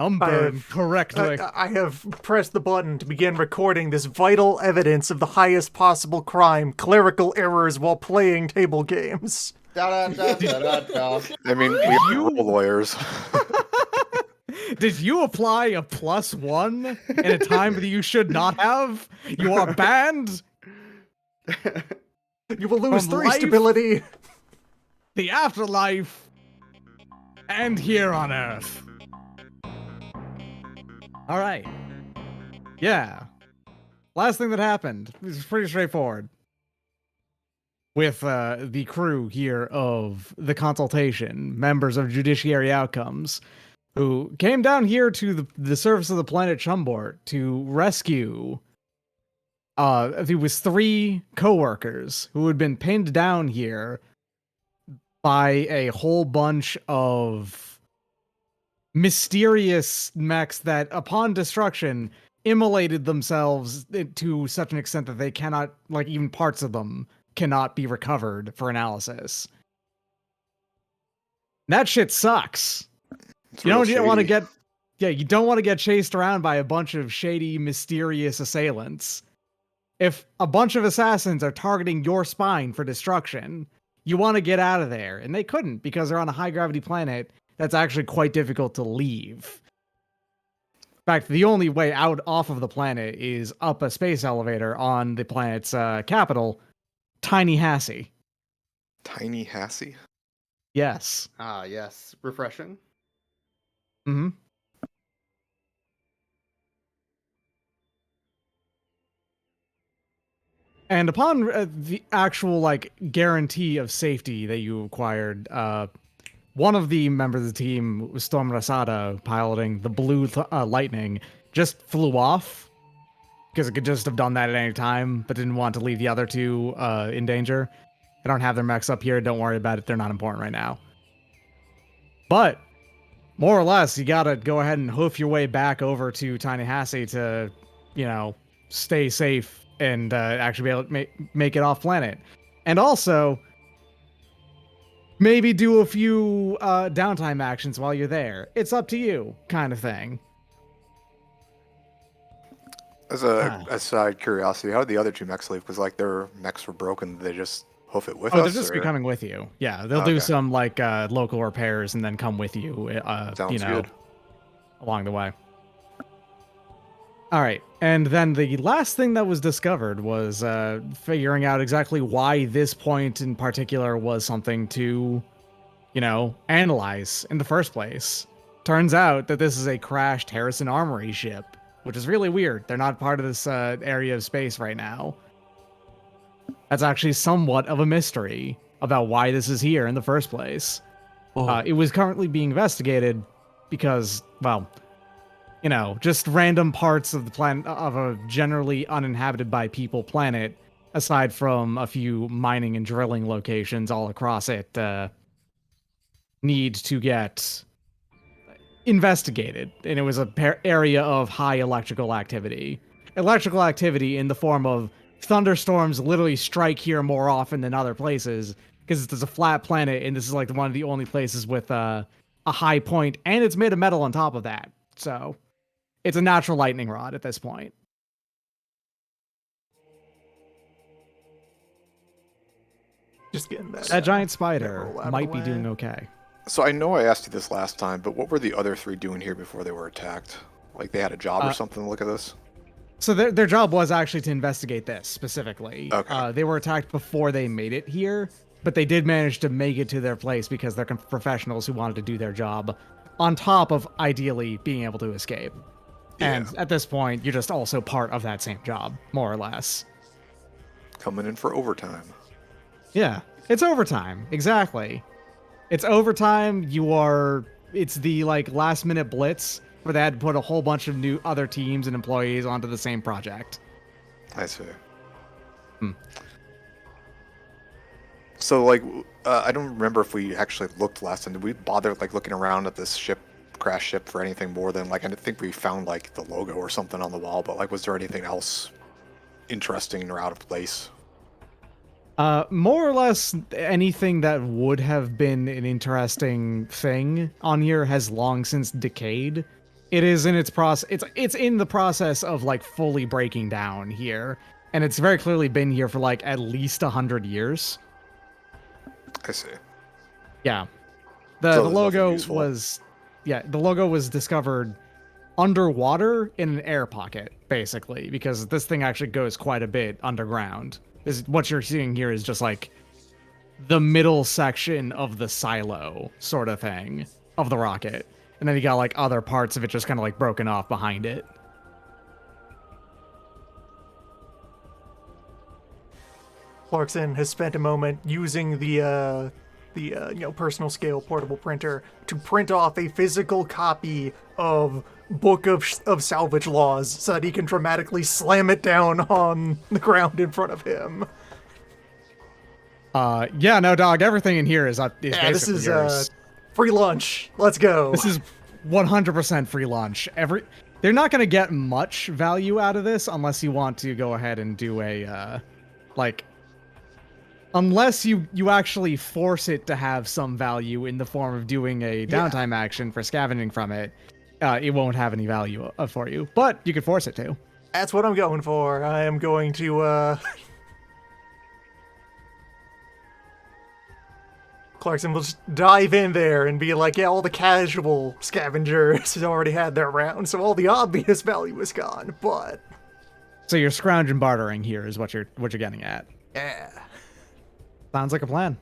Unburn correctly. I have pressed the button to begin recording this vital evidence of the highest possible crime, clerical errors while playing table games. Da, da, da, da, da. I mean, we are You- rule lawyers. Did you apply a +1 in a time that you should not have? You are banned. You will lose From 3 life? stability. The afterlife, and here on Earth. All right. Yeah. Last thing that happened was pretty straightforward. With the crew here of the consultation, members of Judiciary Outcomes, who came down here to the surface of the planet Chumbort to rescue it was 3 co-workers who had been pinned down here by a whole bunch of mysterious mechs that, upon destruction, immolated themselves to such an extent that they cannot, like, even parts of them cannot be recovered for analysis. That shit sucks. It's You real don't want to shady. you don't want to get chased around by a bunch of shady, mysterious assailants. If a bunch of assassins are targeting your spine for destruction, you want to get out of there, and they couldn't because they're on a high gravity planet that's actually quite difficult to leave. In fact, the only way out off of the planet is up a space elevator on the planet's capital, Tiny Hassie. Tiny Hassie? Yes. Ah, yes. Refreshing. Mm-hmm. And upon the actual, like, guarantee of safety that you acquired, one of the members of the team, Storm Rasada, piloting the blue lightning, just flew off because it could just have done that at any time, but didn't want to leave the other 2 in danger. I don't have their mechs up here. Don't worry about it. They're not important right now. But more or less, you gotta go ahead and hoof your way back over to Tiny Hassie to, you know, stay safe and actually be able to make it off planet. And also, maybe do a few downtime actions while you're there. It's up to you, kind of thing. As a side curiosity, how did the other 2 mechs leave? Because, like, their mechs were broken. Did they just hoof it with Oh, us? they'll just be or- coming with you. Yeah, they'll Okay. do some, like, local repairs and then come with you, Sounds good. along the way. All right, and then the last thing that was discovered was figuring out exactly why this point in particular was something to, you know, analyze in the first place. Turns out that this is a crashed Harrison Armory ship, which is really weird. They're not part of this area of space right now. That's actually somewhat of a mystery about why this is here in the first place. It was currently being investigated because, well, you know, just random parts of the planet, of a generally uninhabited by people planet, aside from a few mining and drilling locations all across it, need to get investigated. And it was a area of high electrical activity. Electrical activity in the form of thunderstorms literally strike here more often than other places, because it's a flat planet, and this is like one of the only places with a high point, and it's made of metal on top of that. So it's a natural lightning rod at this point. Just getting that. That giant spider roll out of might the be way. doing okay. So I know I asked you this last time, but what were the other 3 doing here before they were attacked? Like, they had a job or something to look at this? So their job was actually to investigate this specifically. Okay. They were attacked before they made it here, but they did manage to make it to their place because they're professionals who wanted to do their job, on top of ideally being able to escape. And Yeah. at this point, you're just also part of that same job, more or less. Coming in for overtime. Yeah, it's overtime. Exactly. It's overtime. It's the, like, last minute blitz where they had to put a whole bunch of new other teams and employees onto the same project. I see. Hmm. So, like, I don't remember if we actually looked last time. Did we bother, like, looking around at this crash ship for anything more than, like, I think we found, like, the logo or something on the wall, but, like, was there anything else interesting or out of place? More or less anything that would have been an interesting thing on here has long since decayed. It is in its process. It's in the process of like fully breaking down here, and it's very clearly been here for like at least 100 years. I see. Yeah, So the there's nothing logo useful. was the logo was discovered underwater in an air pocket, basically, because this thing actually goes quite a bit underground. What you're seeing here is just like the middle section of the silo sort of thing of the rocket. And then you got like other parts of it just kind of like broken off behind it. Clarkson has spent a moment using the personal scale portable printer to print off a physical copy of Book of Salvage Laws so that he can dramatically slam it down on the ground in front of him. Yeah, no, dog. Everything in here is Yeah, basically this is yours. free lunch. Let's go. This is 100% free lunch. They're not going to get much value out of this unless you want to go ahead and do a unless you actually force it to have some value in the form of doing a downtime action for scavenging from it. It won't have any value for you, but you could force it to. That's what I'm going for. I am going to Clarkson will just dive in there and be like, yeah, all the casual scavengers has already had their round, so all the obvious value is gone, but... So you're scrounge and bartering here is what you're getting at. Yeah. Sounds like a plan.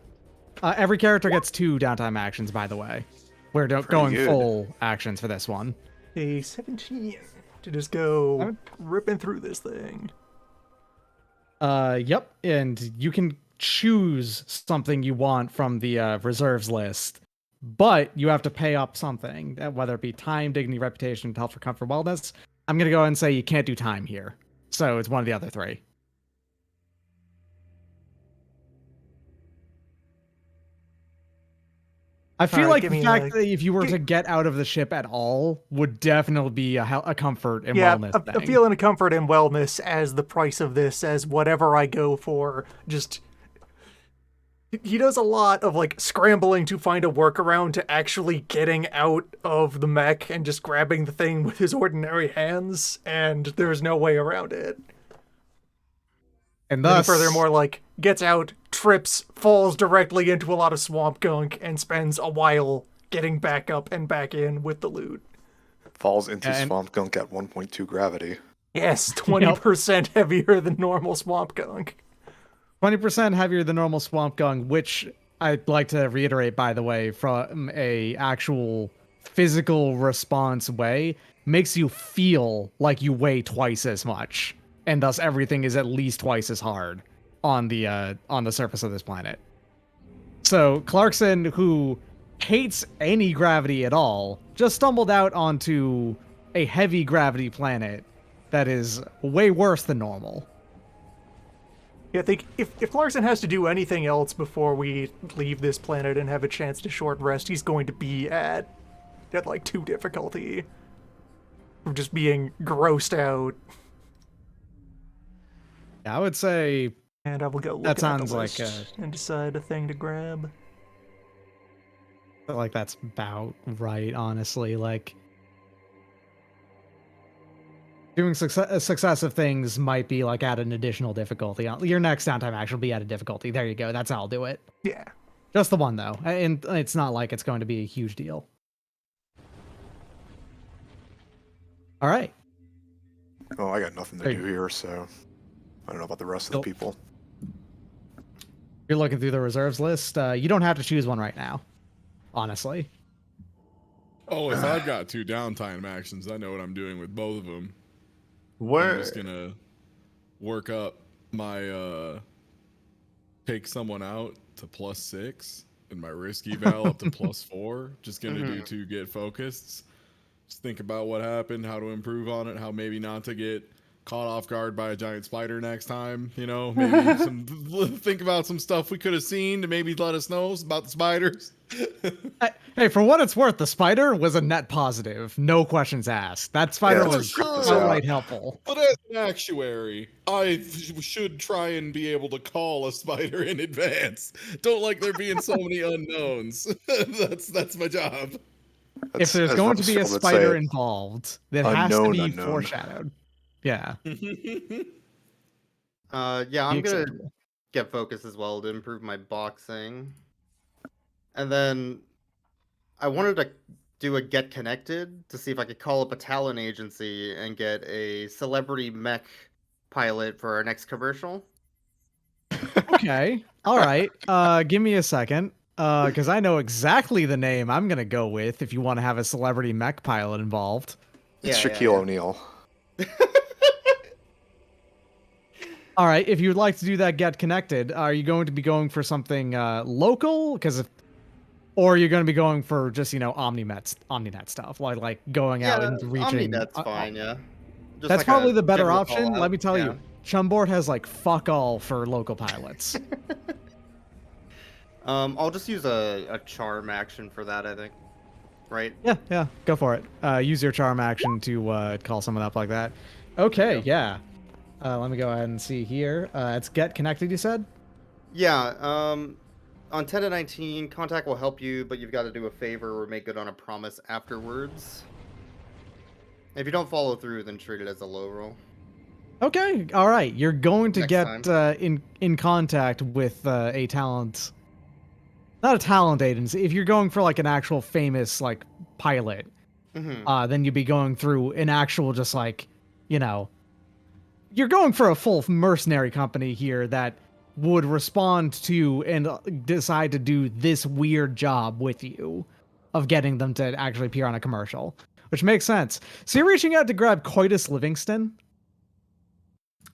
Every character gets 2 downtime actions, by the way. We're going good. full actions for this one. A 17 to just go ripping through this thing. Yep, and you can choose something you want from the reserves list, but you have to pay up something, whether it be time, dignity, reputation, health, for comfort, wellness. I'm gonna go ahead and say you can't do time here, so it's one of the other 3. I feel like the fact that if you were to get out of the ship at all would definitely be a comfort and wellness thing. A feeling of comfort and wellness as the price of this, as whatever I go for. Just he does a lot of like scrambling to find a workaround to actually getting out of the mech and just grabbing the thing with his ordinary hands, and there's no way around it. And thus, furthermore, like, gets out, trips, falls directly into a lot of swamp gunk, and spends a while getting back up and back in with the loot. Falls into swamp gunk at 1.2 gravity. Yes, 20% heavier than normal swamp gunk. 20% heavier than normal swamp gunk, which I'd like to reiterate, by the way, from a actual physical response way, makes you feel like you weigh twice as much. And thus everything is at least twice as hard on the surface of this planet. So Clarkson, who hates any gravity at all, just stumbled out onto a heavy gravity planet that is way worse than normal. Yeah, I think if Clarkson has to do anything else before we leave this planet and have a chance to short rest, he's going to be at like 2 difficulty. From just being grossed out. I would say, and I will go look that at sounds the like list and decide a thing to grab. Like that's about right, honestly. Like doing successive things might be like at an additional difficulty. Your next downtime action will be at a difficulty. There you go. That's how I'll do it. Yeah. Just the one though, and it's not like it's going to be a huge deal. All right. Oh, I got nothing to do here, so I don't know about the rest of the people. You're looking through the reserves list. You don't have to choose one right now, honestly. Oh, if I've got 2 downtime actions, I know what I'm doing with both of them. Where? I'm just gonna work up my take someone out to +6 and my risk eval up to +4. Just gonna do 2 get focused. Just think about what happened, how to improve on it, how maybe not to get caught off guard by a giant spider next time. You know, maybe think about some stuff we could have seen to maybe let us know about the spiders. Hey, for what it's worth, the spider was a net positive. No questions asked. That spider was outright helpful. But as an actuary, I should try and be able to call a spider in advance. Don't like there being so many unknowns. That's my job. If there's as going to be a Rumsfeld would spider say, involved, that has to unknown be unknown. foreshadowed. Yeah, Yeah, I'm be gonna acceptable. get focus as well to improve my boxing. And then I wanted to do a get connected to see if I could call up a talent agency and get a celebrity mech pilot for our next commercial. Okay, all right. Give me a second. Because I know exactly the name I'm gonna go with if you want to have a celebrity mech pilot involved. It's Yeah, Shaquille O'Neal. All right, if you'd like to do that, get connected. Are you going to be going for something local? Or are you going to be going for just Omninet stuff, like going out Yeah, and reaching? OmniNet's fine, yeah. Just That's like a probably the better general call option. Let out. me tell Yeah. you, Chumboard has like fuck all for local pilots. I'll just use a charm action for that, I think. Right? Yeah, go for it. Use your charm action to call someone up like that. There Okay, you go. yeah. Let me go ahead and see here. It's get connected. You said. Yeah, on 10 to 19, contact will help you, but you've got to do a favor or make good on a promise afterwards. If you don't follow through, then treat it as a low roll. Okay, all right. You're going to Next get time. in contact with a talent, not a talent agency. If you're going for like an actual famous like pilot, Mm-hmm. then you'd be going through an actual just like, you know, you're going for a full mercenary company here that would respond to and decide to do this weird job with you of getting them to actually appear on a commercial, which makes sense. So you're reaching out to grab Coitus Livingston.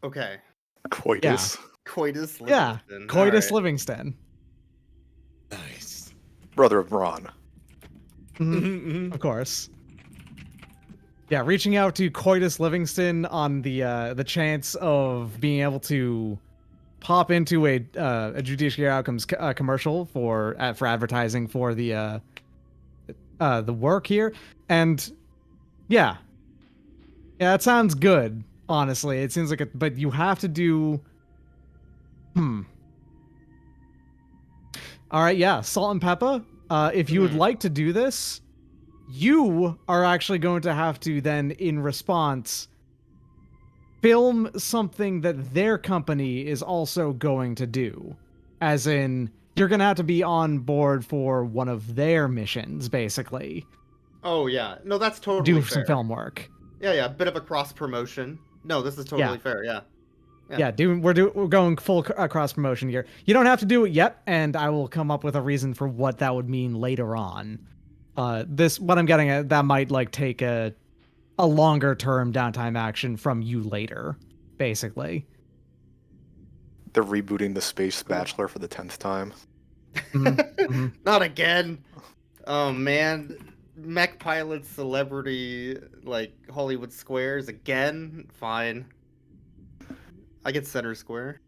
Okay. Yeah. Coitus. Coitus Yeah, Livingston. Coitus Alright. Livingston. Nice. Brother of Ron. Of course. Yeah, reaching out to Coitus Livingston on the chance of being able to pop into a judiciary outcomes commercial for advertising for the work here, and yeah, it sounds good. Honestly, it seems like but you have to do. All right, yeah, salt and pepper. If you would Mhm. like to do this, you are actually going to have to then, in response, film something that their company is also going to do. As in, you're going to have to be on board for one of their missions, basically. Oh, yeah. No, that's totally Do some fair. film work. Yeah, bit of a cross promotion. No, this is Yeah. totally fair, yeah. Yeah, we're going full cross promotion here. You don't have to do it yet, and I will come up with a reason for what that would mean later on. What I'm getting at, that might like take a longer term downtime action from you later, basically. They're rebooting the Space Bachelor for the 10th time. Not again. Oh man, mech pilot celebrity like Hollywood squares again. Fine. I get center square.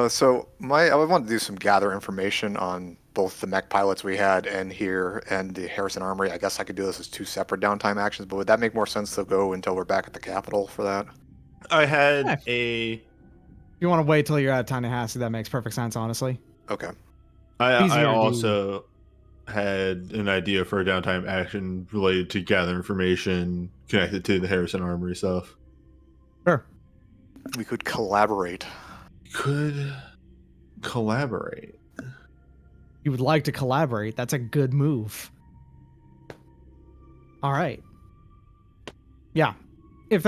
So I want to do some gather information on both the mech pilots we had and here and the Harrison Armory. I guess I could do this as two separate downtime actions, but would that make more sense to go until we're back at the Capitol for that? I had Yeah. a. If you want to wait till you're out of Tallahassee, that makes perfect sense, honestly. Okay. I Easier to do. also had an idea for a downtime action related to gather information connected to the Harrison Armory stuff. Sure. We could collaborate. Could collaborate. You would like to collaborate. That's a good move. All right. Yeah. If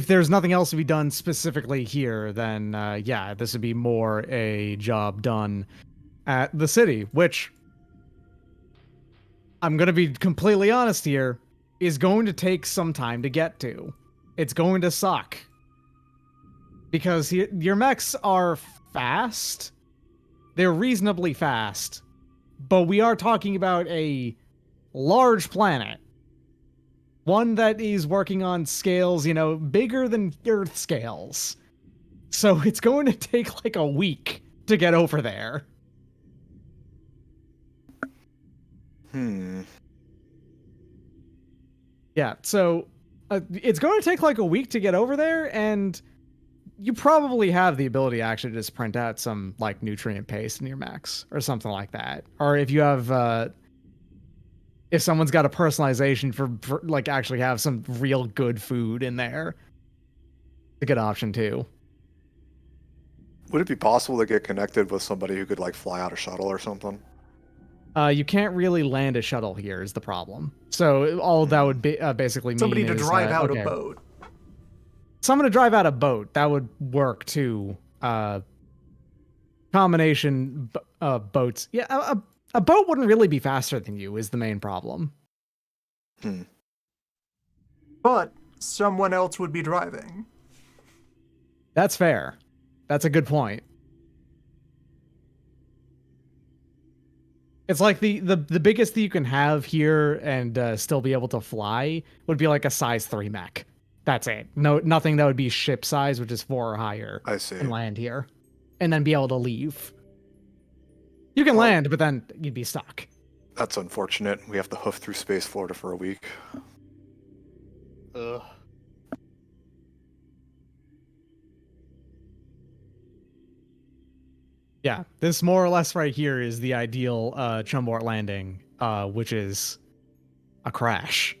there's nothing else to be done specifically here, then yeah, this would be more a job done at the city, which I'm going to be completely honest here, is going to take some time to get to. It's going to suck. Because your mechs are fast. They're reasonably fast. But we are talking about a large planet. One that is working on scales, bigger than Earth scales. So it's going to take like a week to get over there. Yeah, so it's going to take like a week to get over there, and you probably have the ability to actually just print out some like nutrient paste in your mechs or something like that. Or if you have If someone's got a personalization for like actually have some real good food in there, it's a good option too. Would it be possible to get connected with somebody who could like fly out a shuttle or something? You can't really land a shuttle here is the problem. So all that would be, basically mean Somebody to is drive out okay, a boat. someone to drive out a boat, that would work too. Combination boats. Yeah, a boat wouldn't really be faster than you is the main problem. But someone else would be driving. That's fair. That's a good point. It's like the biggest that you can have here and still be able to fly would be like a size 3 mech. That's it. No, nothing that would be ship size, which is 4 or higher. I see. And land here, and then be able to leave. You can land, but then you'd be stuck. That's unfortunate. We have to hoof through space Florida for a week. Ugh. Yeah, this more or less right here is the ideal Chumbort landing, which is a crash.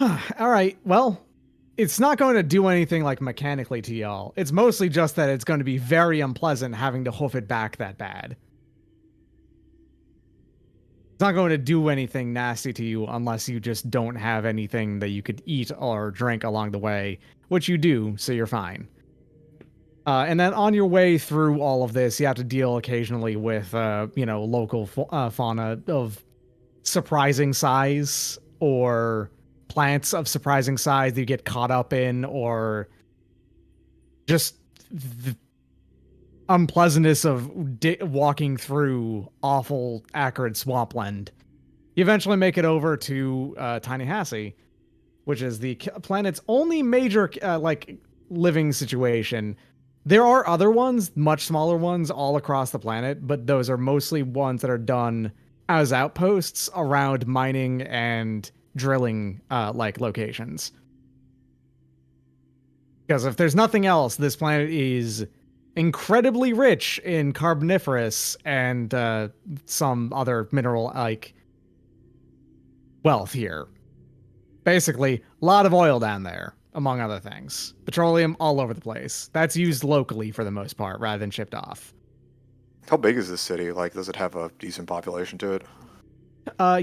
All right, well, it's not going to do anything like mechanically to y'all. It's mostly just that it's going to be very unpleasant having to hoof it back that bad. It's not going to do anything nasty to you unless you just don't have anything that you could eat or drink along the way, which you do, so you're fine. And then on your way through all of this, you have to deal occasionally with, local fauna of surprising size or plants of surprising size that you get caught up in, or just the unpleasantness of walking through awful, acrid swampland. You eventually make it over to Tiny Hassie, which is the planet's only major, living situation. There are other ones, much smaller ones, all across the planet, but those are mostly ones that are done as outposts around mining and drilling, locations. Because if there's nothing else, this planet is incredibly rich in carboniferous and some other mineral, wealth here. Basically, a lot of oil down there, among other things. Petroleum all over the place. That's used locally for the most part, rather than shipped off. How big is this city? Like, does it have a decent population to it?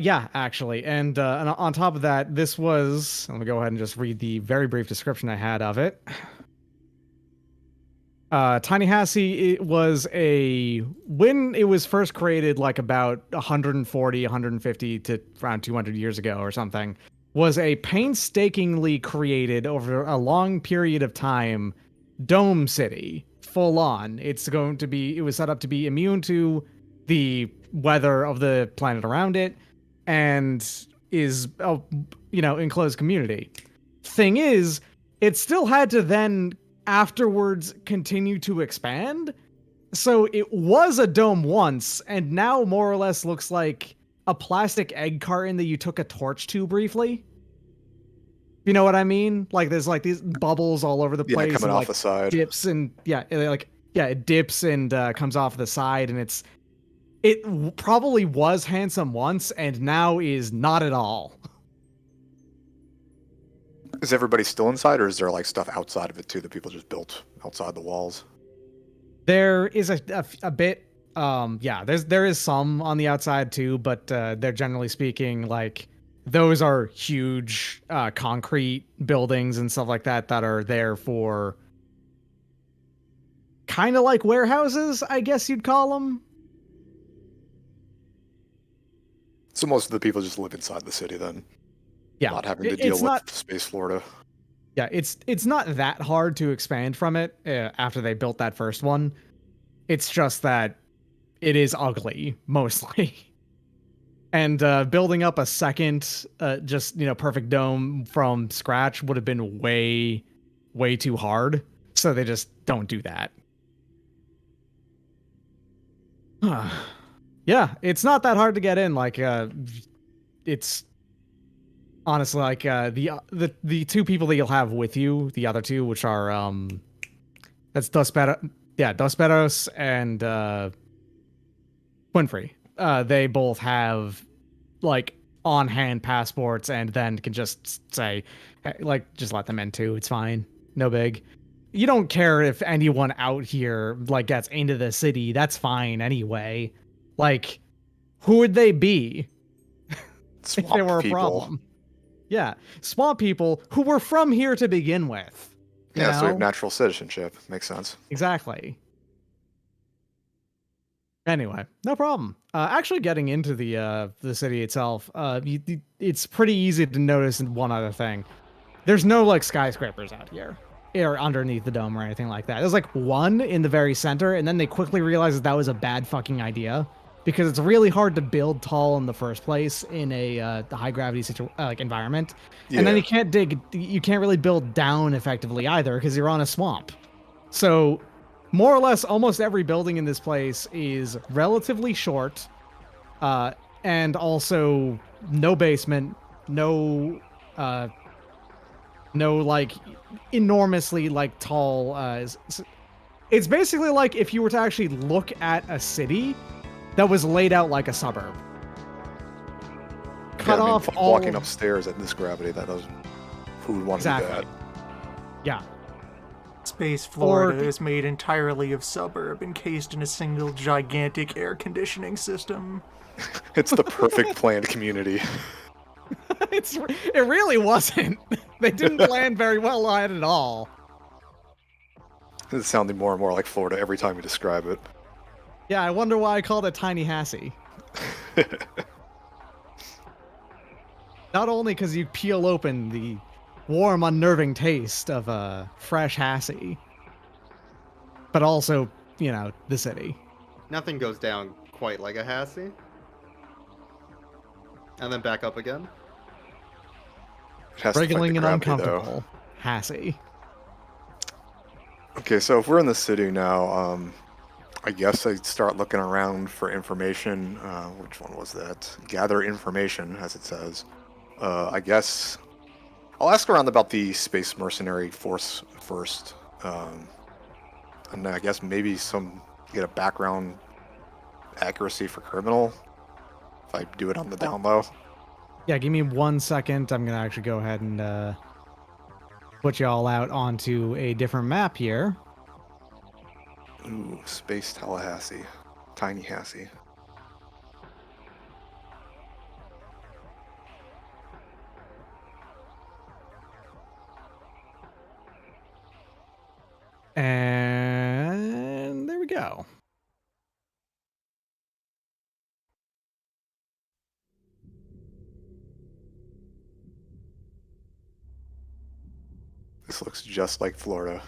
Yeah, actually. And on top of that, this was... Let me go ahead and just read the very brief description I had of it. Tiny Hassie, it was when it was first created, like about 140, 150 to around 200 years ago or something, was a painstakingly created over a long period of time dome city, full on. It was set up to be immune to the weather of the planet around it, and is a, enclosed community. Thing is, it still had to then afterwards continue to expand. So it was a dome once, and now more or less looks like a plastic egg carton that you took a torch to briefly. You know what I mean? Like there's like these bubbles all over the place. Yeah, coming and, off like, the side. dips and it dips and comes off the side, and it probably was handsome once and now is not at all. Is everybody still inside, or is there like stuff outside of it too that people just built outside the walls? There is a bit, there is some on the outside too, but they're generally speaking like those are huge concrete buildings and stuff like that are there for kind of like warehouses, I guess you'd call them. So most of the people just live inside the city then, Yeah, not having to deal with space Florida. Yeah, it's not that hard to expand from it after they built that first one. It's just that it is ugly, mostly. And building up a second, perfect dome from scratch would have been way, way too hard. So they just don't do that. Yeah, it's not that hard to get in. Like, it's honestly like the two people that you'll have with you, the other two, which are that's Dos Peros and Quinfrey. they both have like on-hand passports and then can just say, like, just let them in too. It's fine. No big. You don't care if anyone out here like gets into the city. That's fine anyway. Like, who would they be if they Swamp were a people. problem? Yeah, swamp people who were from here to begin with. You Yeah, so we have know? natural citizenship. Makes sense. Exactly. Anyway, no problem. Actually, getting into the city itself, it's pretty easy to notice one other thing. There's no like skyscrapers out here or underneath the dome or anything like that. There's like one in the very center, and then they quickly realized that was a bad fucking idea because it's really hard to build tall in the first place in a high gravity like environment, and then Yeah. you can't really build down effectively either because you're on a swamp. So, more or less, almost every building in this place is relatively short, and also no basement, no, no like enormously like tall. It's basically like if you were to actually look at a city that was laid out like a suburb. Cut Yeah, I mean, off all walking upstairs at this gravity, that doesn't. Who would want to do exactly. that? Yeah. Space Florida Or- is made entirely of suburb, encased in a single gigantic air conditioning system. It's the perfect planned community. It really wasn't. They didn't plan very well on it at all. It's sounding more and more like Florida every time you describe it. Yeah, I wonder why I called it Tiny Hassie. Not only because you peel open the warm, unnerving taste of a fresh Hassie, but also, you know, the city. Nothing goes down quite like a Hassie. And then back up again. It has to fight the Wriggling and gravity, though. uncomfortable. Hassie. Okay, so if we're in the city now, I guess I'd start looking around for information. Which one was that? Gather information, as it says. I guess I'll ask around about the space mercenary force first. And then I guess maybe get a background accuracy for criminal. If I do it on the down low. Yeah, give me 1 second. I'm going to actually go ahead and put you all out onto a different map here. Ooh, Space Tallahassee. Tiny Hassie. And there we go. This looks just like Florida.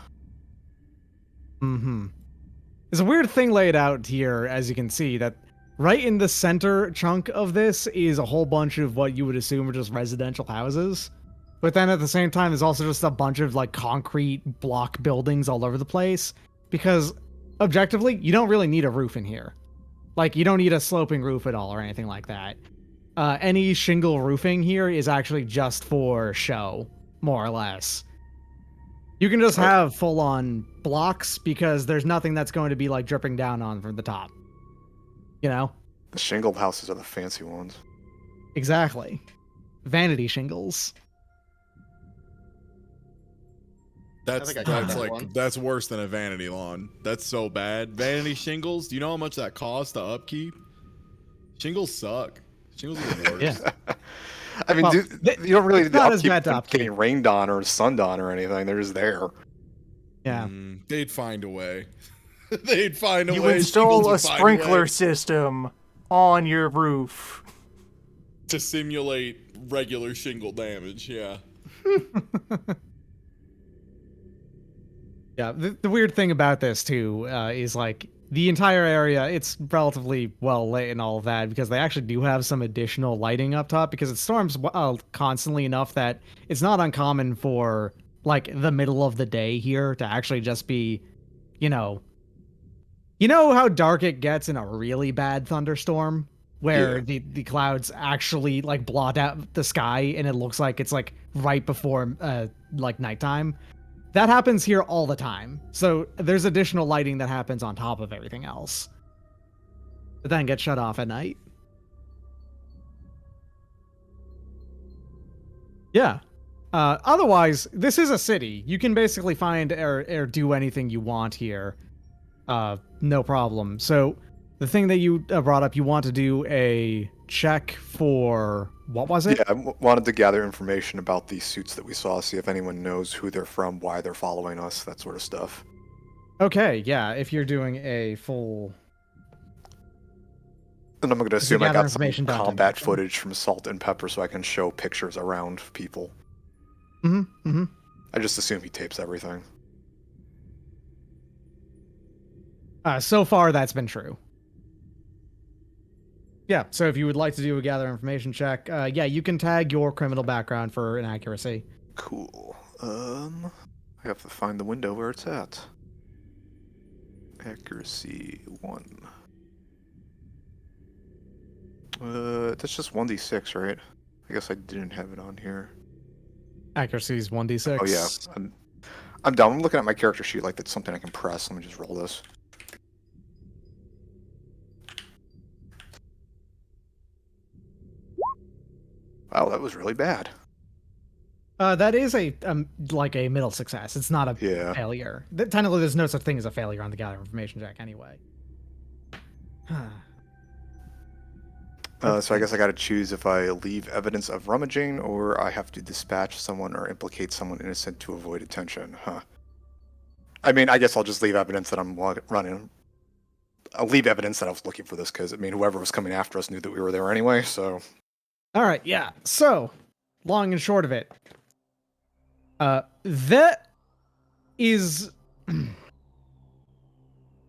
Mm-hmm. There's a weird thing laid out here, as you can see, that right in the center chunk of this is a whole bunch of what you would assume are just residential houses. But then at the same time, there's also just a bunch of like concrete block buildings all over the place. Because objectively, you don't really need a roof in here. Like, you don't need a sloping roof at all or anything like that. Any shingle roofing here is actually just for show, more or less. You can just have full-on blocks because there's nothing that's going to be like dripping down on from the top. You know? The shingled houses are the fancy ones. Exactly. Vanity shingles. That's think I got that's that like one. that's worse than a vanity lawn. That's so bad. Vanity shingles. Do you know how much that costs to upkeep? Shingles suck. Shingles are the worst. Yeah. I mean, Well, you don't really it's need to not as upkeep bad to them upkeep. getting rained on or sunned on or anything. They're just there. Yeah. They'd find a way. They'd find a You way. install Shingles a would find sprinkler way system on your roof. to simulate regular shingle damage. Yeah. Yeah, the weird thing about this too is like the entire area, it's relatively well lit and all of that because they actually do have some additional lighting up top because it storms constantly enough that it's not uncommon for like the middle of the day here to actually just be, you know how dark it gets in a really bad thunderstorm where Yeah. the clouds actually like blot out the sky and it looks like it's like right before like nighttime. That happens here all the time. So there's additional lighting that happens on top of everything else. But then gets shut off at night. Yeah. Otherwise, this is a city. You can basically find or do anything you want here. No problem. So, the thing that you brought up, you want to do a check for what was it? Yeah, I wanted to gather information about these suits that we saw, see if anyone knows who they're from, why they're following us, that sort of stuff. Okay, yeah. If you're doing a full, And I'm going to if you assume I gather got some information, don't take combat action. footage from Salt and Pepper so I can show pictures around people. Mm-hmm. I just assume he tapes everything. So far, that's been true. Yeah. So if you would like to do a gather information check, yeah, you can tag your criminal background for inaccuracy. Cool. I have to find the window where it's at. Accuracy 1. That's just 1d6, right? I guess I didn't have it on here. Accuracy is 1d6. Oh yeah, I'm dumb. I'm looking at my character sheet like that's something I can press. Let me just roll this. Wow, that was really bad. That is a like a middle success. It's not a Yeah. failure. Technically, there's no such thing as a failure on the gather information check anyway. So I guess I got to choose if I leave evidence of rummaging or I have to dispatch someone or implicate someone innocent to avoid attention. Huh. I mean, I guess I'll just leave evidence that I'm running. I'll leave evidence that I was looking for this because, I mean, whoever was coming after us knew that we were there anyway, so. All right, yeah. So, long and short of it, that is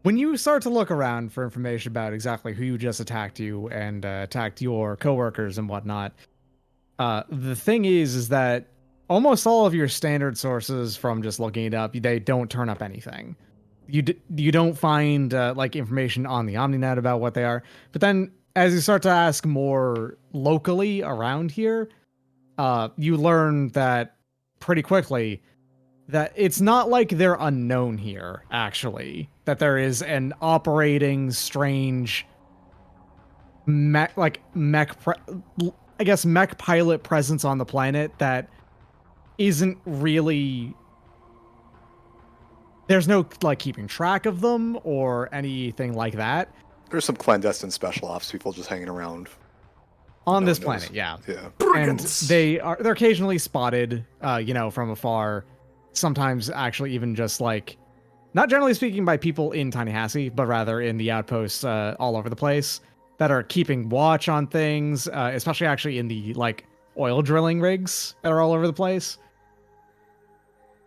when you start to look around for information about exactly who just attacked you and attacked your coworkers and whatnot. The thing is that almost all of your standard sources from just looking it up, they don't turn up anything. You don't find like information on the OmniNet about what they are. But then as you start to ask more locally around here, you learn that pretty quickly that it's not like they're unknown here, actually. That there is an operating strange mech pilot presence on the planet that isn't really, there's no like keeping track of them or anything like that There's some clandestine special ops people just hanging around. on No this one knows. planet. Yeah. Yeah. And Brigands! they're occasionally spotted, from afar. Sometimes actually even just like, not generally speaking by people in Tallahassee, but rather in the outposts all over the place that are keeping watch on things, especially actually in the like oil drilling rigs that are all over the place.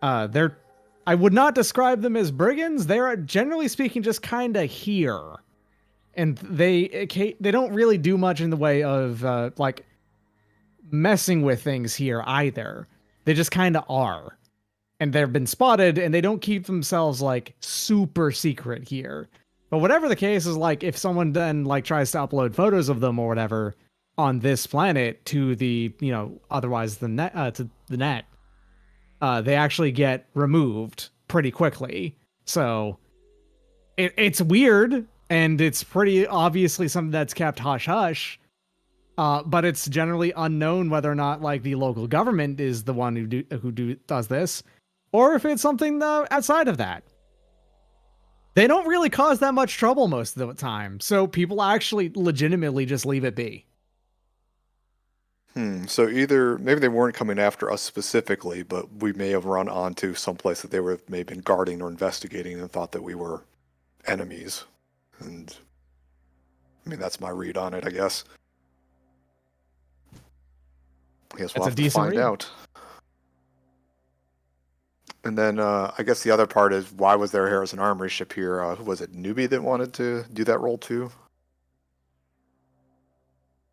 I would not describe them as brigands. They're generally speaking just kind of here, and they don't really do much in the way of like messing with things here either. They just kind of are. And they've been spotted and they don't keep themselves like super secret here. But whatever the case is, like if someone then like tries to upload photos of them or whatever on this planet to the, otherwise the net to the net, they actually get removed pretty quickly. So it's weird and it's pretty obviously something that's kept hush hush. But it's generally unknown whether or not like the local government is the one who does this, or if it's something outside of that. They don't really cause that much trouble most of the time, so people actually legitimately just leave it be. So either maybe they weren't coming after us specifically, but we may have run onto someplace that they were may have been guarding or investigating and thought that we were enemies. And I mean that's my read on it, I guess. I guess we'll That's a have to decent find read. out. And then I guess the other part is why was there a Harrison Armory ship here? Who was it? Newbie that wanted to do that role too?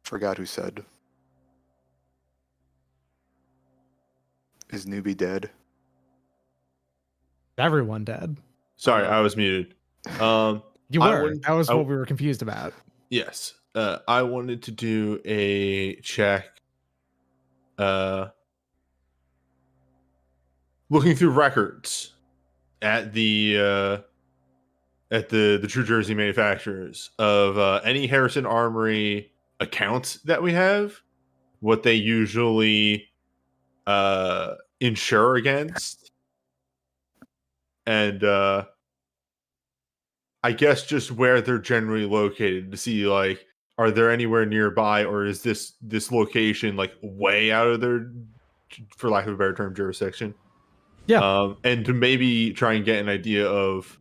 Forgot who said. Is Newbie dead? Everyone dead. Sorry, I was muted. You I were. wouldn't- That was I- what we were confused about. Yes. I wanted to do a check. Looking through records at the True Jersey manufacturers of any Harrison Armory accounts that we have, what they usually insure against, and I guess just where they're generally located to see like, are there anywhere nearby, or is this location like way out of their, for lack of a better term, jurisdiction? Yeah. And to maybe try and get an idea of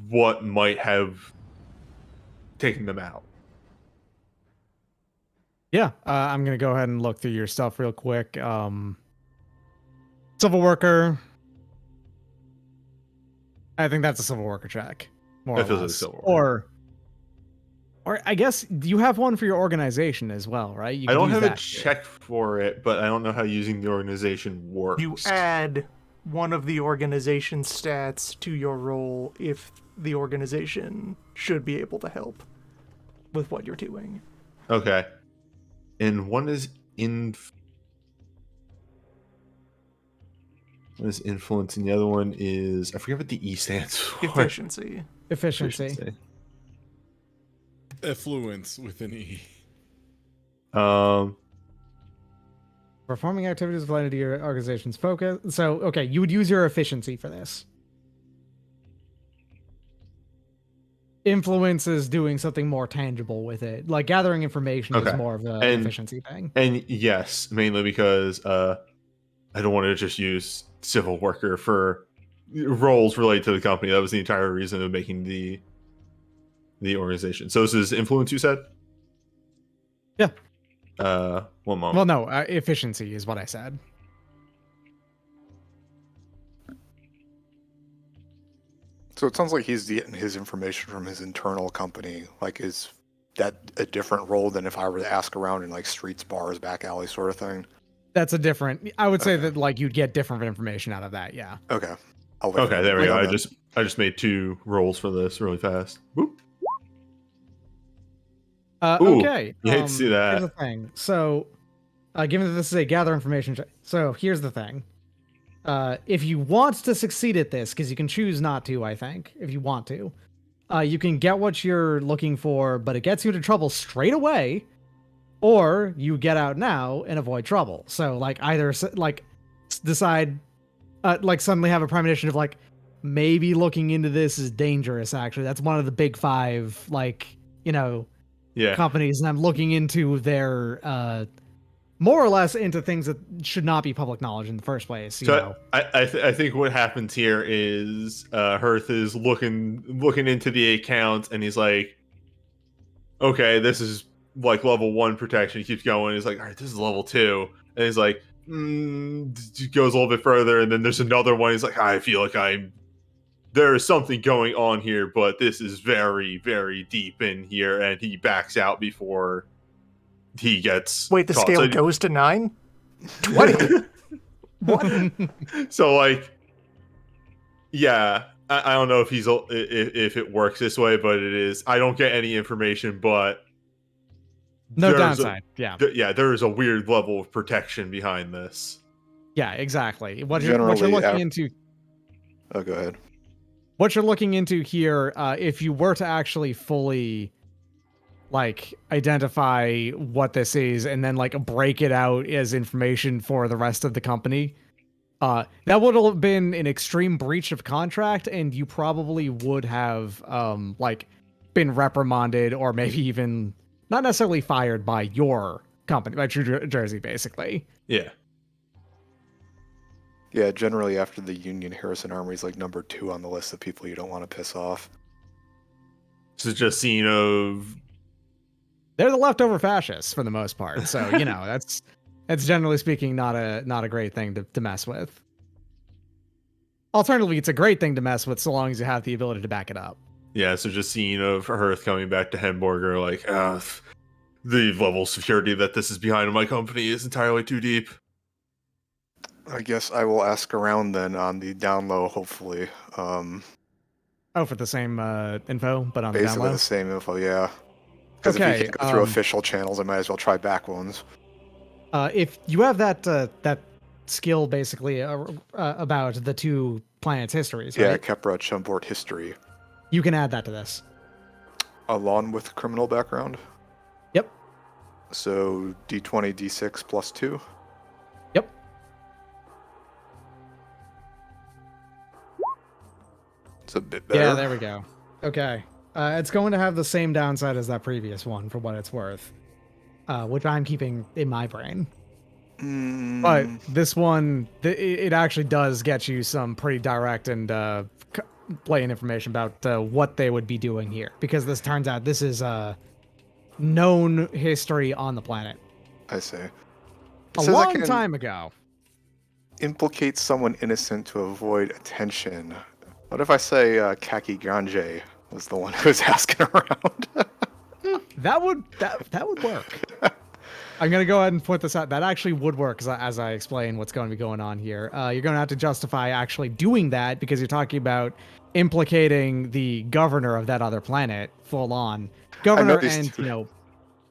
what might have taken them out. Yeah, I'm gonna go ahead and look through your stuff real quick. Civil worker. I think that's a civil worker check, more That or feels like a less. civil worker. Or I guess you have one for your organization as well, right? You I could don't use have a that too. check for it, but I don't know how using the organization works. You add one of the organization's stats to your roll if the organization should be able to help with what you're doing. Okay. And one is influence, and the other one is, I forget what the E stands for. Efficiency. Efficiency. Effluence with an E. Performing activities related to your organization's focus. So, okay, you would use your efficiency for this. Influence is doing something more tangible with it. Like gathering information is Okay. more of an And- efficiency thing. And yes, mainly because I don't want to just use civil worker for roles related to the company. That was the entire reason of making the organization. So this is influence, you said? Yeah. 1 moment. Well, no, efficiency is what I said. So it sounds like he's getting his information from his internal company. Like, is that a different role than if I were to ask around in like streets, bars, back alley sort of thing? That's a different. I would say Okay. that like you'd get different information out of that. Yeah. Okay. I'll wait Okay, there we wait go. on I that. just made 2 rolls for this really fast. Boop. Ooh, Okay. you hate to see that. Here's the thing. So, given that this is a gather information, so here's the thing. If you want to succeed at this, because you can choose not to, I think, if you want to, you can get what you're looking for, but it gets you into trouble straight away, or you get out now and avoid trouble. So, like, either decide, like, suddenly have a premonition of like maybe looking into this is dangerous. Actually, that's one of the big 5, like, Yeah. companies, and I'm looking into their more or less into things that should not be public knowledge in the first place. You know, I think what happens here is Hearth is looking into the account, and he's like, okay, this is like level 1 protection. He keeps going. He's like, all right, this is level 2, and he's like, goes a little bit further, and then there's another one. He's like, I feel like there is something going on here, but this is very, very deep in here, and he backs out before he gets Wait, the caught. scale So- goes to 9? 20. What? So like, yeah, I don't know if if it works this way, but it is. I don't get any information, but no there's downside. Yeah. there is a weird level of protection behind this. Yeah, exactly. What you're Generally, looking into. Oh, go ahead. What you're looking into here, if you were to actually fully like identify what this is and then like break it out as information for the rest of the company, that would have been an extreme breach of contract, and you probably would have like been reprimanded or maybe even not necessarily fired by your company, by True Jersey, basically. Yeah. Yeah, generally after the Union, Harrison Armory is like number 2 on the list of people you don't want to piss off. This is just scene of They're the leftover fascists for the most part, so that's generally speaking not a great thing to mess with. Alternatively, it's a great thing to mess with so long as you have the ability to back it up. yeah. So just scene of Hearth coming back to Hemborger, like, the level of security that this is behind in my company is entirely too deep. I guess I will ask around then on the down low, hopefully. Oh, for the same info, but on the down Basically low? the same info, yeah. Because if Okay, you can go through official channels, I might as well try back ones. If you have that skill basically about the 2 planets' histories, Yeah, right? Kepra Chumbort history. You can add that to this. Along with criminal background. Yep. So D20, D6 plus 2. It's a bit better. Yeah, there we go. Okay. It's going to have the same downside as that previous one for what it's worth, which I'm keeping in my brain. But this one, it actually does get you some pretty direct and blatant information about what they would be doing here, because this turns out this is known history on the planet. I see. It A says I long can time ago. implicate someone innocent to avoid attention. What if I say Kaki Ganje was the one who was asking around? That would work. I'm gonna go ahead and point this out. That actually would work as I explain what's going to be going on here. You're going to have to justify actually doing that because you're talking about implicating the governor of that other planet full on. Governor and, two. you know,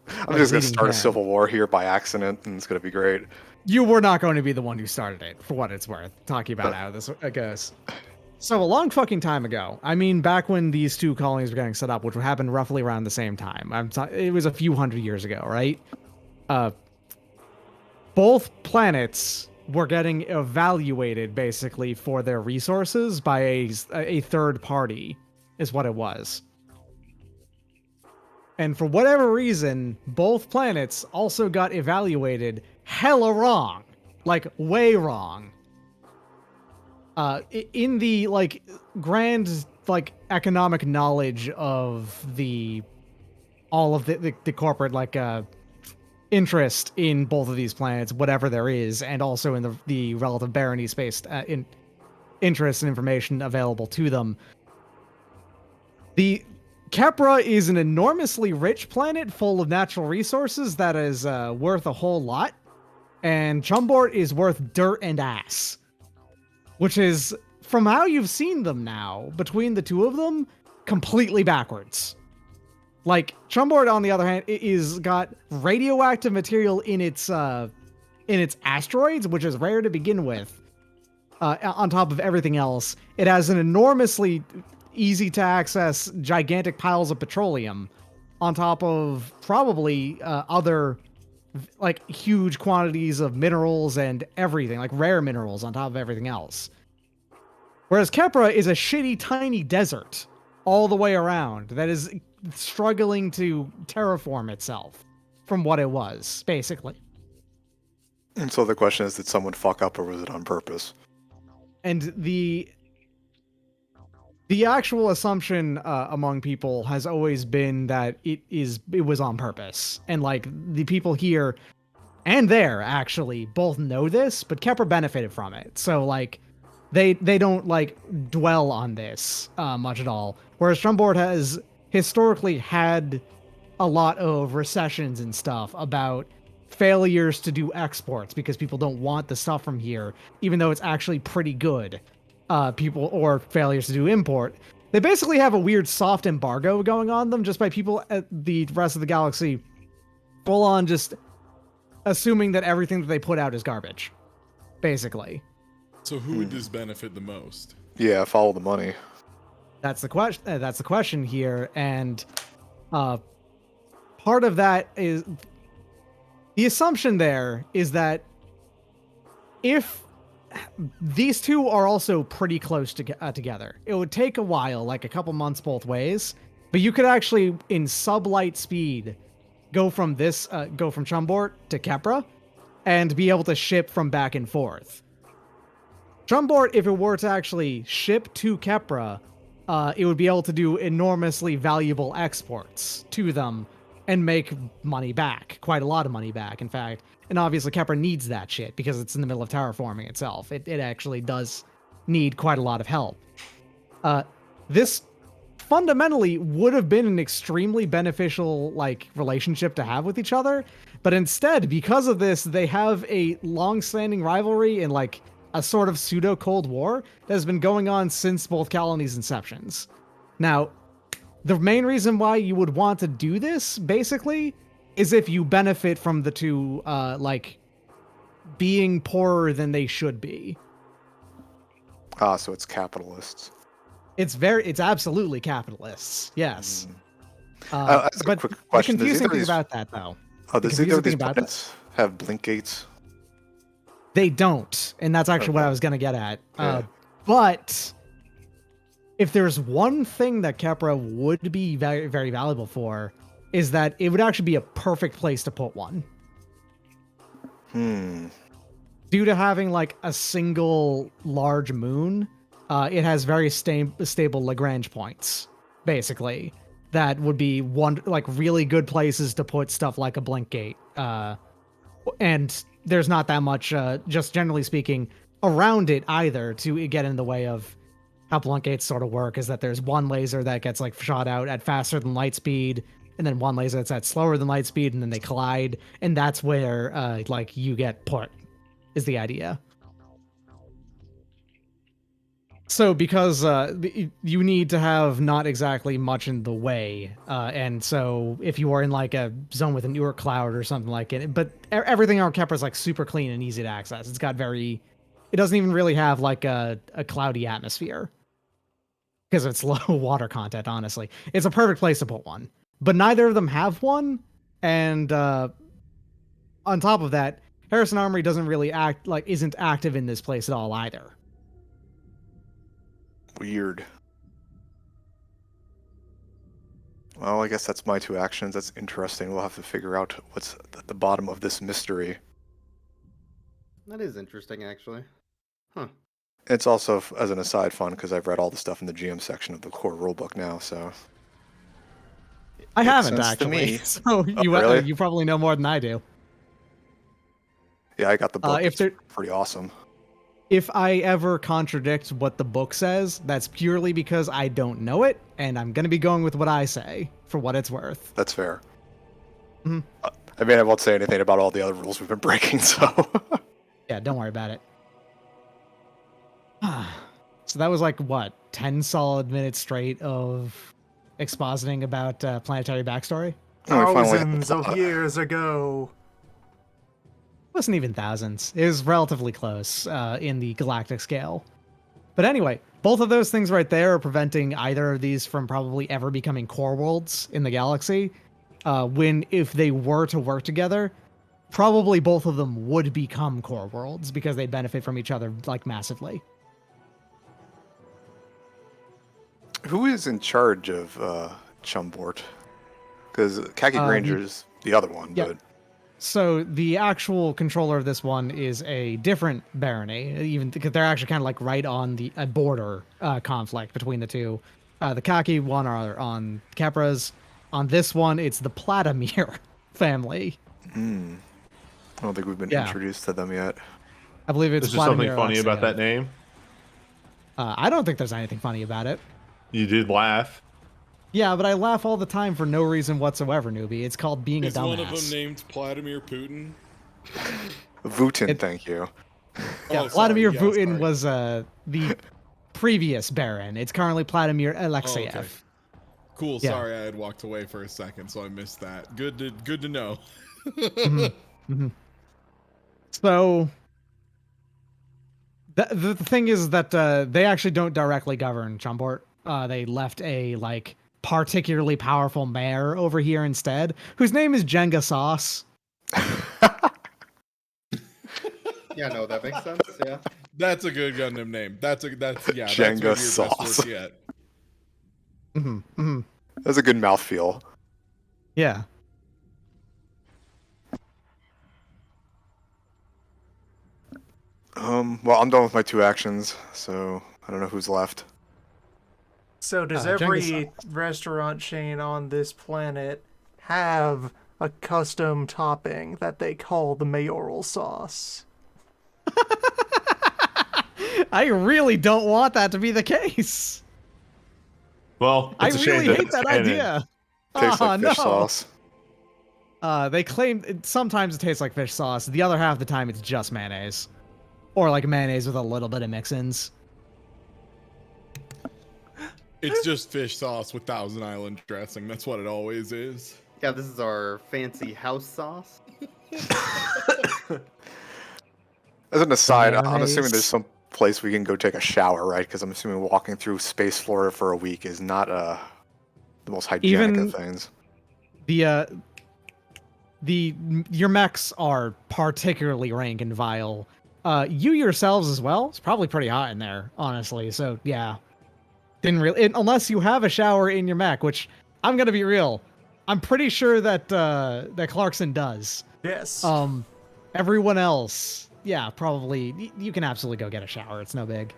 I'm just going to leading start a man. civil war here by accident, and it's going to be great. You were not going to be the one who started it, for what it's worth. Talking about how this goes. So a long fucking time ago, I mean, back when these two colonies were getting set up, which would happen roughly around the same time. It was a few hundred years ago, right? Both planets were getting evaluated basically for their resources by a third party, is what it was. And for whatever reason, both planets also got evaluated hella wrong. Like, way wrong. In the, like, grand, like, economic knowledge of all of the corporate, like, interest in both of these planets, whatever there is, and also in the relative barony-based interest and information available to them. The Kepra is an enormously rich planet full of natural resources that is worth a whole lot, and Chumbort is worth dirt and ass. Which is, from how you've seen them now, between the two of them, completely backwards. Like, Chumbort, on the other hand, is got radioactive material in its asteroids, which is rare to begin with. On top of everything else, it has an enormously easy to access gigantic piles of petroleum on top of probably other like huge quantities of minerals and everything, like rare minerals on top of everything else. Whereas Kepra is a shitty tiny desert all the way around that is struggling to terraform itself from what it was, basically. And so the question is, did someone fuck up or was it on purpose? And the actual assumption among people has always been that it was on purpose. And like the people here and there actually both know this, but Kepler benefited from it. So like they don't like dwell on this much at all. Whereas Chumbort has historically had a lot of recessions and stuff about failures to do exports because people don't want the stuff from here, even though it's actually pretty good. People or failures to do import. They basically have a weird soft embargo going on them just by people at the rest of the galaxy full on just assuming that everything that they put out is garbage. Basically. So who would this benefit the most? Yeah, follow the money. That's the question. That's the question here, and part of that is the assumption there is that if these two are also pretty close together, it would take a while, like a couple months both ways, but you could actually, in sublight speed, go from Chumbort to Kepra, and be able to ship from back and forth. Chumbort, if it were to actually ship to Kepra, it would be able to do enormously valuable exports to them and make money back. Quite a lot of money back, in fact. And obviously Kepra needs that shit because it's in the middle of terraforming itself. It actually does need quite a lot of help. This fundamentally would have been an extremely beneficial like relationship to have with each other, but instead, because of this, they have a long-standing rivalry and like a sort of pseudo-Cold War that has been going on since both colonies' inceptions. Now, the main reason why you would want to do this, basically, is if you benefit from the two, like, being poorer than they should be. Ah, so it's capitalists. It's absolutely capitalists, yes. That's a But quick the question. confusing thing about that, though... Does either of these planets have blink gates? They don't, and that's actually what I was going to get at. Yeah. But if there's one thing that Kepra would be very, very valuable for, is that it would actually be a perfect place to put one. Due to having like a single large moon, it has very stable Lagrange points, basically. That would be one like really good places to put stuff like a blink gate. And there's not that much, just generally speaking, around it either to get in the way of how blunt gates sort of work. Is that there's one laser that gets like shot out at faster than light speed, and then one laser that's at slower than light speed, and then they collide, and that's where like you get put. Is the idea. So because you need to have not exactly much in the way, and so if you are in like a zone with a newer cloud or something like it, but everything on Kepra is like super clean and easy to access. It's got it doesn't even really have like a cloudy atmosphere because of its low water content, honestly. It's a perfect place to put one. But neither of them have one, and on top of that, Harrison Armory doesn't really isn't active in this place at all either. Weird. Well, I guess that's my 2 actions. That's interesting. We'll have to figure out what's at the bottom of this mystery. That is interesting, actually. Huh. It's also, as an aside, fun because I've read all the stuff in the GM section of the core rulebook now, so... I Makes haven't sense to actually, me. so really? You probably know more than I do. Yeah, I got the book. If It's pretty awesome. If I ever contradict what the book says, that's purely because I don't know it, and I'm going to be going with what I say, for what it's worth. That's fair. Mhm. I mean, I won't say anything about all the other rules we've been breaking, so... Yeah, don't worry about it. So that was like, what, 10 solid minutes straight of expositing about planetary backstory? And we finally have the Thousands of plot. years ago. Wasn't even thousands. It was relatively close in the galactic scale. But anyway, both of those things right there are preventing either of these from probably ever becoming core worlds in the galaxy. If they were to work together, probably both of them would become core worlds because they benefit from each other like massively. Who is in charge of Chumbort? Because Khaki Granger's the other one, yeah. but... So the actual controller of this one is a different barony, even because they're actually kind of like right on a border conflict between the two. The Khaki one are on Kepra's. On this one, it's the Platimir family. I don't think we've been introduced to them yet. I believe it's There's just something Platimir funny about Alexeyev. that name. I don't think there's anything funny about it. You did laugh. Yeah, but I laugh all the time for no reason whatsoever, newbie. It's called being Is a dumbass. one of them named Vladimir Putin? Vutin, thank you. Yeah, Oh, Vladimir sorry. Putin Sorry. was the previous Baron. It's currently Platimir Alexeyev. Oh, okay. Cool. Yeah. Sorry, I had walked away for a second, so I missed that. Good to know. So the thing is that they actually don't directly govern Chumbort. They left a like particularly powerful mayor over here instead, whose name is Jenga Sauce. Yeah, no, that makes sense. Yeah. That's a good Gundam name. That's Jenga that's maybe your sauce. best work yet. That's a good mouthfeel. Yeah. Well, I'm done with my 2 actions, so I don't know who's left. So does Jenga every restaurant chain on this planet have a custom topping that they call the mayoral sauce? I really don't want that to be the case. Well, I it's a shame really that hate it's that canon. idea. Tastes like fish no. sauce. They claim sometimes it tastes like fish sauce. The other half of the time it's just mayonnaise. Or like mayonnaise with a little bit of mix-ins. It's just fish sauce with Thousand Island dressing. That's what it always is. Yeah, this is our fancy house sauce. As an aside, I'm Mayonnaise. assuming there's some place we can go take a shower, right? Because I'm assuming walking through space Florida for a week is not the most hygienic of things. Your mechs are particularly rank and vile. You yourselves as well. It's probably pretty hot in there, honestly. So yeah, Didn't really, unless you have a shower in your mech, which I'm gonna be real. I'm pretty sure that that Clarkson does. Yes. Everyone else, yeah, probably you can absolutely go get a shower. It's no big.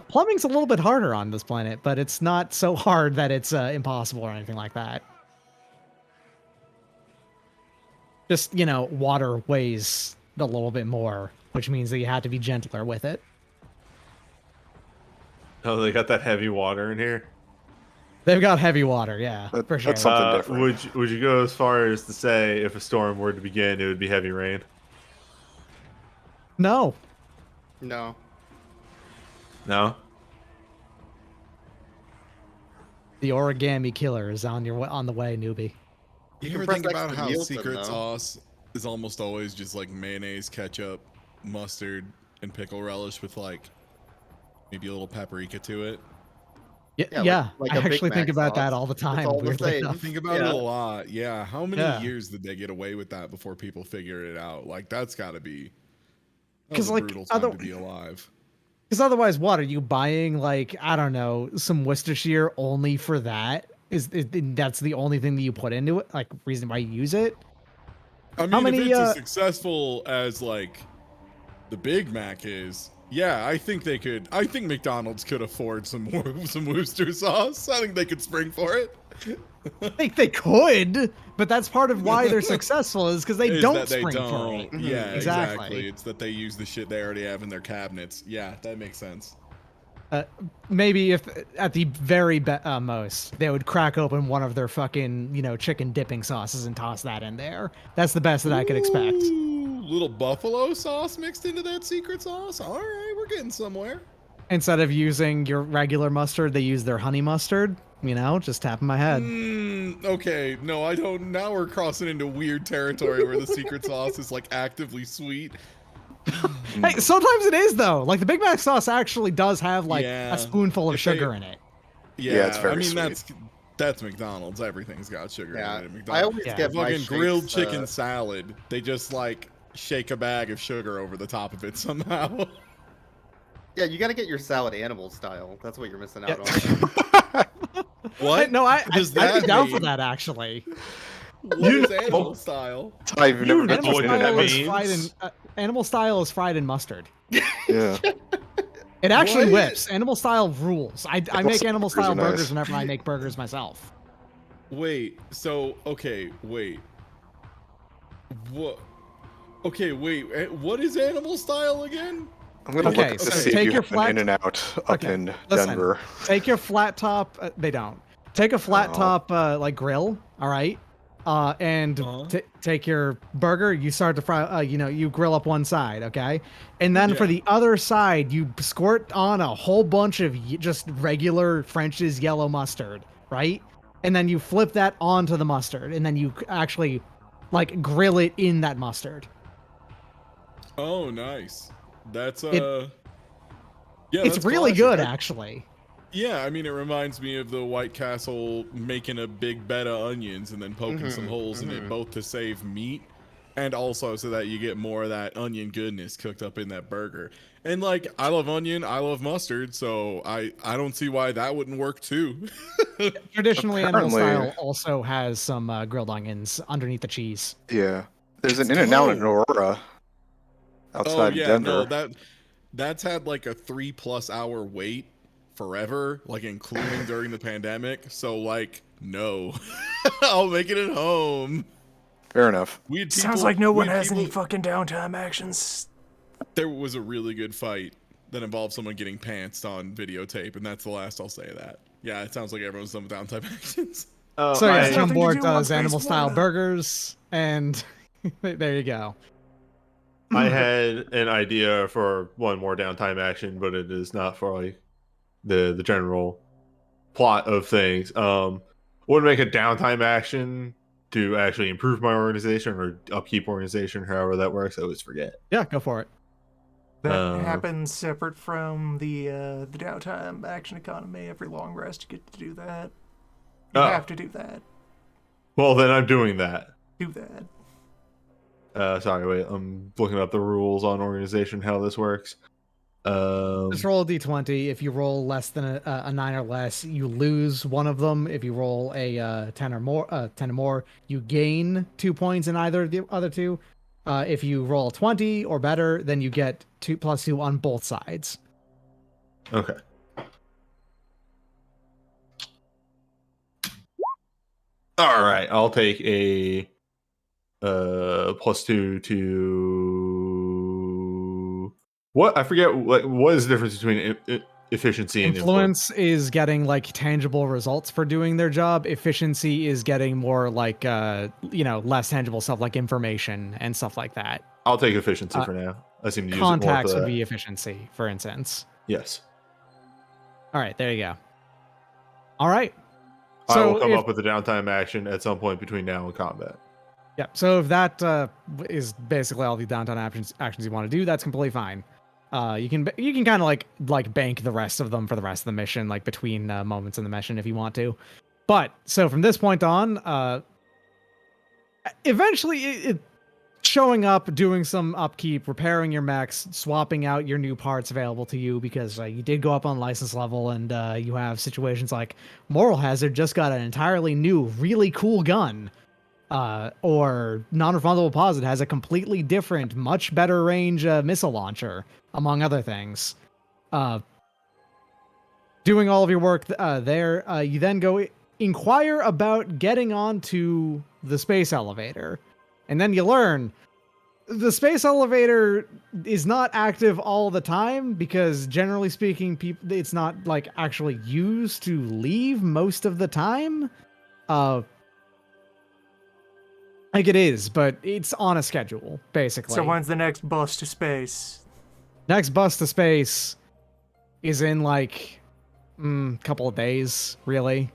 Plumbing's a little bit harder on this planet, but it's not so hard that it's impossible or anything like that. Just, water weighs a little bit more, which means that you have to be gentler with it. Oh, they got that heavy water in here. They've got heavy water, yeah, for sure. That's something different. Would you go as far as to say if a storm were to begin, it would be heavy rain? No. No. No. The origami killer is on the way, newbie. You can ever press think X about to how Nielsen, secret though. sauce is almost always just like mayonnaise, ketchup, mustard, and pickle relish with like maybe a little paprika to it? Yeah, like I a Big actually think Mac about that sauce. all the It's time. all the Weirdly same. I enough. think about it Yeah. a lot. Yeah. How many Yeah. years did they get away with that before people figured it out? Like that's got to be. That 'Cause, was a like, brutal time to be alive. Because otherwise, what are you buying? Like, I don't know, some Worcestershire only for that? That's the only thing that you put into it? Like, reason why you use it? I mean, many, if it's as successful as like the Big Mac is, yeah, I think they could. I think McDonald's could afford some more some Worcester sauce. I think they could spring for it. I think they could, but that's part of why they're successful is because they Is don't that they spring for don't. it. Yeah, Exactly. exactly. It's that they use the shit they already have in their cabinets. Yeah, that makes sense. Maybe if at the very most they would crack open one of their fucking chicken dipping sauces and toss that in there. That's the best that I could expect. Ooh, little buffalo sauce mixed into that secret sauce. All right, we're getting somewhere. Instead of using your regular mustard, they use their honey mustard. Just tapping my head. Okay, no, I don't. Now we're crossing into weird territory where the secret sauce is like actively sweet. Hey, sometimes it is though. Like the Big Mac sauce actually does have like Yeah, a spoonful of if they- sugar in it. Yeah, it's very I mean sweet. that's McDonald's. Everything's got sugar Yeah, in it. at I McDonald's. always Yeah. get my Fucking shakes, grilled chicken salad. They just like shake a bag of sugar over the top of it somehow. Yeah, you got to get your salad animal style. That's what you're missing out Yeah. on. What? No, I'd does be that down for mean? that actually. What You is know- animal style? I've never been know what to that style In-N-Out. is fried in means? animal style is fried in mustard. Yeah. It actually What? whips. Animal style rules. I make Also, animal burgers style are nice. burgers whenever I make burgers myself. Wait, so okay, wait. What? Okay, wait. What is animal style again? I'm gonna Okay, look to so see take if your you have flat- an In-N-Out up Okay, in listen. Denver. Take your flat top. They don't. Take a flat Oh. top like grill. All right. And Uh-huh. take your burger. You start to fry. You grill up one side. Okay. And then for Yeah. the other side, you squirt on a whole bunch of just regular French's yellow mustard. Right. And then you flip that onto the mustard, and then you actually like grill it in that mustard. Oh, nice. That's It- yeah, it's that's really classic. good, actually. Yeah, I mean, it reminds me of the White Castle making a big bed of onions and then poking some holes in it, both to save meat and also so that you get more of that onion goodness cooked up in that burger. And like, I love onion, I love mustard, so I don't see why that wouldn't work too. Traditionally, animal Apparently- style also has some grilled onions underneath the cheese. Yeah. There's an Let's In-N-Out in go. Aurora. Outside Oh yeah, Denver. no, that's had like a 3+ hour wait forever, like including during the pandemic. So like, no, I'll make it at home. Fair enough. We had Sounds people- like no we one had has any people- fucking downtime actions. There was a really good fight that involved someone getting pantsed on videotape, and that's the last I'll say of that. Yeah, it sounds like everyone's done with downtime actions. Oh, So yeah, Nothing to John Board do on does Space animal style Florida. burgers, and there you go. I had an idea for one more downtime action, but it is not for like the general plot of things. Would make a downtime action to actually improve my organization or upkeep organization, however that works. I always forget. Yeah, go for it. That happens separate from the downtime action economy. Every long rest, you get to do that. You Oh. have to do that. Well, then I'm doing that. Do that. Sorry, wait. I'm looking up the rules on organization, how this works. Just roll a d20. If you roll less than a 9 or less, you lose one of them. If you roll a 10 or more, you gain 2 points in either of the other two. If you roll 20 or better, then you get 2+2 on both sides. Okay. All right, I'll take a +2 to what? I forget. What is the difference between efficiency and influence? Influence is getting like tangible results for doing their job. Efficiency is getting more like less tangible stuff like information and stuff like that. I'll take efficiency Uh, for now. I seem to use it more for Contacts would that. be efficiency, for instance. Yes. All right, there you go. All right. I will So come if up with a downtime action at some point between now and combat. yeah, so if that is basically all the downtime actions you want to do, that's completely fine. You can kind of like bank the rest of them for the rest of the mission, like between moments in the mission if you want to. But so from this point on, eventually showing up, doing some upkeep, repairing your mechs, swapping out your new parts available to you because you did go up on license level, and you have situations like Moral Hazard just got an entirely new, really cool gun. Or non-refundable deposit has a completely different, much better range missile launcher, among other things. Doing all of your work there, you then go inquire about getting onto the space elevator. And then you learn the space elevator is not active all the time because generally speaking, it's not like actually used to leave most of the time. Like it is, but it's on a schedule, basically. So when's the next bus to space? Next bus to space is in like couple of days, really.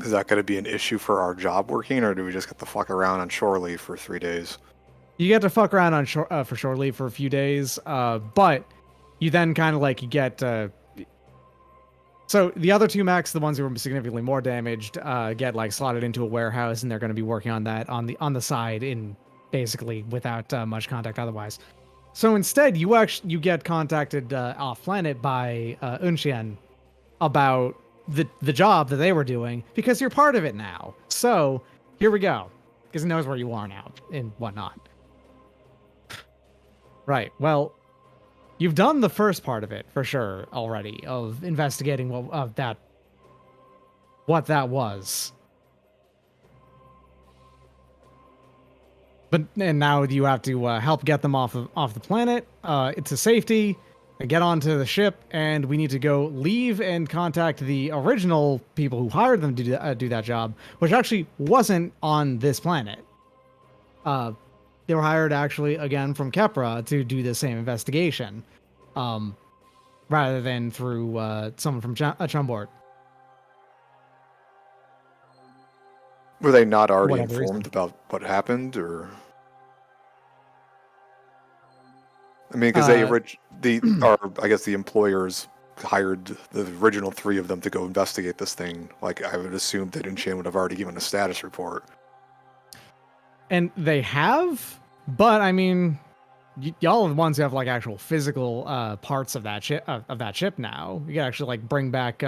Is that going to be an issue for our job working, or do we just get the fuck around on shore leave for 3 days? You get to fuck around on shore for shore leave for a few days, but you then kind of like get. So the other two mechs, the ones who were significantly more damaged, get like slotted into a warehouse, and they're going to be working on that on the side in basically without much contact otherwise. So instead, you get contacted off planet by Unxian about the job that they were doing because you're part of it now. So here we go, because it knows where you are now and whatnot. Right. Well, you've done the first part of it for sure already of investigating what that was. And now you have to help get them off the planet to safety, and get onto the ship, and we need to go leave and contact the original people who hired them to do that job, which actually wasn't on this planet. They were hired actually again from Kepra to do the same investigation, rather than through someone from Chumbort. Were they not already Whatever informed reason. about what happened, or? I mean, because I guess the employers hired the original 3 of them to go investigate this thing. Like, I would assume that Unshan would have already given a status report. And they have, but I mean, y'all are the ones who have like actual physical parts of that ship now. You can actually like bring back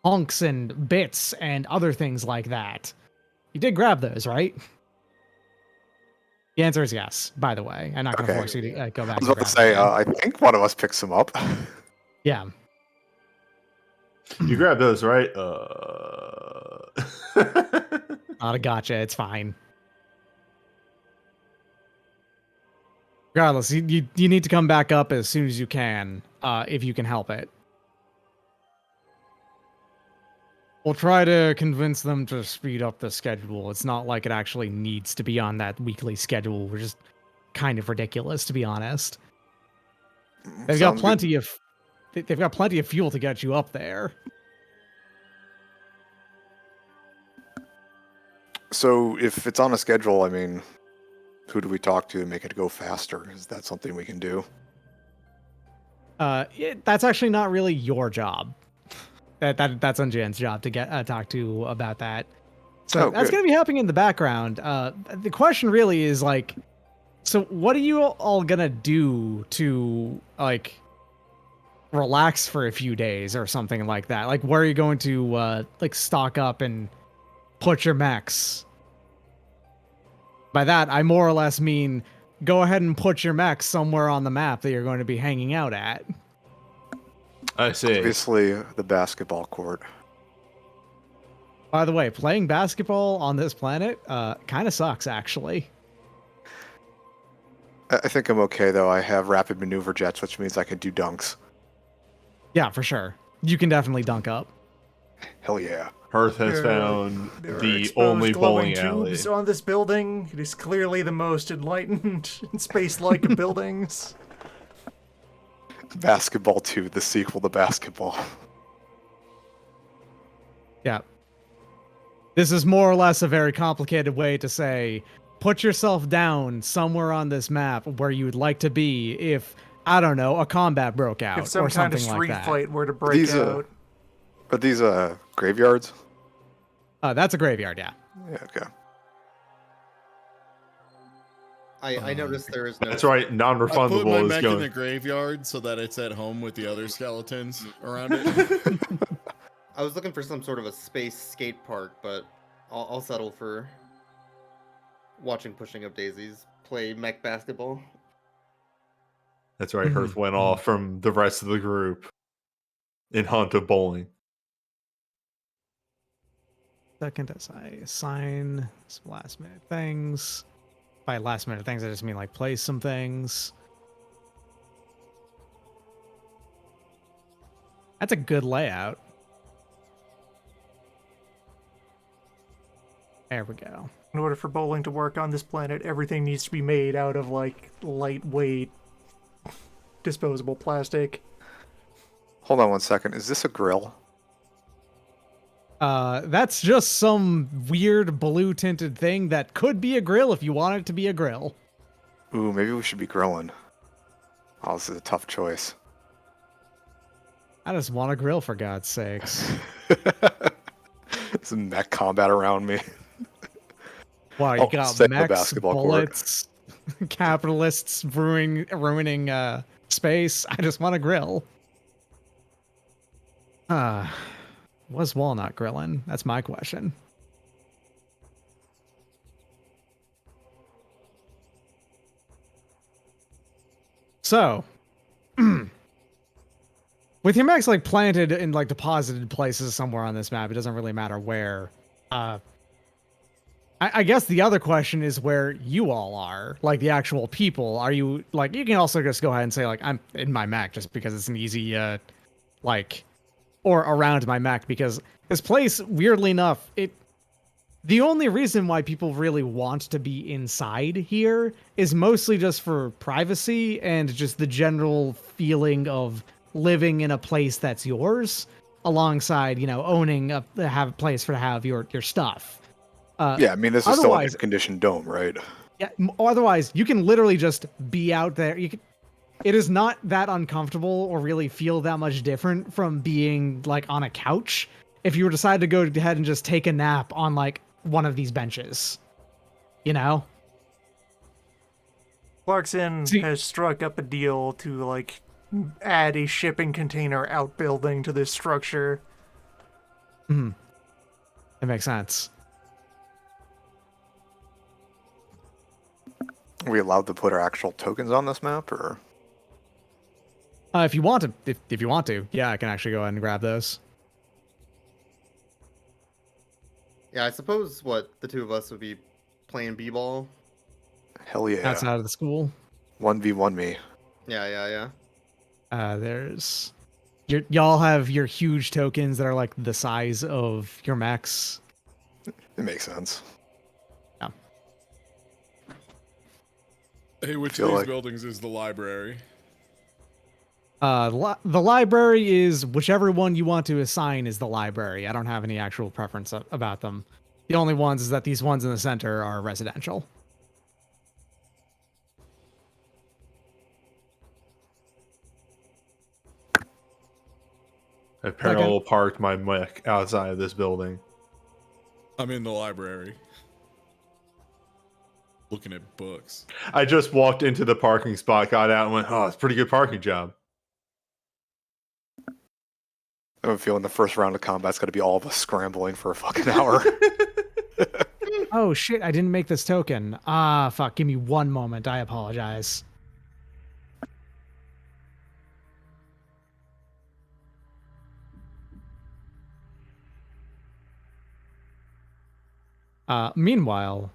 hunks and bits and other things like that. You did grab those, right? The answer is yes, by the way. I'm not going to Okay. force you to go back. I was and about to grab say, them. I think one of us picks them up. Yeah. You grab those, right? Not a gotcha. It's fine. Regardless, you need to come back up as soon as you can, if you can help it. We'll try to convince them to speed up the schedule. It's not like it actually needs to be on that weekly schedule. We're just kind of ridiculous, to be honest. They've got plenty of fuel to get you up there. So if it's on a schedule, I mean, who do we talk to make it go faster? Is that something we can do? That's actually not really your job. That's Unjan's job to get talk to about that. So that's good. going to be happening in the background. The question really is like, So what are you all gonna do to like relax for a few days or something like that? Like where are you going to like stock up and put your mechs? By that, I more or less mean go ahead and put your mechs somewhere on the map that you're going to be hanging out at. I see. Obviously, the basketball court. By the way, playing basketball on this planet kind of sucks, actually. I think I'm okay though. I have rapid maneuver jets, which means I can do dunks. Yeah, for sure. You can definitely dunk up. Hell yeah. Hearth has There are- found There are the exposed only glowing bowling alley. tubes on this building. It is clearly the most enlightened and space-like buildings. Basketball 2, the sequel to Basketball. Yeah. This is more or less a very complicated way to say, put yourself down somewhere on this map where you would like to be if, I don't know, a combat broke out If some or kind something of like street that. fight were to break These, out. Are these graveyards? That's a graveyard, yeah. Yeah, okay. I noticed there is no. That's right. I put my Non-refundable is mech in the going. graveyard so that it's at home with the other skeletons around it. I was looking for some sort of a space skate park, but I'll settle for watching Pushing Up Daisies play mech basketball. That's right. Hearth went off from the rest of the group in hunt of bowling. Second, as I assign some last minute things. By last minute things, I just mean like place some things. That's a good layout. There we go. In order for bowling to work on this planet, everything needs to be made out of, like, lightweight, disposable plastic. Hold on one second. Is this a grill? That's just some weird blue tinted thing that could be a grill if you want it to be a grill. Ooh, maybe we should be grilling. Oh, this is a tough choice. I just want a grill for God's sakes. Some mech combat around me. Wow, you Oh, got stay on the mechs, basketball court. bullets, capitalists ruining space. I just want a grill. Was Walnut grilling? That's my question. So, with your mechs like planted and like deposited places somewhere on this map, it doesn't really matter where. I guess the other question is where you all are, like the actual people. Are you like? You can also just go ahead and say like I'm in my mech just because it's an easy like, or around my mech because this place, weirdly enough, the only reason why people really want to be inside here is mostly just for privacy and just the general feeling of living in a place that's yours alongside, you know, owning have a place for to have your stuff. Yeah, I mean, this is still an Otherwise- air-conditioned dome, right? Yeah, otherwise you can literally just be out there. It is not that uncomfortable or really feel that much different from being like on a couch if you were decided to go ahead and just take a nap on like one of these benches. You know? Clarkson has struck up a deal to, like, add a shipping container outbuilding to this structure. That makes sense. Are we allowed to put our actual tokens on this map, or? If you want to, if you want to, yeah, I can actually go ahead and grab those. Yeah, I suppose what the two of us would be playing b-ball. Hell yeah. Outside of the school. 1v1 me. Yeah. There's y'all have your huge tokens that are like the size of your mechs. It makes sense. Yeah. Hey, which of Feel these like- buildings is the library? The library is whichever one you want to assign is the library. I don't have any actual preference about them. The only ones is that these ones in the center are residential. I parallel parked my mech outside of this building. I'm in the library. looking at books. I just walked into the parking spot, got out, and went, "Oh, it's a pretty good parking job." I have a feeling the first round of combat's going to be all of us scrambling for a fucking hour. Oh shit, I didn't make this token. Ah, fuck, give me one moment. I apologize. Meanwhile,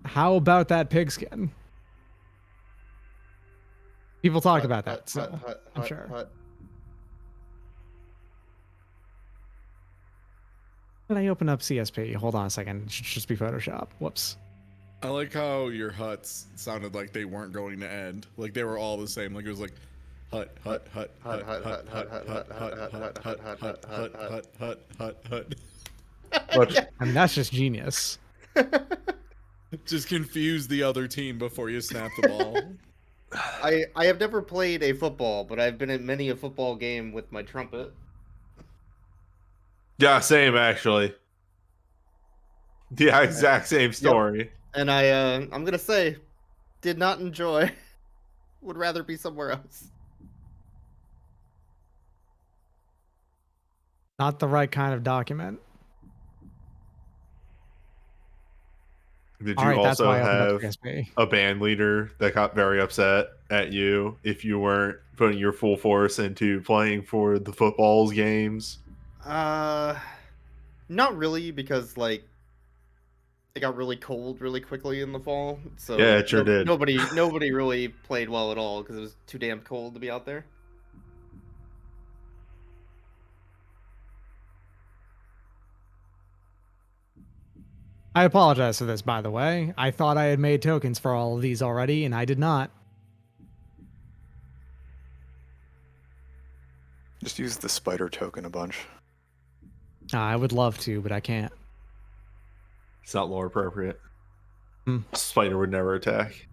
how about that pigskin? People talked about that, so I'm sure. Hut. Did I open up CSP? Hold on a second. It should just be Photoshop. Whoops. I like how your huts sounded like they weren't going to end. Like they were all the same. Like it was like hut, hut, hut, hut, hut, hut, hut, hut, hut, hut, hut, hut, hut, hut, hut, hut. I mean, that's just genius. Just confuse the other team before you snap the ball. I have never played a football, but I've been in many a football game with my trumpet. Yeah, same actually. Yeah, exact same story. And I'm gonna say, did not enjoy. Would rather be somewhere else. Not the right kind of document. Did All you right, that's also why I opened up have CSP. a band leader that got very upset at you if you weren't putting your full force into playing for the football's games? Not really, because like it got really cold really quickly in the fall. So Yeah, it sure did. nobody really played well at all because it was too damn cold to be out there. I apologize for this, by the way. I thought I had made tokens for all of these already, and I did not. Just use the spider token a bunch. I would love to, but I can't. It's not lore appropriate. Hmm. Spider would never attack.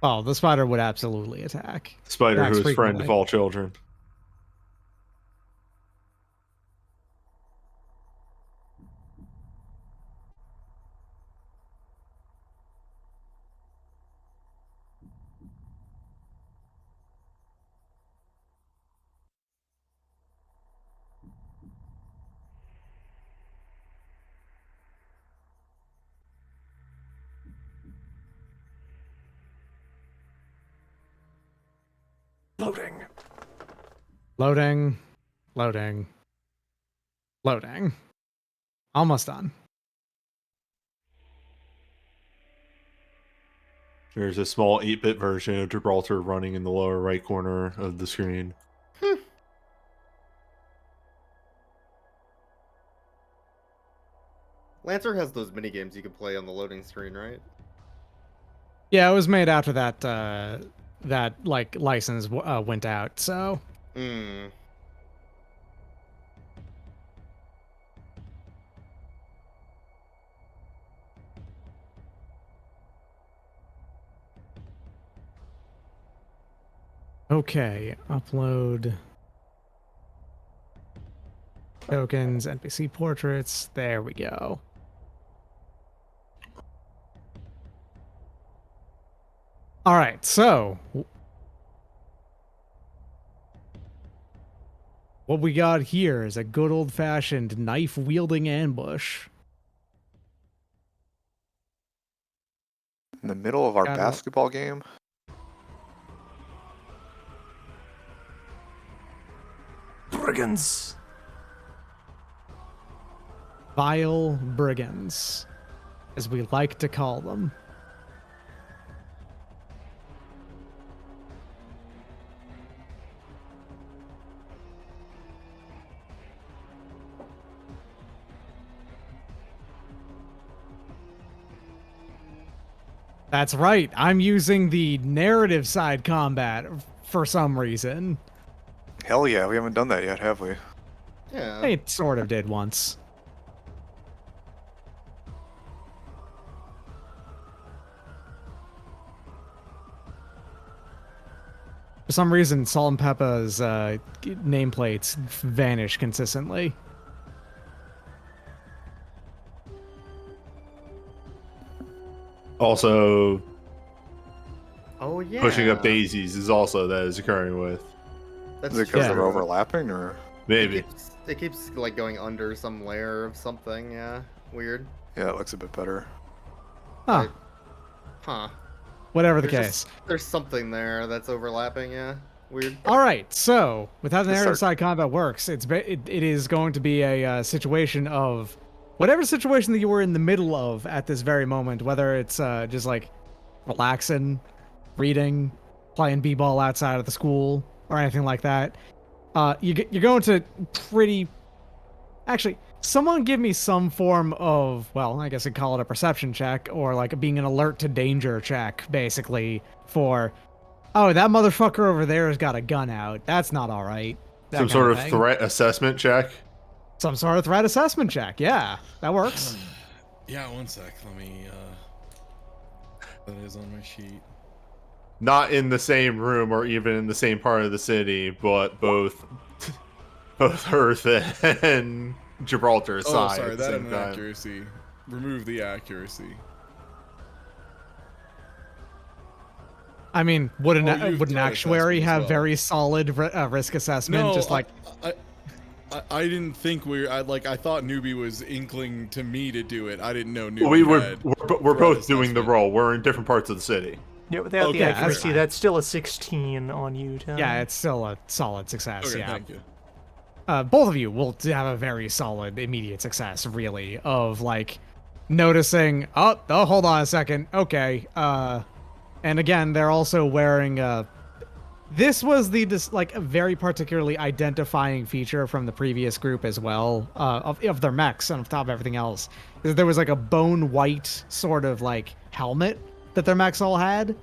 Oh, the spider would absolutely attack. Spider, Attacks who is friend of frequently. all children. Loading. Loading. Loading. Loading. Almost done. There's a small 8-bit version of Gibraltar running in the lower right corner of the screen. Lancer has those mini games you can play on the loading screen, right? Yeah, it was made after that that like license went out. So Hmm. okay, upload tokens, NPC portraits. There we go. All right, so what we got here is a good old-fashioned knife-wielding ambush. In the middle of our Got it. basketball game? Brigands. Vile brigands, as we like to call them. That's right. I'm using the narrative side combat for some reason. Hell yeah, we haven't done that yet, have we? Yeah. I sort of did once. For some reason, Salt and Peppa's nameplates vanish consistently. Also, Oh yeah. pushing up daisies is also that is occurring with. That's Is it because Yeah. they're overlapping, or? Maybe. It keeps like going under some layer of something. Yeah. Weird. Yeah, it looks a bit better. Huh. Huh. Whatever the There's case. there's something there that's overlapping. Yeah. Weird. All right, so with how the Let's narrative start- side combat works, it is going to be a situation of whatever situation that you were in the middle of at this very moment, whether it's just like relaxing, reading, playing b-ball outside of the school, or anything like that. You're going to pretty. Actually, someone give me some form of, well, I guess I'd call it a perception check, or like being an alert to danger check, basically, for. Oh, that motherfucker over there has got a gun out. That's not all right. That Some kind sort of thing. threat assessment check. Some sort of threat assessment check. Yeah, that works. Yeah, one sec. Let me. That is on my sheet. Not in the same room or even in the same part of the city, but both Earth and Gibraltar Oh, side sorry, at the that same and time. accuracy. Remove the accuracy. I mean, would an Oh, you've would an threat actuary assessment as have well. very solid risk assessment? No, just like I didn't think I thought Newbie was inkling to me to do it. I didn't know Newbie We were had we're threat both doing the assessment. role. We're in different parts of the city. Yeah, without Okay, the that's accuracy, fine. that's still a 16 on you, Tom. yeah, it's still a solid success. Okay, yeah. thank you. Both of you will have a very solid immediate success, really, of like noticing. Oh, hold on a second. Okay. And again, they're also wearing. This was like a very particularly identifying feature from the previous group as well, of their mechs and on top of everything else. Is there was like a bone white sort of like helmet that their mechs all had.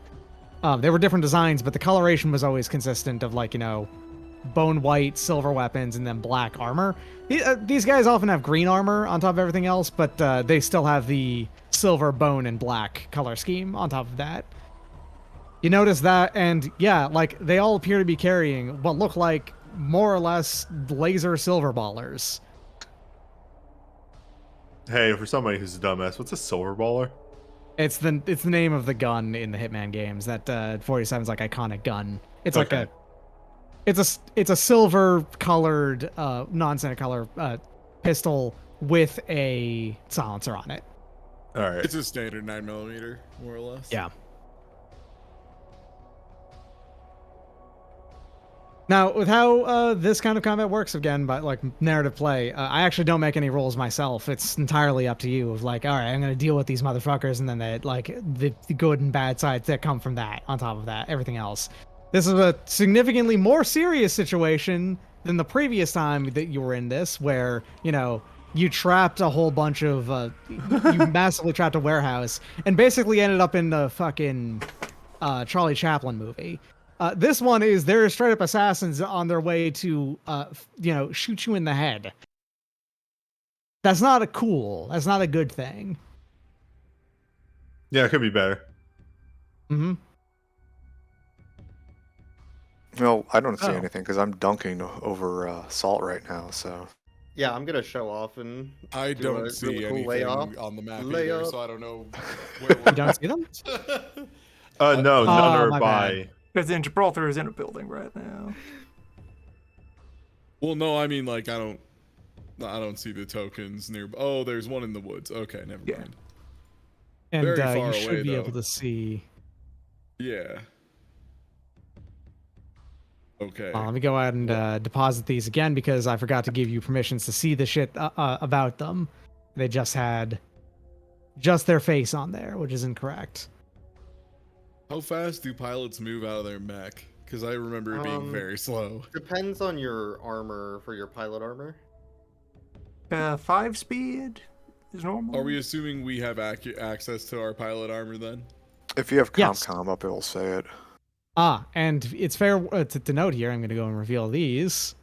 They were different designs, but the coloration was always consistent of like, bone white, silver weapons, and then black armor. These guys often have green armor on top of everything else, but they still have the silver, bone, and black color scheme on top of that. You notice that, and yeah, like they all appear to be carrying what look like more or less laser silver ballers. Hey, for somebody who's a dumbass, what's a silver baller? It's the name of the gun in the Hitman games. That 47's like iconic gun. It's like Okay. it's a silver colored non-standard color pistol with a silencer on it. All right. It's a standard 9mm, more or less. Yeah. Now, with how this kind of combat works, again, by like narrative play, I actually don't make any rolls myself. It's entirely up to you. Of like, all right, I'm gonna deal with these motherfuckers, and then the good and bad sides that come from that. On top of that, everything else. This is a significantly more serious situation than the previous time that you were in this, where you trapped a whole bunch of you massively trapped a warehouse, and basically ended up in the fucking Charlie Chaplin movie. This one is they're straight up assassins on their way to, shoot you in the head. That's not that's not a good thing. Yeah, it could be better. Mm-hmm. Well, I don't see Oh. anything because I'm dunking over salt right now. So Yeah, I'm gonna show off and I do a don't see really cool anything layoff. on the map Layup. either, so I don't know where we're You don't see them? No, none are my by. Because in Gibraltar is in a building right now. Well, no, I mean like I don't see the tokens near. Oh, there's one in the woods. Okay, never Yeah. mind. And Very far you should away, be though. able to see. Yeah. Okay. Let me go ahead and deposit these again because I forgot to give you permissions to see the shit about them. They just had their face on there, which is incorrect. How fast do pilots move out of their mech? Because I remember it being very slow. Depends on your armor for your pilot armor. 5 speed is normal. Are we assuming we have access to our pilot armor then? if you have Yes. ComCom up, it'll say it. And it's fair to note here, I'm going to go and reveal these.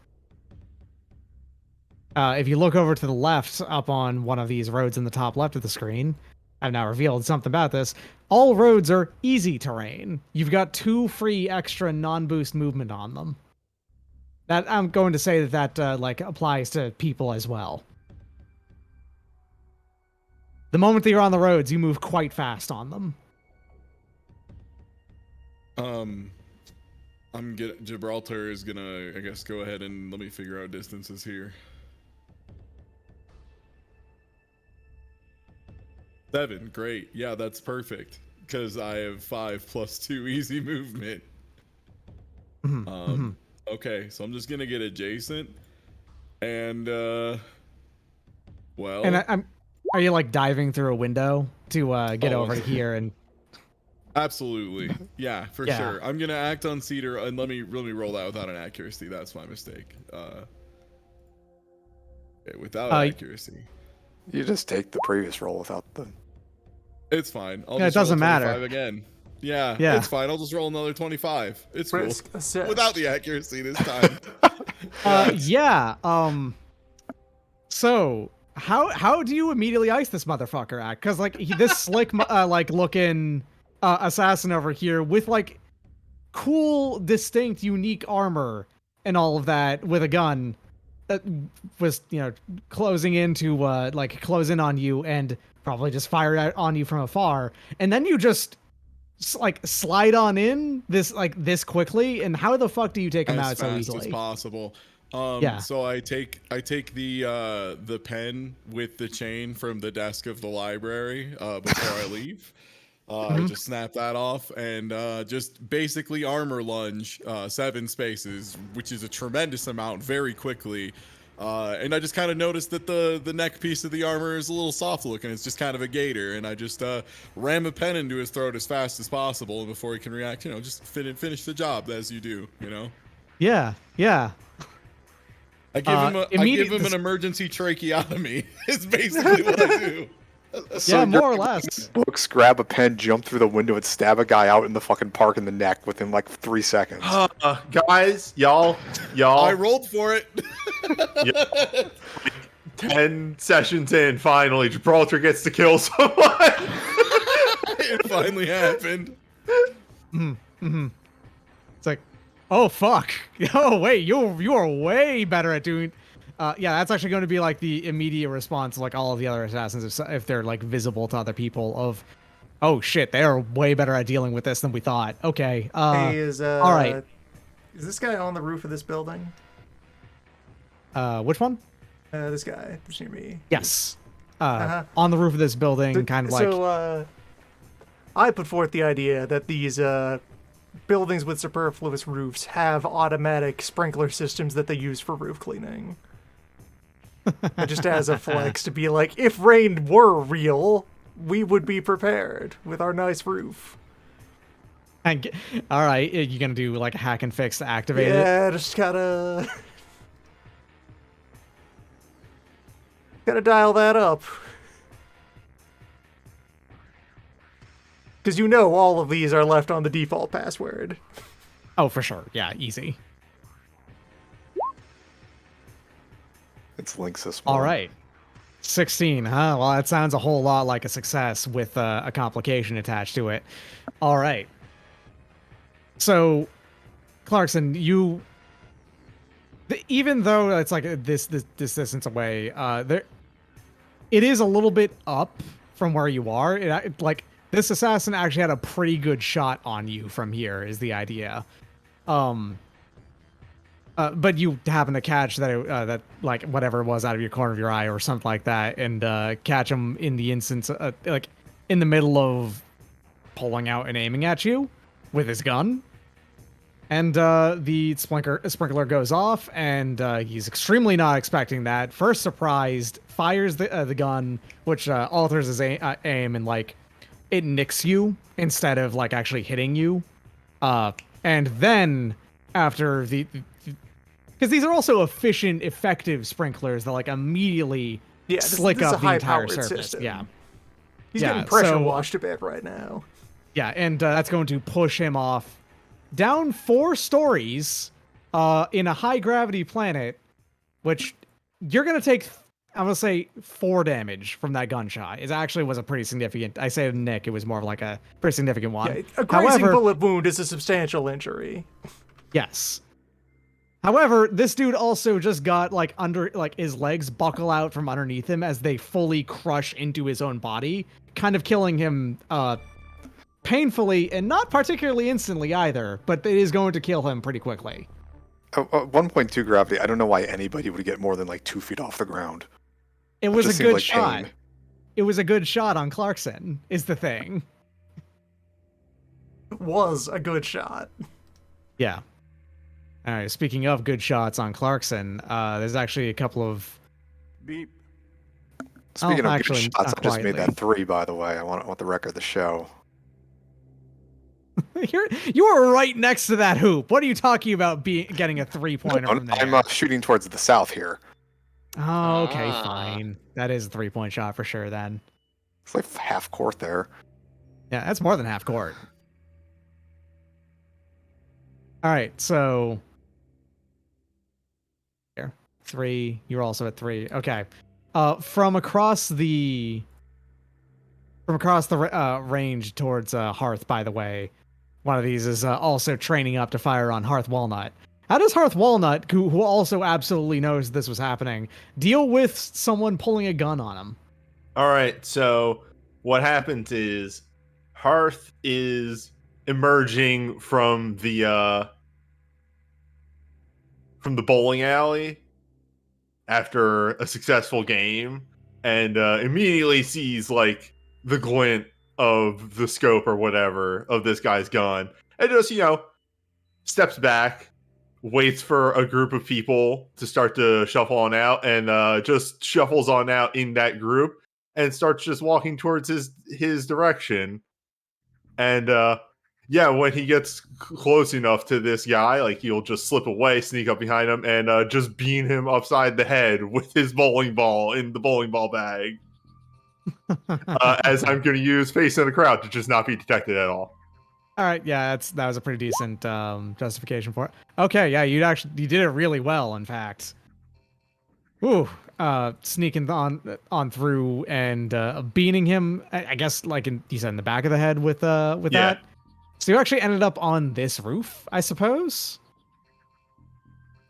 If you look over to the left up on one of these roads in the top left of the screen, I've now revealed something about this. All roads are easy terrain. You've got 2 free extra non-boost movement on them. That I'm going to say that applies to people as well. The moment that you're on the roads, you move quite fast on them. Gibraltar is gonna, I guess, go ahead and let me figure out distances here. 7, great. Yeah, that's perfect. Because I have 5 plus 2 easy movement. Okay, so I'm just gonna get adjacent. And well, And are you like diving through a window to get Oh, over to here and absolutely. Yeah, for Yeah. sure. I'm gonna act on Cedar and let me roll that without an accuracy. That's my mistake. Okay, without accuracy. You just take the previous roll without the. It's fine. I'll Yeah, it just roll doesn't 25 matter. again. Yeah, Yeah. it's fine. I'll just roll another 25. It's cool. Risk assessed. Without the accuracy this time. yeah. So how do you immediately ice this motherfucker act? Because like this slick like looking assassin over here with like cool, distinct, unique armor and all of that with a gun was closing into like close in on you and probably just fire out on you from afar, and then you just like slide on in this quickly. And how the fuck do you take him As out so fast easily? as possible. Yeah. So I take the pen with the chain from the desk of the library before I leave. I just snap that off and just basically armor lunge 7 spaces, which is a tremendous amount, very quickly. And I just kind of noticed that the neck piece of the armor is a little soft looking. It's just kind of a gator, and I just ram a pen into his throat as fast as possible before he can react. Just finish the job as you do. Yeah. I give him an emergency tracheotomy. Is basically what I do. Yeah, more or less. Books, grab a pen, jump through the window, and stab a guy out in the fucking park in the neck within like 3 seconds. Guys, y'all. I rolled for it. 10 sessions in, finally, Gibraltar gets to kill someone. It finally happened. It's like, oh fuck. Oh wait, you are way better at doing. Yeah, that's actually going to be like the immediate response, like all of the other assassins, if they're like visible to other people. Of, oh shit, they are way better at dealing with this than we thought. Okay. Hey, all right. Is this guy on the roof of this building? Which one? This guy that's near me. Yes. On the roof of this building, kind of like. So, I put forth the idea that these buildings with superfluous roofs have automatic sprinkler systems that they use for roof cleaning. Just as a flex to be like, if rain were real, we would be prepared with our nice roof. And all right, you gonna do like a hack and fix to activate it? Yeah, just gotta dial that up. Because all of these are left on the default password. Oh, for sure. Yeah, easy. It's Link's this All morning. right. 16, huh? Well, that sounds a whole lot like a success with a complication attached to it. All right. So, Clarkson, even though it's like this distance away, it is a little bit up from where you are. Like this assassin actually had a pretty good shot on you from here, is the idea. But you happen to catch that like whatever it was out of your corner of your eye or something like that, and catch him in the instance, like in the middle of pulling out and aiming at you with his gun. And the sprinkler goes off, and he's extremely not expecting that. First surprised, fires the gun, which alters his aim, and like it nicks you instead of like actually hitting you. And then after because these are also efficient, effective sprinklers that like immediately slick this is up a the entire high-powered surface. system. Yeah. He's Yeah, getting pressure so- washed a bit right now. Yeah, and that's going to push him off down 4 stories in a high gravity planet, which you're going to take, I'm going to say 4 damage from that gunshot. It actually was a pretty significant, I say Nick, it was more of like a pretty significant one. Yeah, a grazing However, bullet wound is a substantial injury. yes. However, this dude also just got like his legs buckle out from underneath him as they fully crush into his own body, kind of killing him painfully and not particularly instantly either, but it is going to kill him pretty quickly. 1.2 gravity. I don't know why anybody would get more than like 2 feet off the ground. It was just a seems good like shot. pain. It was a good shot on Clarkson, is the thing. Was a good shot. Yeah. All right, speaking of good shots on Clarkson, there's actually a couple of... Beep. Speaking of actually, good shots, not I just made quietly. that 3, by the way. I want the record of the show. You were right next to that hoop. What are you talking about getting a 3-pointer from there? I'm shooting towards the south here. Oh, okay, Ah. fine. That is a 3-point shot for sure then. It's like half court there. Yeah, that's more than half court. All right, so here, 3. You're also at 3. Okay. From across the range towards Hearth, by the way, one of these is also training up to fire on Hearth Walnut. How does Hearth Walnut, who also absolutely knows this was happening, deal with someone pulling a gun on him? All right, so what happens is Hearth is emerging from the bowling alley after a successful game, and immediately sees like the glint of the scope or whatever of this guy's gun, and just steps back, waits for a group of people to start to shuffle on out, and just shuffles on out in that group and starts just walking towards his direction. And yeah, when he gets close enough to this guy, like he'll just slip away, sneak up behind him, and just bean him upside the head with his bowling ball in the bowling ball bag. As I'm going to use face in the crowd to just not be detected at all. All right, yeah, that was a pretty decent justification for it. Okay, yeah, you did it really well, in fact. Ooh, sneaking on through and beating him. I guess like you said in the back of the head with that. So you actually ended up on this roof, I suppose.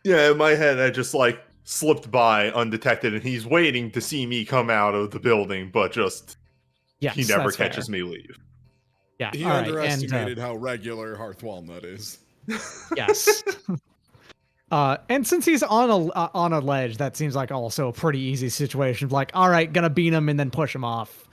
Yeah, in my head, I just like slipped by undetected, and he's waiting to see me come out of the building, but just Yes, he never that's fair. catches me leave. Yeah, He all right, underestimated how regular Hearth Walnut is. yes. And since he's on a ledge, that seems like also a pretty easy situation. Like, all right, gonna beat him and then push him off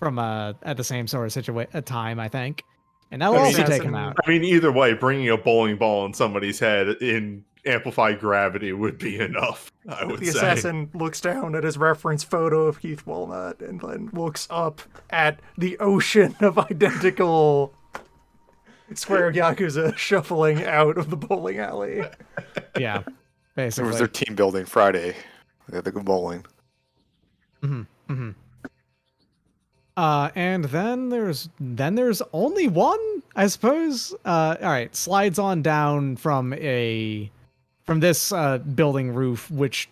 from at the same sort of time, I think. And that'll also take him out. I mean, either way, bringing a bowling ball in somebody's head in amplified gravity would be enough, I would The say. assassin looks down at his reference photo of Keith Walnut and then looks up at the ocean of identical square Yakuza shuffling out of the bowling alley. Yeah, It basically. was their team building Friday. They had to go bowling. And then there's only one, I suppose. All right, slides on down from this building roof, which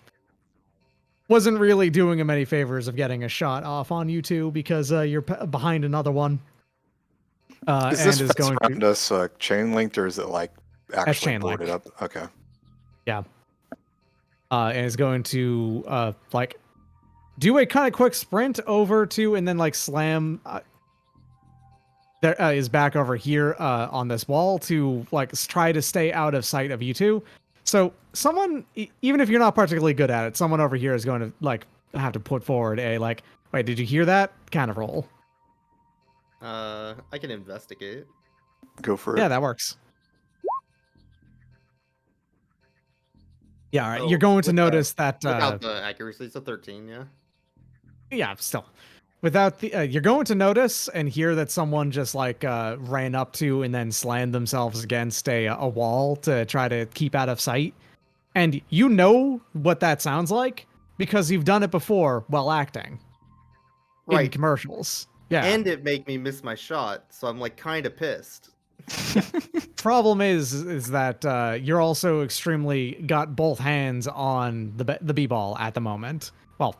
wasn't really doing him any favors of getting a shot off on you two because you're behind another one. Is this fence around us chain linked, or is it like actually chain boarded linked. up? Okay. Yeah. And is going to like do a kind of quick sprint over to and then like slam there is back over here on this wall to like try to stay out of sight of you two. So someone, even if you're not particularly good at it, someone over here is going to like have to put forward a like, wait, did you hear that kind of roll? I can investigate. Go for it. Yeah, that works. Yeah, all right. Oh, You're going to with notice that without the accuracy, it's a 13, yeah. yeah, still. Without the you're going to notice and hear that someone just like ran up to and then slammed themselves against a wall to try to keep out of sight. And you know what that sounds like because you've done it before while acting. In Right. commercials. Yeah. And it made me miss my shot, so I'm like kind of pissed. Problem is that you're also extremely got both hands on the b-ball at the moment. Well,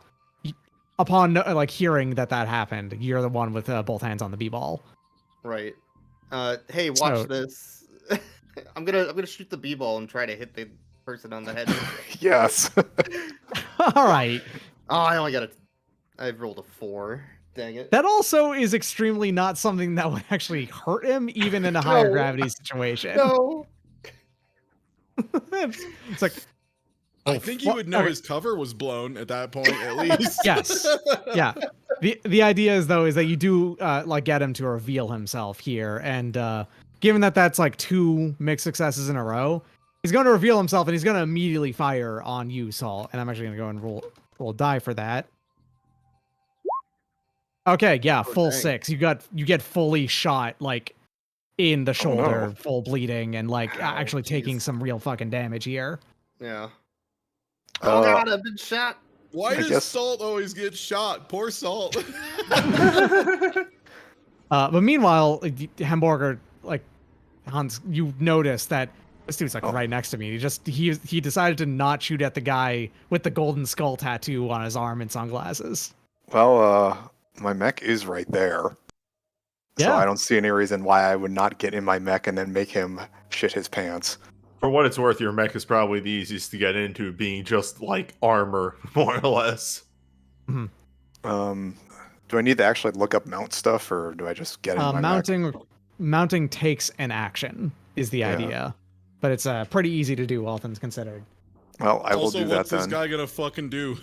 upon like hearing that happened, you're the one with both hands on the b-ball. Right. Hey, watch So- this. I'm gonna shoot the b-ball and try to hit the person on the head. Yes. All right. Oh, I only got I rolled a 4. Dang it. That also is extremely not something that would actually hurt him, even in a higher No. gravity situation. No. It's like, I oh, think he would know okay. his cover was blown at that point, at least. Yes. Yeah. The idea is though is that you do like get him to reveal himself here, and given that that's like 2 mixed successes in a row, he's going to reveal himself and he's going to immediately fire on you, Saul. And I'm actually going to go and roll die for that. Okay, yeah, full dang. 6. You get fully shot like in the shoulder, no. full bleeding, and like Ow, actually taking jeez. some real fucking damage here. Yeah. Oh Uh, god, I've been shot. Why I does guess- Salt always get shot? Poor Salt. But meanwhile, Hamburger, like Hans, you notice that this dude's like right next to me. He decided to not shoot at the guy with the golden skull tattoo on his arm and sunglasses. Well, my mech is right there. So Yeah. I don't see any reason why I would not get in my mech and then make him shit his pants. For what it's worth, your mech is probably the easiest to get into, being just like armor, more or less. Do I need to actually look up mount stuff, or do I just get in my mech? Mounting takes an action is the idea, but it's pretty easy to do, all things considered. Well, I will Also, do that what's this then. guy gonna fucking do?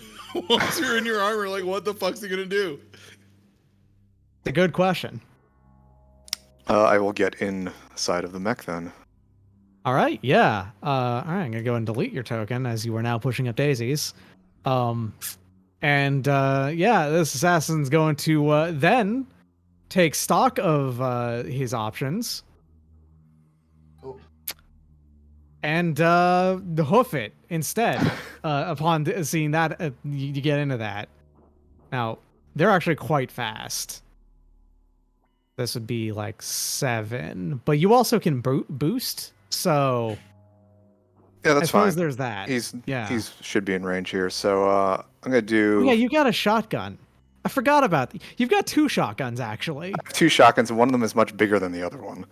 Once you're in your armor, like, what the fuck's he gonna do? It's a good question. I will get inside of the mech then. All right, yeah. All right, I'm gonna go and delete your token as you are now pushing up daisies. And this assassin's going to then take stock of his options and hoof it instead. Upon seeing that, you get into that. Now they're actually quite fast. This would be like 7, but you also can boost. So Yeah, I that's suppose fine. there's that. He's Yeah. should be in range here. So I'm gonna do Oh, yeah, you got a shotgun. I forgot about you've got 2 shotguns actually. 2 shotguns, and one of them is much bigger than the other one.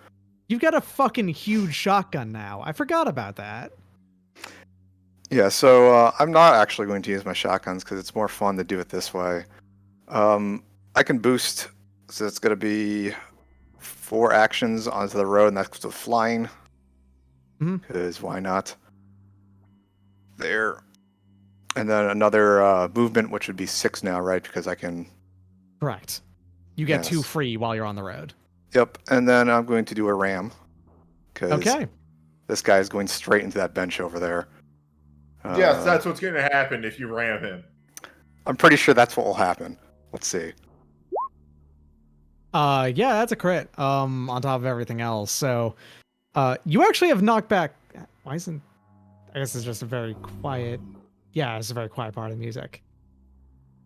You've got a fucking huge shotgun now. I forgot about that. Yeah, so I'm not actually going to use my shotguns because it's more fun to do it this way. I can boost, so it's going to be 4 actions onto the road, and that's with flying. Because why not? There. And then another movement, which would be 6 now, right? Because I can... Correct. You get 2 Yes. free while you're on the road. Yep, and then I'm going to do a ram. Because Okay. this guy is going straight into that bench over there. Yes, that's what's going to happen if you ram him. I'm pretty sure that's what will happen. Let's see. Yeah, that's a crit. On top of everything else. So, you actually have knockback. Why isn't? I guess it's just a very quiet. Yeah, it's a very quiet part of the music.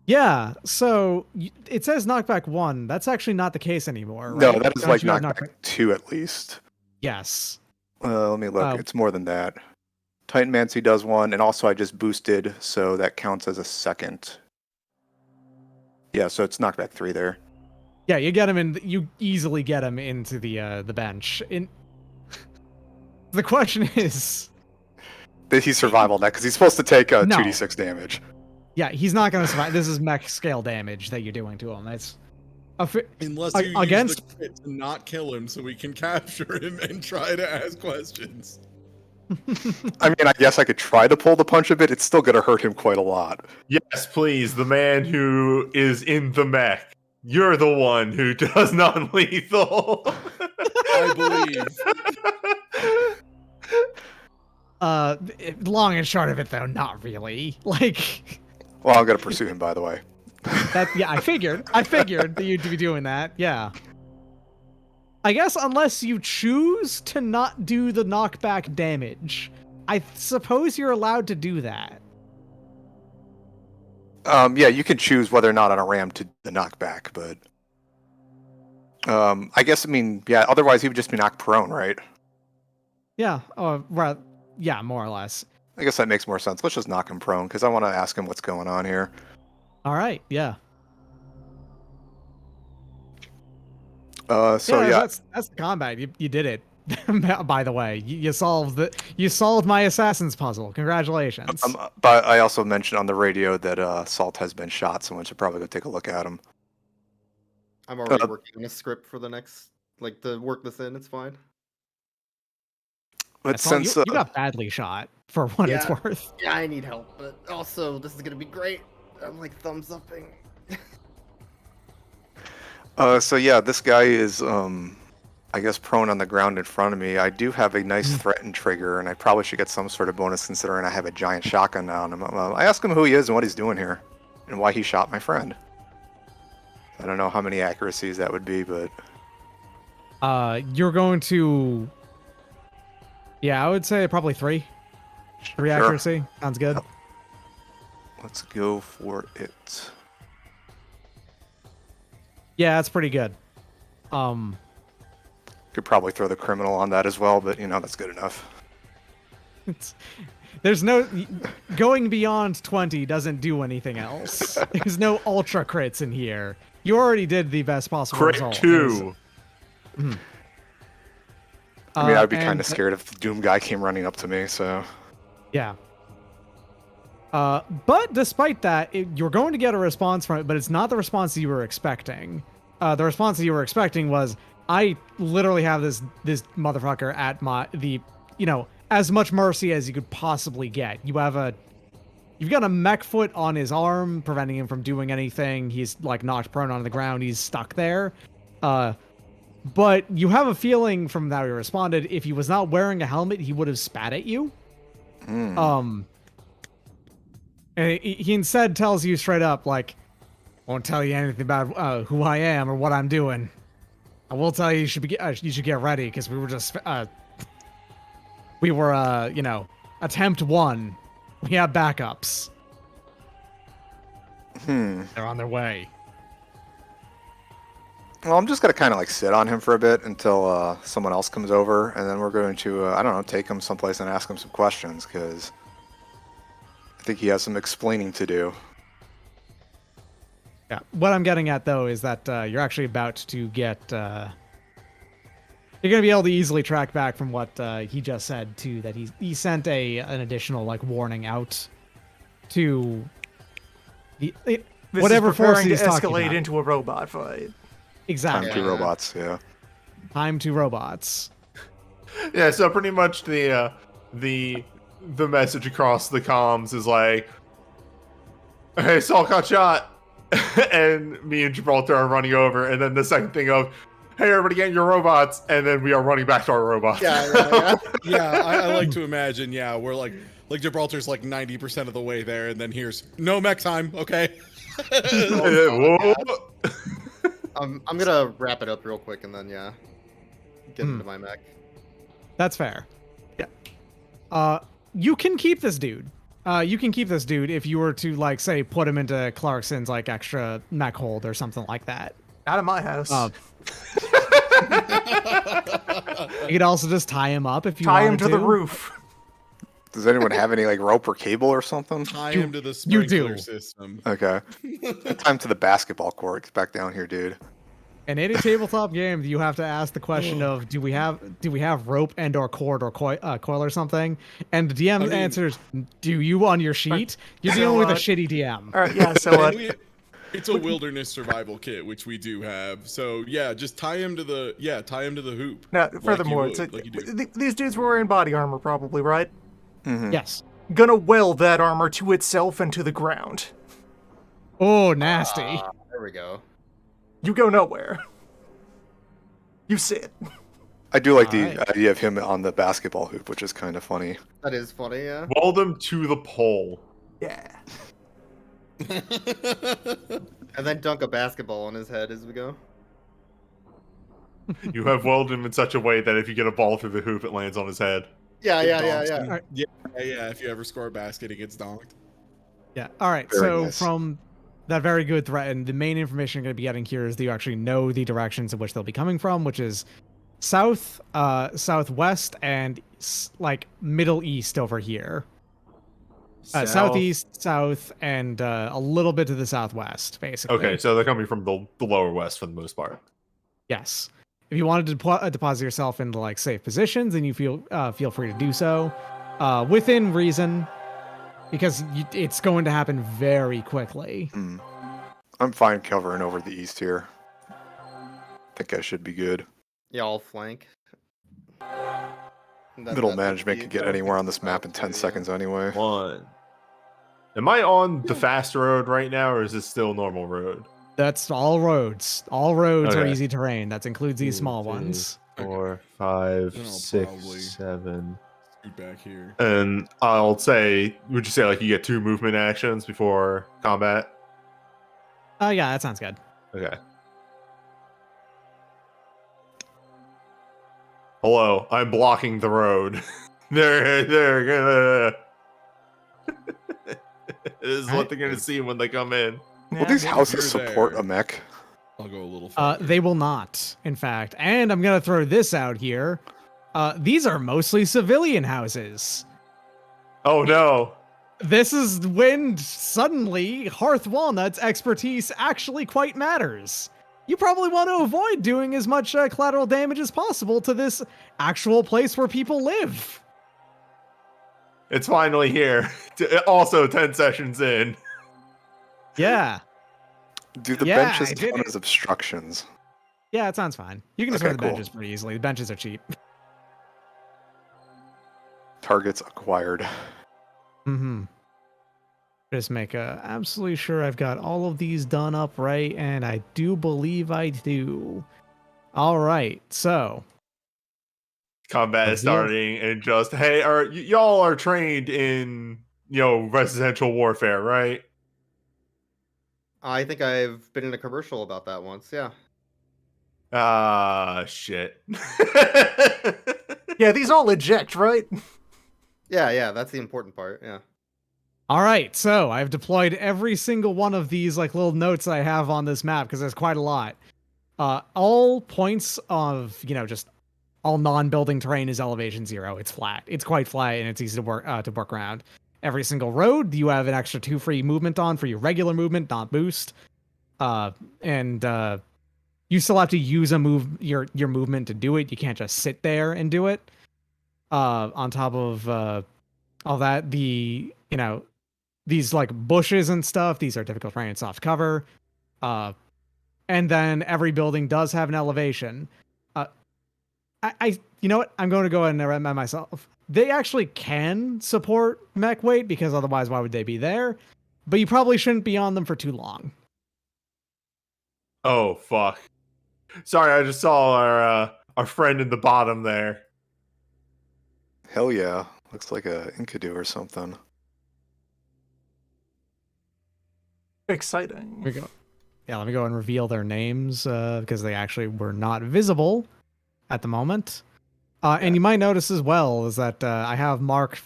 Yeah, so it says knockback 1. That's actually not the case anymore, right? No, that is Don't like you have knockback 2 at least. Yes. Let me look. It's more than that. Titan Mancy does 1, and also I just boosted, so that counts as a second. Yeah, so it's knockback 3 there. Yeah, you get him in. You easily get him into the bench. The question is, But he's survival net because he's supposed to take No. 2d6 damage. yeah, he's not going to survive. This is mech scale damage that you're doing to him. That's Unless you against use the crit to not kill him so we can capture him and try to ask questions. I mean, I guess I could try to pull the punch a bit. It's still going to hurt him quite a lot. Yes, please, the man who is in the mech. You're the one who does non-lethal. I believe. Long and short of it, though, not really. Like Well, I'm going to pursue him, by the way. that. Yeah, I figured that you'd be doing that. Yeah. I guess unless you choose to not do the knockback damage, I suppose you're allowed to do that. Yeah, you can choose whether or not on a ram to do the knockback, but... I guess, I mean, yeah, otherwise he would just be knocked prone, right? Yeah. Right. Yeah, more or less. I guess that makes more sense. Let's just knock him prone, because I want to ask him what's going on here. All right. Yeah. So yeah. That's the combat. You did it. By the way, you solved my assassin's puzzle. Congratulations. But I also mentioned on the radio that Salt has been shot. Someone should probably go take a look at him. I'm already working on a script for the next, like, to work this in. It's fine. I But saw you, since you got badly shot for what it's Yeah. worth. Yeah, I need help, but also this is gonna be great. I'm like thumbs upping. so yeah, this guy is I guess prone on the ground in front of me. I do have a nice threaten trigger, and I probably should get some sort of bonus considering I have a giant shotgun now on him. I ask him who he is and what he's doing here, and why he shot my friend. I don't know how many accuracies that would be, but You're going to. Yeah, I would say probably 3. 3 sure. accuracy. Sounds good. Yep. Let's go for it. Yeah, that's pretty good. Could probably throw the criminal on that as well, but that's good enough. There's no going beyond 20 doesn't do anything else. There's no ultra crits in here. You already did the best possible Crit result. 2. I mean, I'd be kind and- of scared if the Doom guy came running up to me, so... Yeah. But despite that, you're going to get a response from it, but it's not the response that you were expecting. The response that you were expecting was, I literally have this motherfucker at as much mercy as you could possibly get. You've got a mech foot on his arm, preventing him from doing anything. He's like knocked prone on the ground. He's stuck there. But you have a feeling from how he responded, if he was not wearing a helmet, he would have spat at you. And he instead tells you straight up, like, won't tell you anything about who I am or what I'm doing. I will tell you, you should get ready, because we were just attempt 1. We have backups. They're on their way. Well, I'm just going to kind of like sit on him for a bit until someone else comes over, and then we're going to, I don't know, take him someplace and ask him some questions, because I think he has some explaining to do. Yeah. What I'm getting at, though, is that you're actually about to get... you're going to be able to easily track back from what he just said, too, that he sent an additional, like, warning out to whatever is force preparing to he's talking escalate about. into a robot fight. Exactly. Time to robots, yeah. Time to robots. Yeah, so pretty much the message across the comms is like, "Hey, Saul got shot," and me and Gibraltar are running over, and then the second thing of, "Hey, everybody, get in your robots," and then we are running back to our robots. Yeah. Yeah, I like to imagine. Yeah, we're like Gibraltar's like 90% of the way there, and then here's no mech time. Okay. Whoa. I'm gonna wrap it up real quick and then get into my mech. That's fair. Yeah. You can keep this dude. If you were to, like, say, put him into Clarkson's, like, extra mech hold or something like that. Out of my house. You could also just tie him up if you Tie him wanted to the roof. Does anyone have any like rope or cable or something? Tie him to the you do. sprinkler system. Okay. Time to the basketball court. Get back down here, dude. In any tabletop game, you have to ask the question of, do we have rope and or cord or coil or something? And the DM answers, do you on your sheet? You're dealing with a shitty DM. All right, yeah, so It's a wilderness survival kit, which we do have. So yeah, just tie him to the hoop. now, like furthermore, you would, like you do. these dudes were wearing body armor, probably, right? Yes. Gonna weld that armor to itself and to the ground. Oh, nasty. There we go. You go nowhere. You sit. I do like the Alright. idea of him on the basketball hoop, which is kind of funny. That is funny, yeah. Weld him to the pole. Yeah. And then dunk a basketball on his head as we go. You have welded him in such a way that if you get a ball through the hoop, it lands on his head. Yeah. Yeah. If you ever score a basket, it gets donked. Yeah. All right. Very So nice. from that very good threat, and the main information you're going to be getting here is that you actually know the directions in which they'll be coming from, which is south, southwest, and like middle east over here. Southeast, south, and a little bit to the southwest, basically. Okay, so they're coming from the lower west for the most part. Yes. If you wanted to deposit yourself into like safe positions, then you feel free to do so, within reason, because it's going to happen very quickly. I'm fine covering over the east here. think I should be good. Yeah, I'll flank. Middle management could get anywhere on this map in 10 seconds anyway. One. Am I on the fast road right now, or is this still normal road? That's all roads. All roads are Okay. easy terrain. That includes these 2, small 3, ones. 4, 5, Then I'll 6, probably- 7. Scoot back here. And I'll say, would you say like you get 2 movement actions before combat? Yeah, that sounds good. Okay. Hello, I'm blocking the road. They're gonna. This is what Alright. they're gonna see when they come in. Will these Yeah, houses You're support there. a mech? I'll go a little farther. They will not, in fact. And I'm gonna throw this out here. These are mostly civilian houses. Oh no! This is when suddenly Hearth Walnut's expertise actually quite matters. You probably want to avoid doing as much collateral damage as possible to this actual place where people live. It's finally here. Also, 10 sessions in. Yeah. Do the Yeah, benches I did count it. as obstructions? Yeah, it sounds fine. You can just Okay, run the cool. benches pretty easily. The benches are cheap. Targets acquired. Mm-hmm. Just make absolutely sure I've got all of these done up right, and I do believe I do. All right, so Combat is Reveal. starting, and just hey, y'all are trained in residential warfare, right? I think I've been in a commercial about that once. Yeah. Ah, shit. Yeah, these all eject, right? Yeah, that's the important part. Yeah. all right, so I've deployed every single one of these like little notes I have on this map because there's quite a lot. All points of just all non-building terrain is elevation 0. It's flat. It's quite flat and it's easy to work around. Every single road you have an extra 2 free movement on for your regular movement, not boost. And you still have to use your movement to do it. You can't just sit there and do it. On top of all that, these like bushes and stuff, these are difficult terrain and soft cover. And then every building does have an elevation. You know what? I'm going to go ahead and recommend myself. They actually can support mech weight because otherwise, why would they be there? But you probably shouldn't be on them for too long. Oh fuck! Sorry, I just saw our friend in the bottom there. Hell yeah. Looks like a Enkidu or something. Exciting. Here we go. Yeah, let me go and reveal their names because they actually were not visible at the moment. And you might notice as well is that I have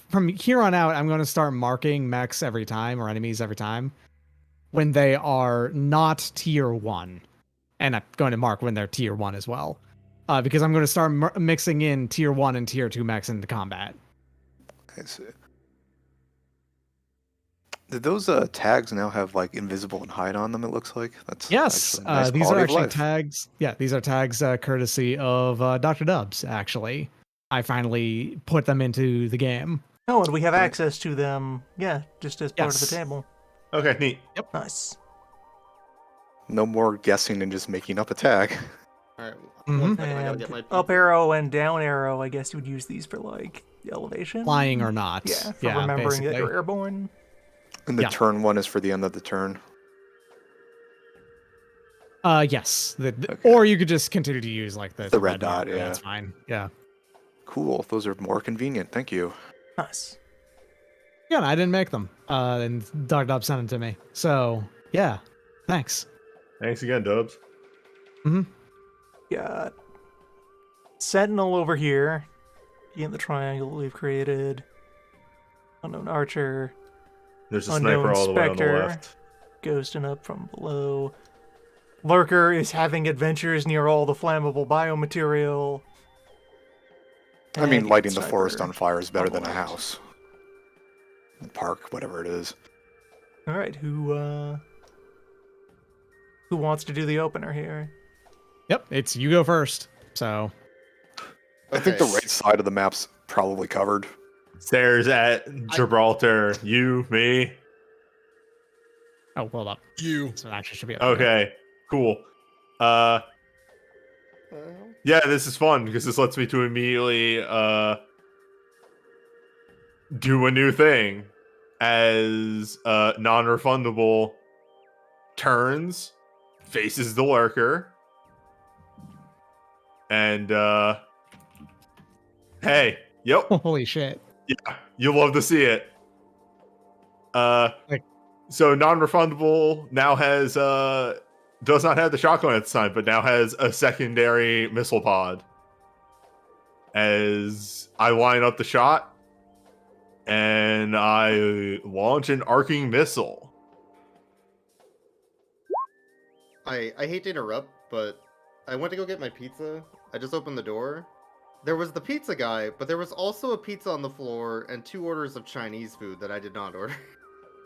from here on out, I'm going to start marking mechs every time or enemies every time when they are not tier 1. And I'm going to mark when they're tier 1 as well. Because I'm going to start mixing in tier 1 and tier 2 mechs into combat. I see. Did those tags now have like invisible and hide on them? It looks like that's Yes, actually a nice these are quality of actually life. tags. Yeah, these are tags courtesy of Dr. Dubs, actually. I finally put them into the game. Oh, and we have access to them, yeah, just as part of the Yes. table. Okay, neat. Nice. No more guessing and just making up a tag. All right. Mhm. One second, I gotta And get my up pizza. arrow and down arrow, I guess you would use these for, like, elevation? Flying or not. Yeah, for remembering that basically. you're airborne. And the Yeah. turn one is for the end of the turn. Yes. Okay. Or you could just continue to use like the red dot, marker, yeah. That's fine. Yeah. Cool. Those are more convenient. Thank you. Nice. Yeah, and I didn't make them. And Dr. Dubs sent them to me. So, yeah. Thanks. Thanks again, Dubs. Got Sentinel over here. In the triangle we've created. Unknown Archer. There's a Unknown sniper all the way on the Spectre. left. Ghosting up from below. Lurker is having adventures near all the flammable biomaterial. I mean, And lighting the Sniper forest on fire is better on the than a left. house. Park, whatever it is. All right, who wants to do the opener here? Yep. It's you go first. So, I think the Okay. right side of the map's probably covered. Stairs at Gibraltar. You, me. hold up. You. So it actually should be up here. Okay, cool. Yeah, this is fun because this lets me to immediately do a new thing as non-refundable turns, faces the lurker, and hey, yep, Holy shit. yeah, you love to see it. Like- So non-refundable now has does not have the shotgun at the time, but now has a secondary missile pod. As I line up the shot and I launch an arcing missile. I hate to interrupt, but I went to go get my pizza. I just opened the door. There was the pizza guy, but there was also a pizza on the floor and 2 orders of Chinese food that I did not order.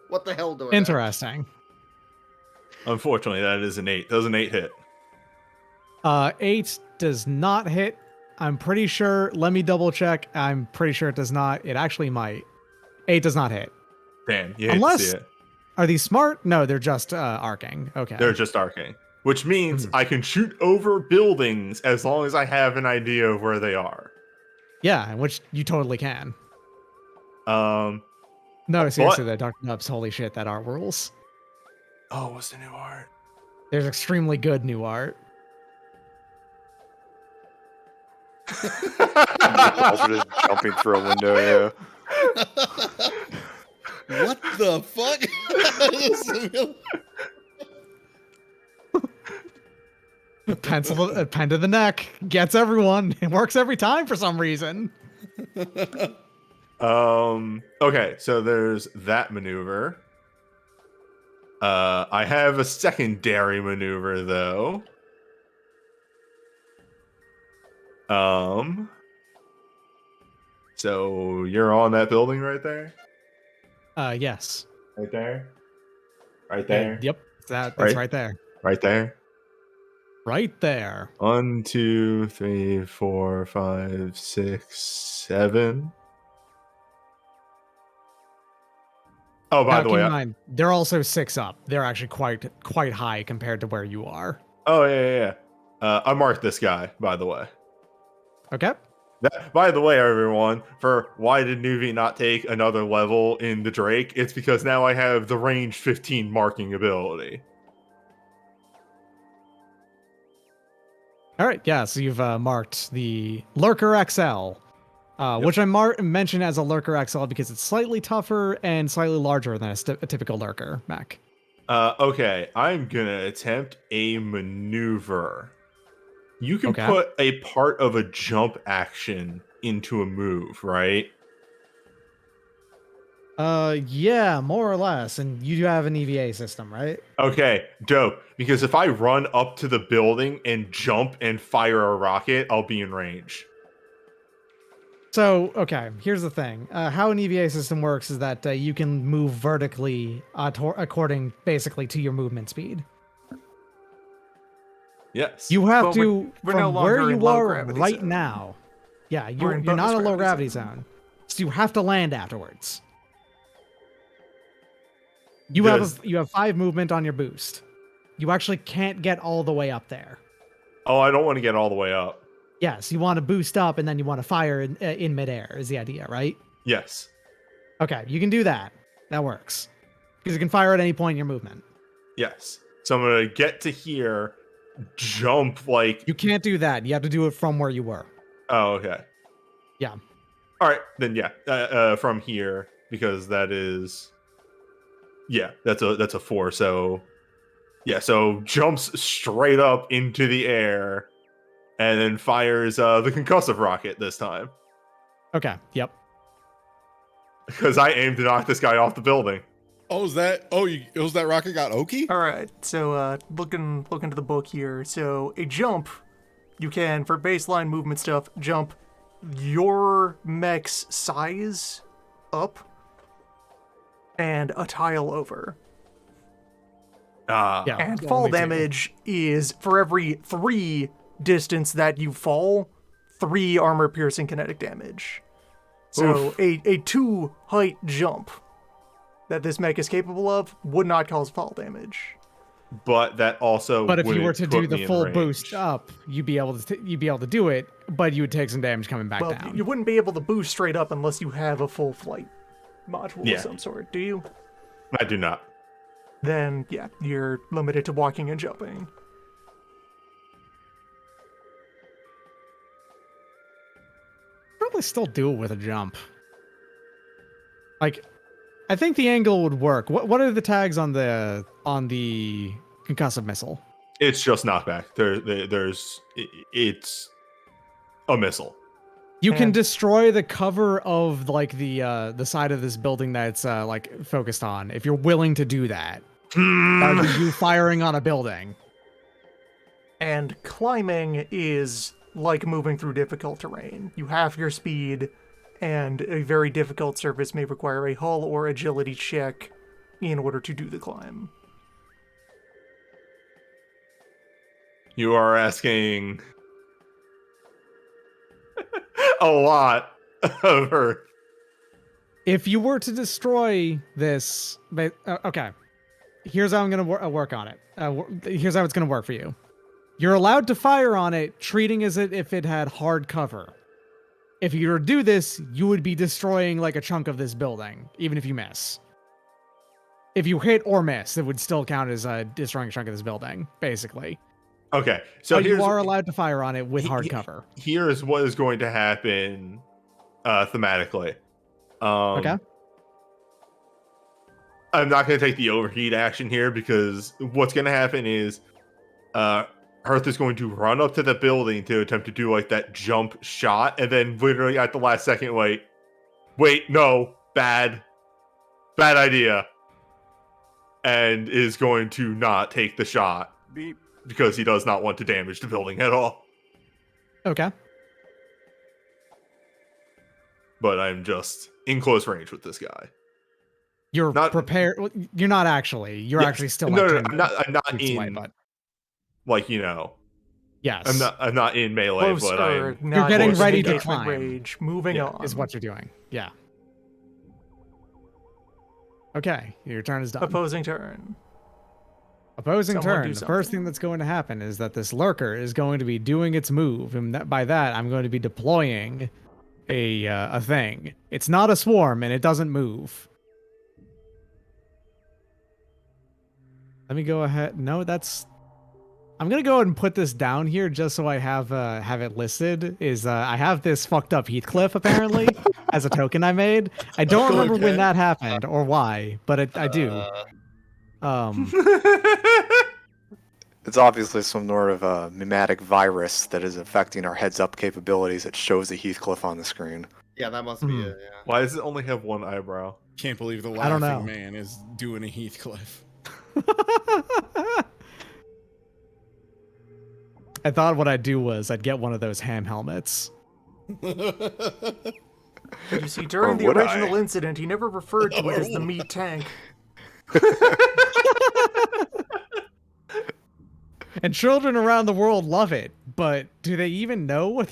What the hell, DoorDash? Interesting. Unfortunately, that is an 8. Does an 8 hit? 8 does not hit. I'm pretty sure. Let me double check. I'm pretty sure it does not. It actually might. 8 does not hit. Damn, you hate Unless, to see it. are these smart? No, they're just arcing. Okay. They're just arcing. Which means Mhm. I can shoot over buildings as long as I have an idea of where they are. Yeah, which you totally can. Um No, seriously, What? though, Dr. Nubs, holy shit, that art rules. Oh, what's the new art? There's extremely good new art. Also just jumping through a window, yeah. What the fuck? Pencil, pen to the neck, gets everyone. It works every time for some reason. Okay, so there's that maneuver. I have a secondary maneuver though. So you're on that building right there? Yes. Right there? Right Yeah, there? yep. That's Right. right there. Right there? Right there. 1, 2, 3, 4, 5, 6, 7. Oh, by Now, the keep way, in mind, they're also 6 up. They're actually quite high compared to where you are. oh yeah. I marked this guy, by the way. Okay. By the way, everyone, for why did Nuvi not take another level in the Drake? It's because now I have the range 15 marking ability. All right. Yeah. So you've marked the Lurker XL, Yep. which I mentioned as a Lurker XL because it's slightly tougher and slightly larger than a typical Lurker mech. Okay, I'm gonna attempt a maneuver. You can Okay. put a part of a jump action into a move, right? Yeah, more or less. And you do have an EVA system, right? Okay, dope. Because if I run up to the building and jump and fire a rocket, I'll be in range. So, okay, here's the thing. How an EVA system works is that you can move vertically according basically to your movement speed. Yes. You have But to, we're no from where longer in you low are gravity right zone. now. Yeah, We're you're in not bonus a low gravity gravity zone. zone. So you have to land afterwards. You have 5 movement on your boost. You actually can't get all the way up there. Oh, I don't want to get all the way up. Yes, you want to boost up and then you want to fire in midair is the idea, right? Yes. Okay, you can do that. That works. Because you can fire at any point in your movement. Yes. So I'm gonna get to here, jump like. You can't do that. You have to do it from where you were. Oh, okay. Yeah. All right, then yeah. From here because that is. Yeah, that's a 4. So, yeah. So jumps straight up into the air, and then fires the concussive rocket this time Okay. Yep. because I aim to knock this guy off the building. Oh, is that? Oh, it was that rocket got Oki? All right, so looking to the book here. So a jump, you can for baseline movement stuff jump your mech's size up and a tile over. Ah, Yeah. And Yeah, fall me too. damage is for every 3 distance that you fall, 3 armor piercing kinetic damage. So a 2 height jump that this mech is capable of would not cause fall damage. but that also But if you were wouldn't to put do the me in full range. boost up, you'd be able to do it, but you would take some damage coming back Well, down. you wouldn't be able to boost straight up unless you have a full flight module Yeah. of some sort, do you? I do not. Then, yeah, you're limited to walking and jumping. Probably still do it with a jump. Like, I think the angle would work. What are the tags on the concussive missile? It's just knockback. It's a missile. You can And- destroy the cover of like the side of this building that's like focused on if you're willing to do that. That would be you firing on a building. And climbing is like moving through difficult terrain. You halve your speed, and a very difficult surface may require a hull or agility check in order to do the climb. You are asking a lot of her. If you were to destroy this, okay, here's how I'm gonna work on it. Here's how it's gonna work for you. You're allowed to fire on it, treating as if it had hard cover. If you were to do this, you would be destroying like a chunk of this building, even if you miss. If you hit or miss, it would still count as destroying a chunk of this building, basically. Okay, so But here's you are allowed to fire on it with hard he- cover. Here's what is going to happen thematically. Okay. I'm not going to take the overheat action here because what's going to happen is Hearth is going to run up to the building to attempt to do like that jump shot, and then literally at the last second, wait, no, bad idea, and is going to not take the shot because he does not want to damage the building at all. Okay. But I'm just in close range with this guy. You're Not- prepared. Well, you're not actually. You're Yes. actually still No, like no, 10 I'm not feet away, in but like, you know, yes. I'm not in melee, Close, but or I'm not getting in ready to engagement climb. Rage. Moving Yeah, on. is what you're doing. Yeah. Okay, your turn is done. Opposing turn. Opposing Someone turn. do The first something. thing that's going to happen is that this lurker is going to be doing its move, and by that I'm going to be deploying a thing. It's not a swarm, and it doesn't move. Let me go ahead. No, that's. I'm gonna go ahead and put this down here just so I have it listed. I have this fucked up Heathcliff apparently as a token I made. I don't remember Okay. when that happened or why, but I do. It's obviously some sort of mimetic virus that is affecting our heads-up capabilities. It shows the Heathcliff on the screen. Yeah, that must be Mhm. it. Yeah. Why does it only have one eyebrow? Can't believe the I don't laughing know. man is doing a Heathcliff. I thought what I'd do was I'd get one of those ham helmets. You see, during Or the would original I? incident, he never referred to it as the meat tank. And children around the world love it, but do they even know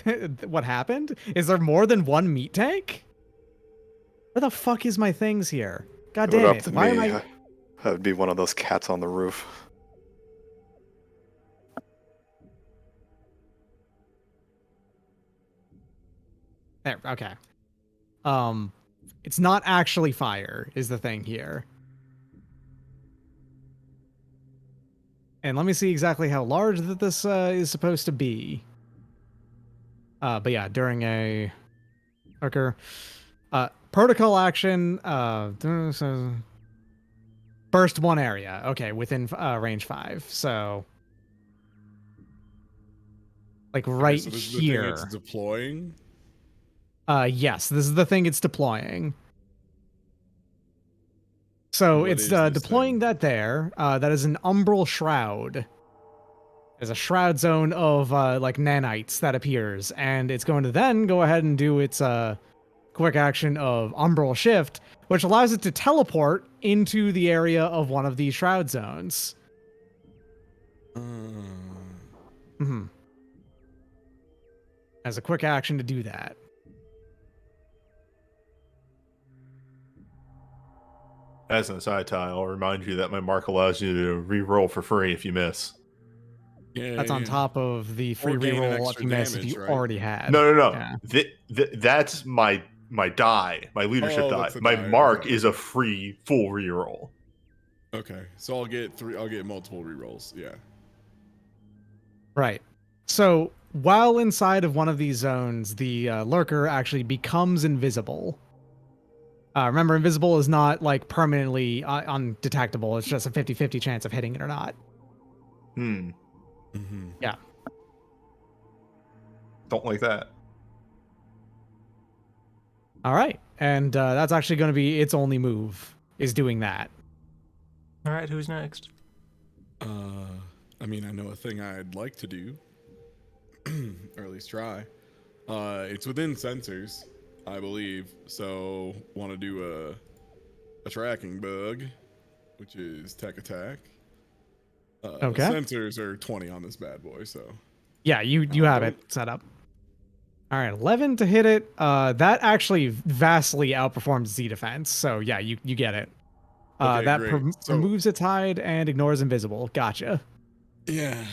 what happened? Is there more than one meat tank? Where the fuck is my things here? God Put it damn up it! to Why me. am I? That would be one of those cats on the roof. There. Okay. It's not actually fire. Is the thing here. And let me see exactly how large that this is supposed to be. But yeah, during a protocol action, burst one area. Okay, within range 5. So, like right So this is the thing it's here. deploying. Yes, this is the thing it's deploying. So What it's is this deploying thing? that there. That is an umbral shroud. There's a shroud zone of like nanites that appears, and it's going to then go ahead and do its quick action of umbral shift, which allows it to teleport into the area of one of these shroud zones. Hmm. As a quick action to do that. As an aside, Ty, I'll remind you that my mark allows you to re-roll for free if you miss. Yeah, That's on yeah. top of the free Or gain an reroll if extra you miss if damage, you right? already had. No, no, no. Yeah. That's my die, my leadership Oh, die. that's the My die. mark Okay. is a free full reroll. Okay, so I'll get multiple rerolls. Yeah. Right. So while inside of one of these zones, the lurker actually becomes invisible. Remember, invisible is not like permanently undetectable. It's just a 50-50 chance of hitting it or not. Hmm. Mm-hmm. Yeah. Don't like that. All right. And that's actually going to be its only move, is doing that. All right, who's next? I mean, I know a thing I'd like to do, or at least try. It's within sensors, I believe. So, want to do a tracking bug, which is tech attack. Okay. Sensors are 20 on this bad boy, so Yeah, you have it set up. All right, 11 to hit it. That actually vastly outperforms Z defense. So yeah, you get it. Okay, That great. So removes its hide and ignores invisible. Gotcha. yeah.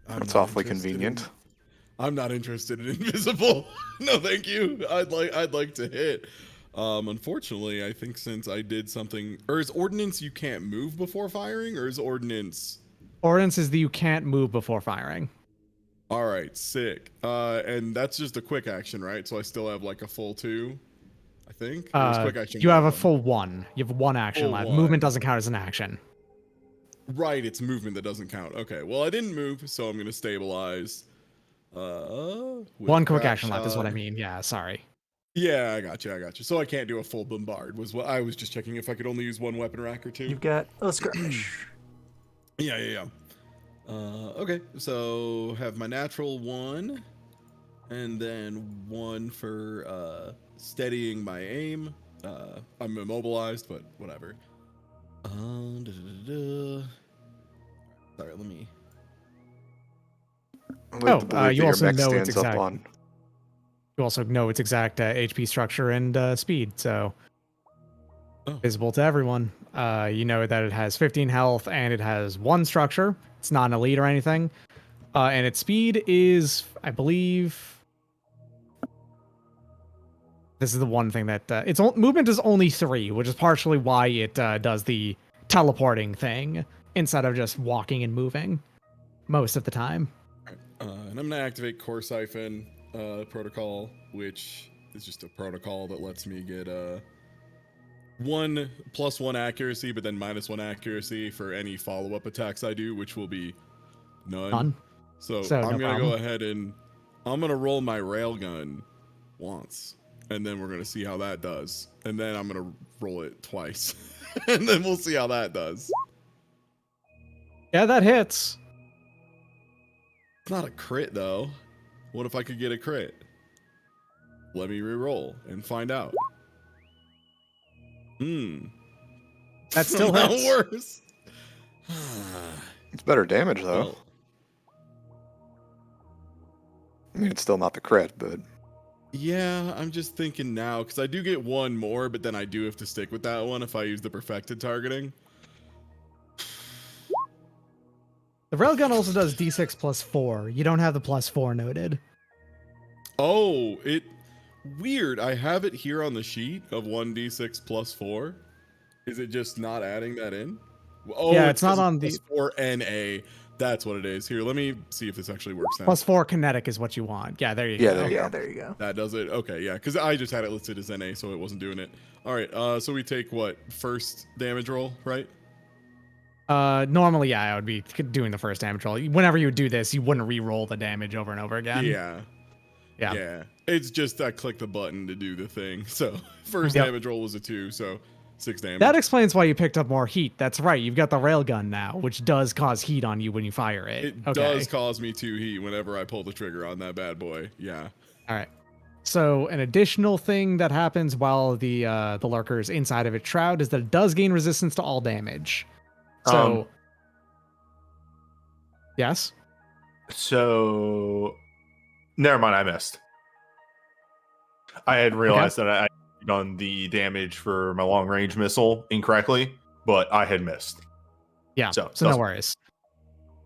I'm That's not awfully interested convenient. I'm not interested in invisible. No, thank you. I'd like to hit. Unfortunately, I think since I did something, or is ordnance you can't move before firing, or is ordnance? Ordnance is that you can't move before firing. All right, sick. And that's just a quick action, right? So I still have like a full 2, I think. Or is quick action You have a 1? full 1. You have 1 action Full left. 1. Movement doesn't count as an action. Right, it's movement that doesn't count. Okay, well I didn't move, so I'm gonna stabilize. With 1 quick crack action left is what I shot. mean. Yeah, sorry. Yeah, I got you. So I can't do a full bombard. Was what I was just checking if I could only use 1 weapon rack or 2. You've got a skirmish. Yeah. Okay, so have my natural 1, and then 1 for steadying my aim. I'm immobilized, but whatever. Sorry, let me. I like to believe you that your also mech know its stands up exact. on. You also know its exact HP structure and speed. So Oh. visible to everyone. You know that it has 15 health and it has 1 structure. It's not an elite or anything. And its speed is, I believe. This is the one thing that its movement is only 3, which is partially why it does the teleporting thing instead of just walking and moving most of the time. And I'm gonna activate Core Siphon protocol, which is just a protocol that lets me get 1 + 1 accuracy, but then -1 accuracy for any follow-up attacks I do, which will be none. So So I'm no gonna problem. go ahead and I'm gonna roll my railgun once, and then we're gonna see how that does, and then I'm gonna roll it twice, and then we'll see how that does. Yeah, that hits. It's not a crit though. What if I could get a crit? Let me re-roll and find out. That still Somehow hits. worse. It's better damage though. Well, I mean, it's still not the crit, but yeah, I'm just thinking now because I do get 1 more, but then I do have to stick with that one if I use the perfected targeting. The railgun also does d6 + 4. You don't have the +4 noted. Oh, weird. I have it here on the sheet of 1d6 + 4. Is it just not adding that in? Oh, Yeah, it's it's not 'cause on it's the +4 NA. That's what it is. Here, let me see if this actually works now. +4 kinetic is what you want. Yeah, there you yeah, go. there you Yeah, go. there you go. That does it. Okay, yeah, because I just had it listed as NA, so it wasn't doing it. All right, so we take what, first damage roll, right? Normally, yeah, I would be doing the first damage roll. Whenever you would do this, you wouldn't re-roll the damage over and over again. Yeah. It's just I clicked the button to do the thing. So first Yep. damage roll was a 2, so 6 damage. That explains why you picked up more heat. That's right. You've got the railgun now, which does cause heat on you when you fire it. It does cause me 2 heat whenever I pull the trigger on that bad boy. Yeah. All right. So an additional thing that happens while the lurker is inside of its shroud is that it does gain resistance to all damage. So yes. So never mind, I missed. I had realized that done the damage for my long range missile incorrectly, but I had missed. Yeah, So, so no doesn't- worries.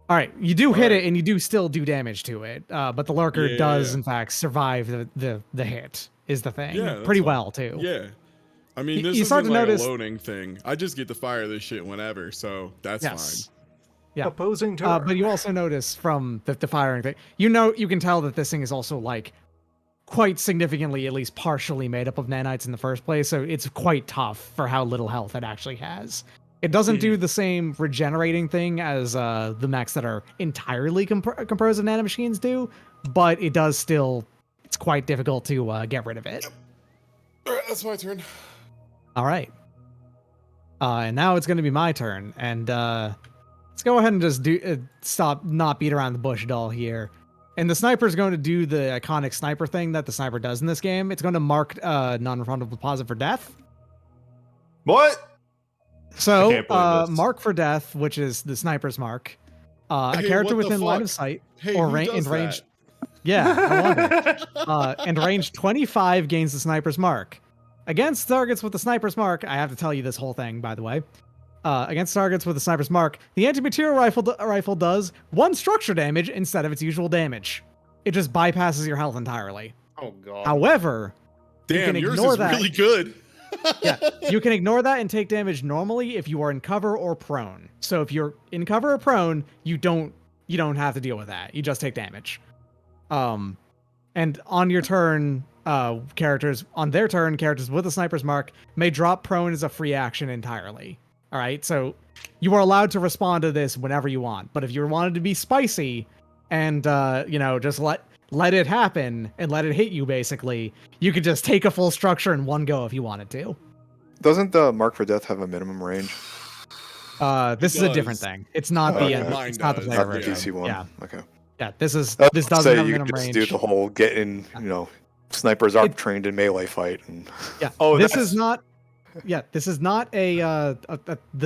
All right, you do All hit right. it, and you do still do damage to it, but the lurker does, Yeah. in fact, survive the hit, is the thing. Yeah, that's Pretty fine. well, too. Yeah. I mean, this You start isn't to like notice... a loading thing. I just get to fire this shit whenever, so that's Yes. fine. Yeah. Opposing turn. But you also notice from the firing thing, you can tell that this thing is also like quite significantly, at least partially made up of nanites in the first place. So it's quite tough for how little health it actually has. It doesn't do the same regenerating thing as the mechs that are entirely composed of nanomachines do, but it does still. It's quite difficult to get rid of it. All right, that's my turn. All right. And now it's going to be my turn, and let's go ahead and just stop, not beat around the bush at all here. And the sniper's going to do the iconic sniper thing that the sniper does in this game. It's going to mark non-refundable deposit for death. What? So, can't believe this. mark for death, which is the sniper's mark. A Hey, character what the within line fuck? of sight Hey, or who in does range. that? Yeah, I wonder. And range 25 gains the sniper's mark. Against targets with the sniper's mark, I have to tell you this whole thing, by the way. Against targets with the sniper's mark, the anti-material rifle does 1 structure damage instead of its usual damage. It just bypasses your health entirely. Oh god. However, you Damn, can yours ignore is that. really good. Yeah, you can ignore that and take damage normally if you are in cover or prone. So if you're in cover or prone, you don't have to deal with that. You just take damage. And on your turn, characters with a sniper's mark may drop prone as a free action entirely. All right, so you are allowed to respond to this whenever you want. But if you wanted to be spicy and just let it happen and let it hit you, basically, you could just take a full structure in one go if you wanted to. Doesn't the mark for death have a minimum range? This is a different does. thing. It's not Okay. it's not the Mine player does, Not the version. DC one. Yeah, Okay. yeah. This That's doesn't say have a you minimum could just range. do the whole get in, snipers aren't trained in melee fight, and Yeah. Oh, this that's- is not. Yeah, this is not the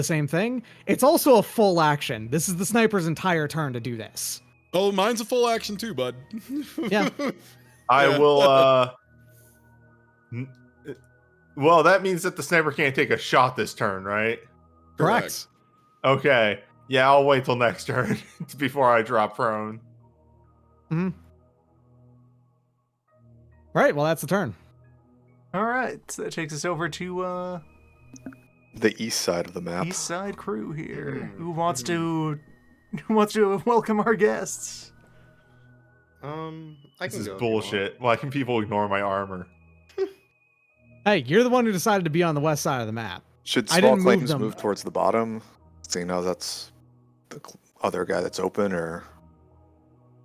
same thing. It's also a full action. This is the sniper's entire turn to do this. Oh, mine's a full action too, bud. Yeah. I Yeah. will. Well, that means that the sniper can't take a shot this turn, right? Correct. Okay. Yeah, I'll wait till next turn before I drop prone. Mm-hmm. Right. Well, that's the turn. All right, so that takes us over to the east side of the map. East Side crew here. Who wants to welcome our guests? I This can is go if you want. bullshit. Why can people ignore my armor? Hey, you're the one who decided to be on the west side of the map. Should I small didn't move claims them. move towards the bottom, seeing as that's the other guy that's open, or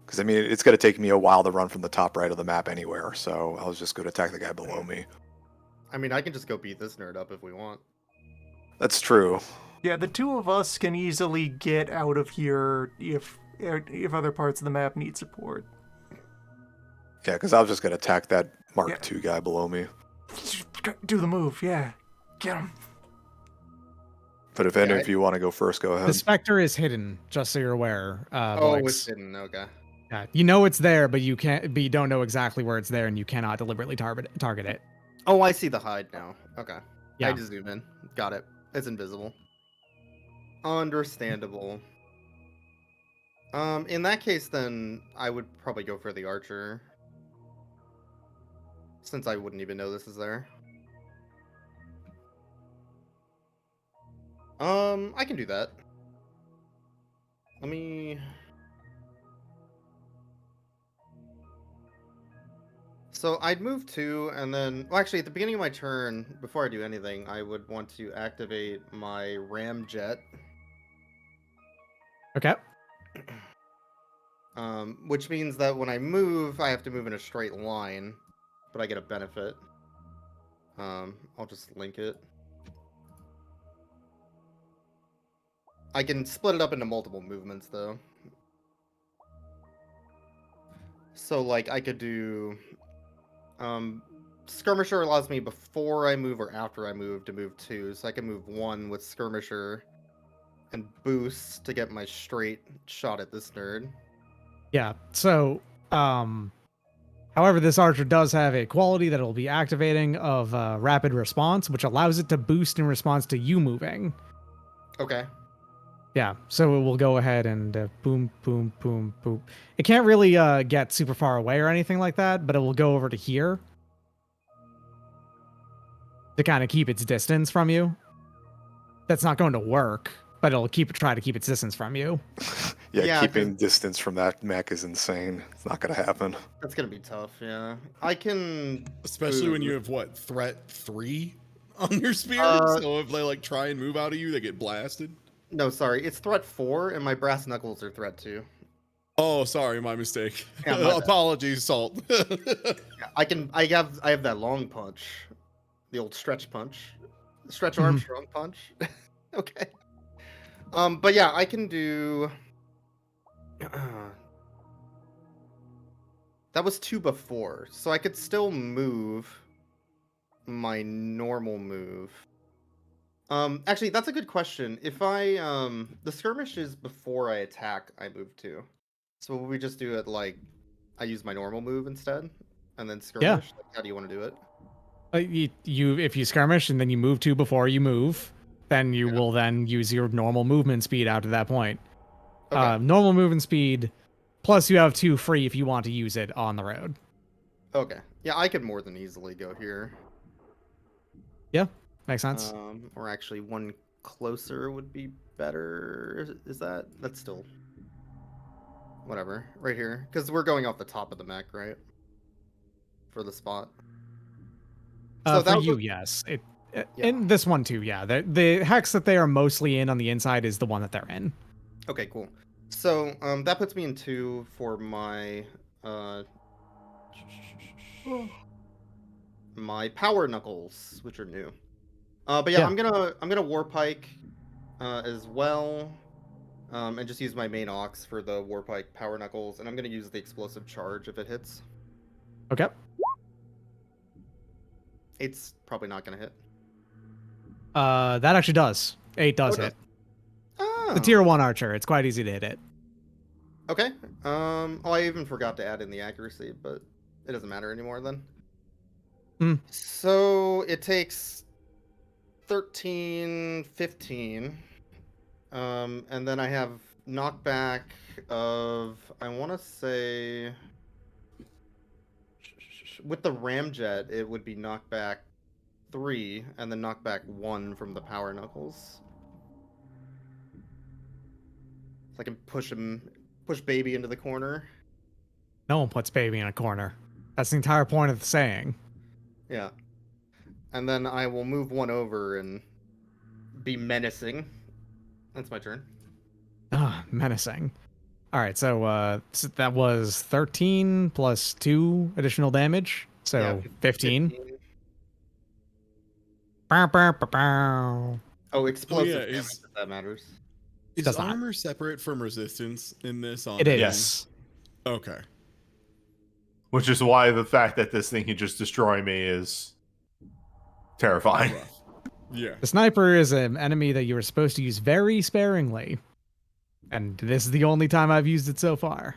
because I mean it's going to take me a while to run from the top right of the map anywhere, so I'll just go to attack the guy below me. I mean, I can just go beat this nerd up if we want. That's true. Yeah, the two of us can easily get out of here if other parts of the map need support. Yeah, because I was just going to attack that Mark Yeah. II guy below me. Do the move, yeah. Get him. But if any of you want to go first, go The ahead. specter is hidden, just so you're aware. Oh, Voix. it's hidden. Okay. Yeah, you know it's there, but you don't know exactly where it's there, and you cannot deliberately target it. Oh, I see the hide now. Okay. Yeah. I just zoom in. Got it. It's invisible. Understandable. In that case, then I would probably go for the archer, since I wouldn't even know this is there. I can do that. Let me. So I'd move 2, and then, well, actually, at the beginning of my turn, before I do anything, I would want to activate my ram jet, Okay. which means that when I move, I have to move in a straight line, but I get a benefit. I'll just link it. I can split it up into multiple movements, though. So, like, I could do... Skirmisher allows me before I move or after I move to move 2, so I can move 1 with Skirmisher and boost to get my straight shot at this nerd. Yeah. So, However, this archer does have a quality that will be activating of rapid response, which allows it to boost in response to you moving. Okay. Yeah, so it will go ahead and boom, boom, boom, boom. It can't really get super far away or anything like that, but it will go over to here to kind of keep its distance from you. That's not going to work, but it'll try to keep its distance from you. Yeah, Yeah, keeping distance from that mech is insane. It's not gonna happen. That's gonna be tough. Yeah, I can. Especially when move. you have what, threat 3 on your spear? Uh, So if they like try and move out of you, they get blasted. No, sorry, it's threat 4, and my brass knuckles are threat 2. Oh, sorry, my mistake. Yeah, my bad. Apologies, Salt. Yeah, I have that long punch, the old stretch punch, stretch Armstrong punch. Okay. But yeah, I can do. That was 2 before, so I could still move my normal move. Actually, that's a good question. If I the skirmish is before I attack, I move 2. So will we just do it like I use my normal move instead, and then skirmish? Like, how do you want to do it? You if you skirmish and then you move 2 before you move, then you will then use your normal movement speed out to that point. Okay. Normal movement speed, plus you have 2 free if you want to use it on the road. Okay. Yeah, I could more than easily go here. Yeah, makes sense. Or actually, one closer would be better. Is that? That's still. Whatever. Right here. Because we're going off the top of the mech, right? For the spot. So For that you, was. yes. Yeah. In this one too, yeah. The hex that they are mostly in on the inside is the one that they're in. Okay, cool. So that puts me in 2 for my my power knuckles, which are new. But yeah, Yeah. I'm gonna war pike as well, and just use my main ox for the war pike power knuckles, and I'm gonna use the explosive charge if it hits. Okay. It's probably not gonna hit. That actually does. 8 does Oh, it hit. Oh. The tier 1 archer. It's quite easy to hit it. Okay. Oh, I even forgot to add in the accuracy, but it doesn't matter anymore then. Hmm. So it takes 13, 15. And then I have knockback of, I want to say, with the ramjet, it would be knockback 3, and then knockback 1 from the power knuckles. So I can push baby into the corner. No one puts baby in a corner. That's the entire point of the saying. Yeah. And then I will move 1 over and be menacing. That's my turn. Ah, menacing. All right, so that was 13 plus 2 additional damage, so Yeah, 15. Bow, bow, bow, bow. Oh, explosive yeah, damage, if that matters. Is Does not. armor separate from resistance in this? On It is. Yes. Okay. Which is why the fact that this thing can just destroy me is terrifying. Rough. Yeah. The sniper is an enemy that you were supposed to use very sparingly, and this is the only time I've used it so far.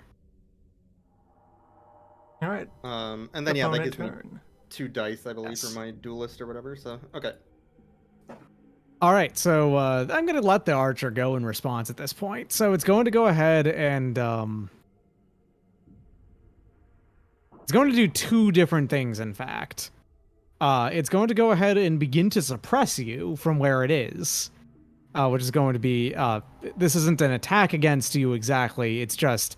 All right. And then yeah, that Opponent gives me turn. 2 dice, I believe, Yes. for my duelist or whatever. So okay. All right, so I'm going to let the archer go in response at this point. So it's going to go ahead and it's going to do 2 different things, in fact. It's going to go ahead and begin to suppress you from where it is, which is going to be, this isn't an attack against you exactly, it's just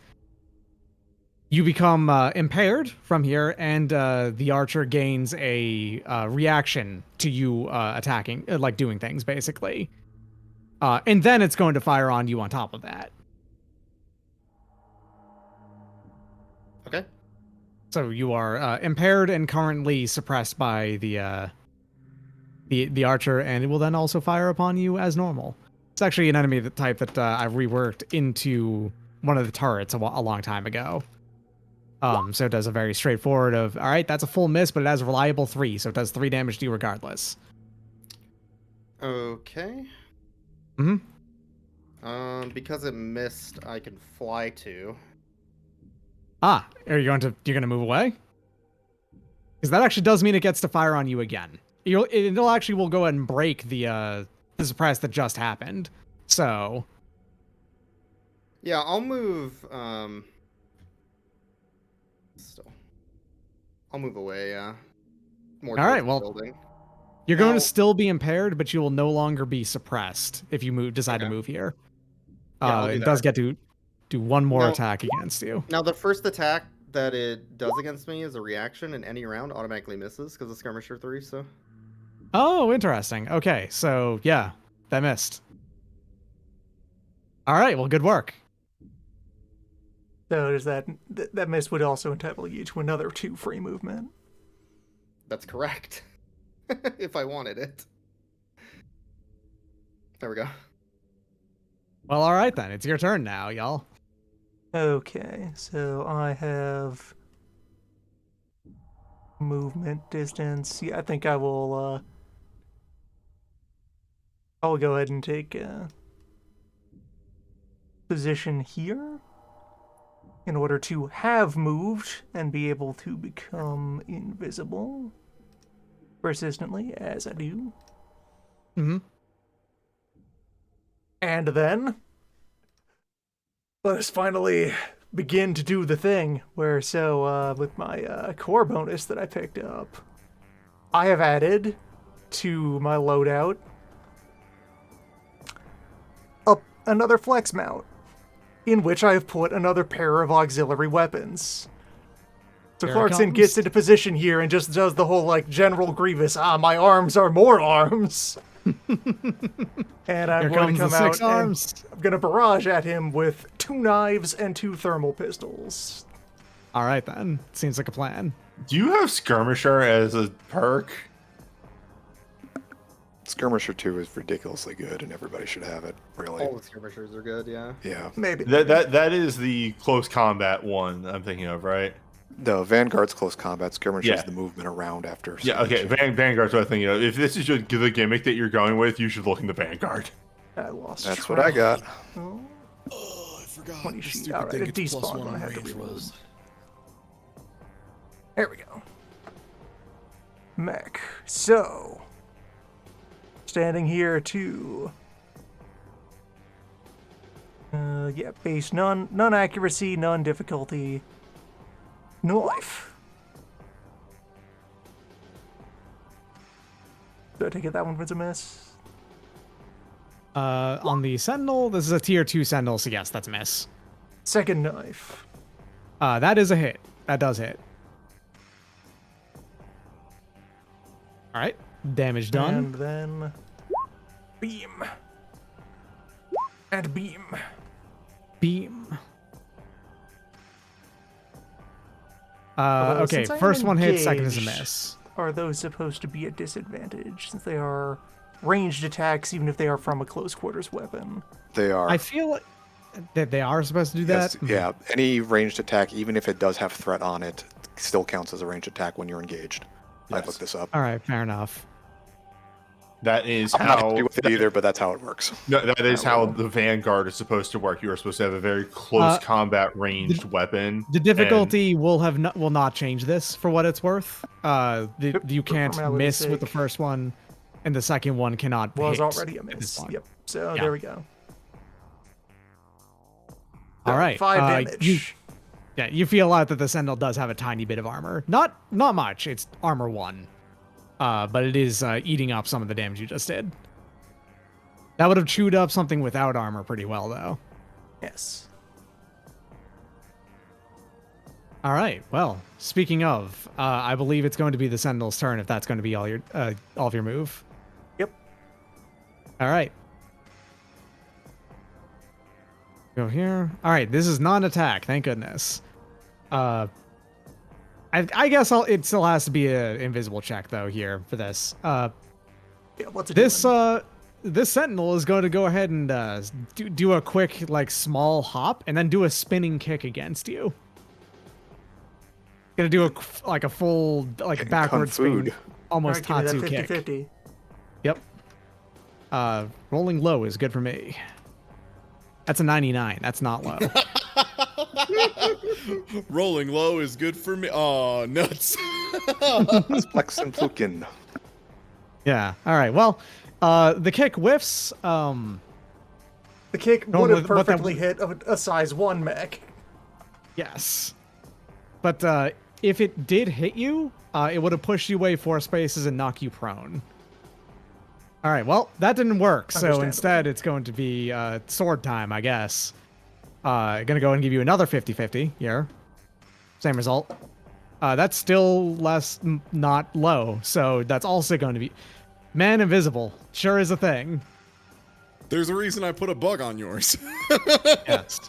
you become impaired from here, and the archer gains a reaction to you attacking, like doing things, basically. And then it's going to fire on you on top of that. Okay. So you are impaired and currently suppressed by the archer, and it will then also fire upon you as normal. It's actually an enemy type that I reworked into one of the turrets a long time ago. So it does a very straightforward of, all right, that's a full miss, but it has a reliable 3, so it does 3 damage to you regardless. Okay. Mm-hmm. Because it missed, I can fly 2. Ah, you're gonna move away? Because that actually does mean it gets to fire on you again. It'll actually will go ahead and break the suppress that just happened. So Yeah, I'll move. Still, I'll move away. Yeah, more all towards right, the well, building. you're going Now- to still be impaired, but you will no longer be suppressed if you decide to Okay. move here. Yeah, I'll do It does that. get to do one more Now- attack against you. Now, the first attack that it does against me is a reaction, and any round automatically misses because of Skirmisher 3. So Oh, interesting. Okay, so yeah, that missed. All right, well, good work. So does that miss would also entitle you to another 2 free movement. that's correct. If I wanted it. There we go. Well, all right then. It's your turn now, y'all. Okay, so I have movement distance. Yeah, I think I will I'll go ahead and take position here in order to have moved and be able to become invisible persistently as I do. Mm-hmm. And then let us finally begin to do the thing where with my core bonus that I picked up, I have added to my loadout another flex mount, in which I have put another pair of auxiliary weapons. So Here it Clarkson comes. gets into position here and just does the whole, like, General Grievous, my arms are more arms. And I'm Here going to comes come the out 6 arms. and I'm going to barrage at him with 2 knives and 2 thermal pistols. All right then. Seems like a plan. Do you have Skirmisher as a perk? Skirmisher 2 is ridiculously good, and everybody should have it. Really. All the skirmishers are good. Yeah. Yeah. Maybe. That is the close combat one I'm thinking of, right? No, Vanguard's close combat. Skirmisher's Yeah. the movement around after. Yeah, okay. skirmish. Vanguard's what I'm thinking of. If this is just the gimmick that you're going with, you should look into Vanguard. I lost That's track. what I got. Oh, Oh, I forgot. 20 The sheet. stupid Alright, thing it gets despawned +1 when I on had to range reload. rolls. There we go. Mech. So, standing here to yeah, base none accuracy, none difficulty, no life. Do I take it that one was a miss? On the Sentinel, this is a tier 2 Sentinel, so yes, that's a miss. Second knife. That is a hit. That does hit. All right, damage done. And then beam. And beam. Beam. Although, Okay, since I am first one hits, second is a engaged, miss. Are those supposed to be a disadvantage since they are ranged attacks, even if they are from a close quarters weapon? They are. I feel that they are supposed to do Yes, that. yeah. Any ranged attack, even if it does have threat on it, still counts as a ranged attack when you're engaged. I Yes. looked this up. All right, fair enough. That is I'm not how. happy with it either, but that's how it works. No, that is how the Vanguard is supposed to work. You are supposed to have a very close combat ranged weapon. The difficulty will not change this for what it's worth. You For can't formality's miss with the sake. first one, and the second one cannot Was hit already a at this miss. point. Yep. So Yeah. there we go. All right, 5 damage. You feel out that the Sentinel does have a tiny bit of armor. Not much. It's armor 1. But it is eating up some of the damage you just did. That would have chewed up something without armor pretty well, though. Yes. All right. Well, speaking of, I believe it's going to be the Sentinel's turn if that's going to be all of your move. Yep. All right. Go here. All right. This is non-attack. Thank goodness. I guess it still has to be an invisible check though here for this. Yeah, what's it This doing? this Sentinel is going to go ahead and do a quick like small hop and then do a spinning kick against you. Gonna do a full like Kung backward Fu. swing, almost Alright, give Tatsu me that kick. 50-50. Yep. Rolling low is good for me. That's a 99. That's not low. Rolling low is good for me. Oh, nuts. Flex and Flukin. Yeah. All right. Well, the kick whiffs. The kick would Normally, have what that perfectly hit a size 1 mech. Yes. But if it did hit you, it would have pushed you away 4 spaces and knock you prone. All right. Well, that didn't work. So Understandable. instead, it's going to be sword time, I guess. Gonna go and give you another 50-50 here. Same result. That's still not low. So that's also going to be man invisible. Sure is a thing. There's a reason I put a bug on yours. Yes.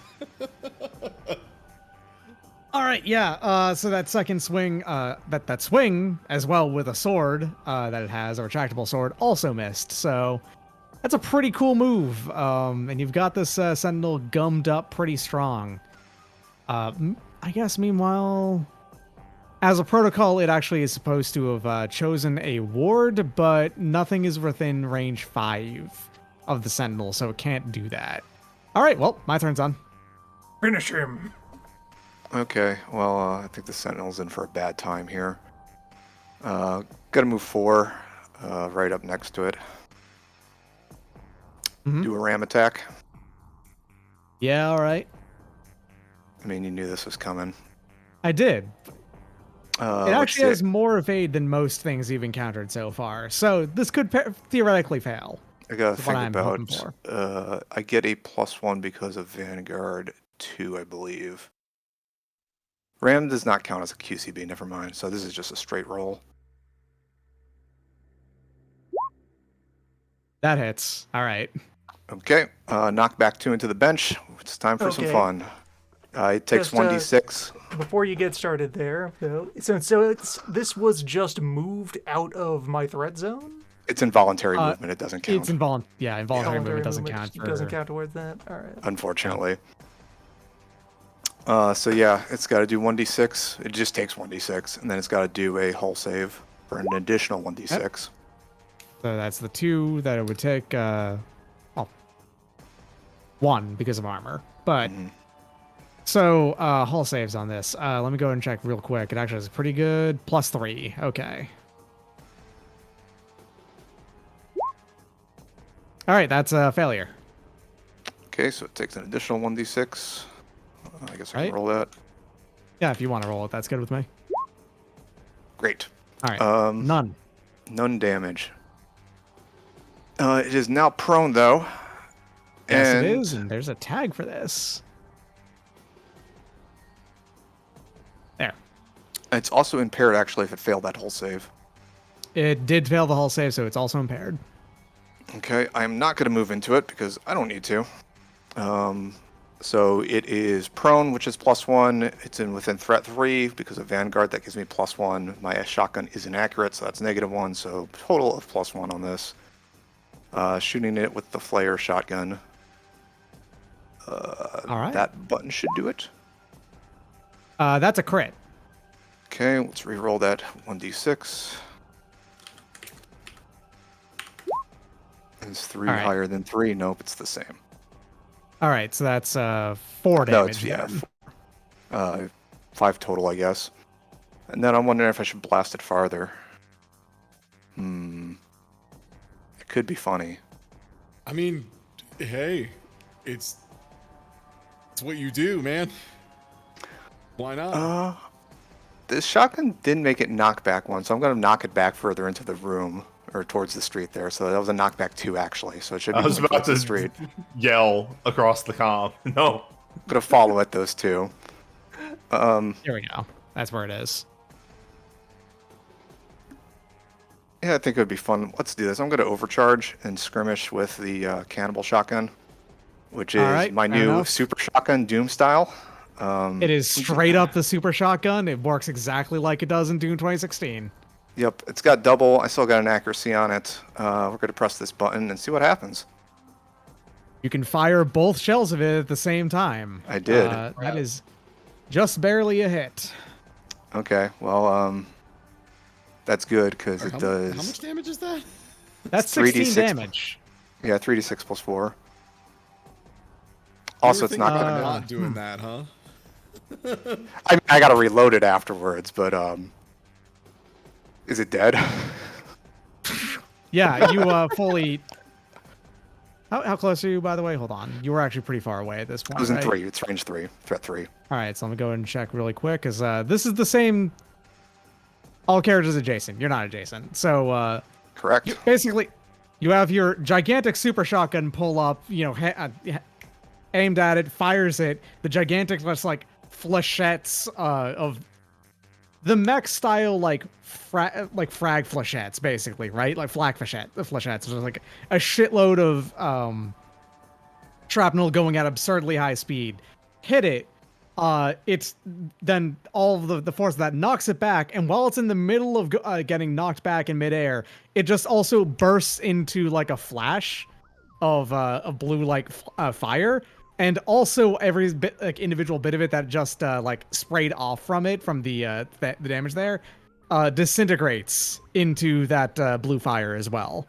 All right, yeah. So that second swing, that swing as well with a sword that it has, a retractable sword, also missed. So that's a pretty cool move. And you've got this sentinel gummed up pretty strong. I guess meanwhile, as a protocol, it actually is supposed to have chosen a ward, but nothing is within range 5 of the sentinel, so it can't do that. All right, well, my turn's on. Finish him. Okay, well, I think the Sentinel's in for a bad time here. Gotta move 4, right up next to it. Do a ram attack. Yeah, all right. I mean, you knew this was coming. I did. It Let's actually see. has more evade than most things you've encountered so far, so this could theoretically fail. I gotta That's what think I'm hoping about. I get a +1 because of Vanguard 2, I believe. Ram does not count as a QCB, never mind. So this is just a straight roll. That hits. All right. Okay, knock back 2 into the bench. It's time for some Okay. fun. It takes Just, 1d6. Before you get started there, though, so this was just moved out of my threat zone? It's involuntary movement. It doesn't count. It's involuntary Voluntary movement doesn't movement count for... doesn't count towards that? All right. Unfortunately. So yeah, it's got to do 1d6. It just takes 1d6, and then it's got to do a hull save for an additional 1d6. Yep. So that's the 2 that it would take. 1 because of armor. But so hull saves on this. Let me go and check real quick. It actually is pretty good. +3. Okay. All right, that's a failure. Okay, so it takes an additional 1d6. I guess I Right. can roll that. Yeah, if you want to roll it, that's good with me. Great. All right. None. None damage. It is now prone though. Yes, and it is, and there's a tag for this. There. It's also impaired actually if it failed that hull save. It did fail the hull save, so it's also impaired. Okay, I'm not going to move into it because I don't need to. So it is prone, which is +1. It's within threat 3 because of Vanguard. That gives me +1. My shotgun is inaccurate, so that's -1. So total of +1 on this. Shooting it with the flare shotgun. All right. That button should do it. That's a crit. Okay, let's re-roll that 1d6. Is 3 All right. higher than 3? Nope, it's the same. All right, so that's 4 damage. No, it's, yeah, 5 total, I guess. And then I'm wondering if I should blast it farther. It could be funny. I mean, hey, it's what you do, man. Why not? This shotgun didn't make it knockback 1, so I'm going to knock it back further into the room, or towards the street there. So that was a knockback 2, actually. So it should be I was going about towards to the street. yell across the comm. No. I'm going to follow at those 2. Here we go. That's where it is. Yeah, I think it would be fun. Let's do this. I'm going to overcharge and skirmish with the cannibal shotgun, which is right, my fair new enough. super shotgun, Doom style. It is straight up the super shotgun. It works exactly like it does in Doom 2016. Yep, it's got double. I still got an accuracy on it. We're going to press this button and see what happens. You can fire both shells of it at the same time. I did. That is just barely a hit. Okay, well, that's good because it How does. much damage is that? That's 3d6 16 damage. Yeah, 3d6 + 4. Also, You were it's not thinking going about to. not doing that, huh? I gotta reload it afterwards, but is it dead? Yeah, you fully. How close are you, by the way? Hold on. You were actually pretty far away at this point, I was in right? 3. It's range 3, threat 3. All right, so let me go ahead and check really quick, because this is the same. All characters adjacent. You're not adjacent. So Correct. basically, you have your gigantic super shotgun pull up, aimed at it, fires it. The gigantic, just like flechettes of the mech style, like frag flechettes, basically, right? Like flechettes, so like a shitload of shrapnel going at absurdly high speed. Hit it. It's then all of the force of that knocks it back, and while it's in the middle of getting knocked back in midair, it just also bursts into like a flash of blue like fire, and also every bit like individual bit of it that just like sprayed off from it from the damage there disintegrates into that blue fire as well.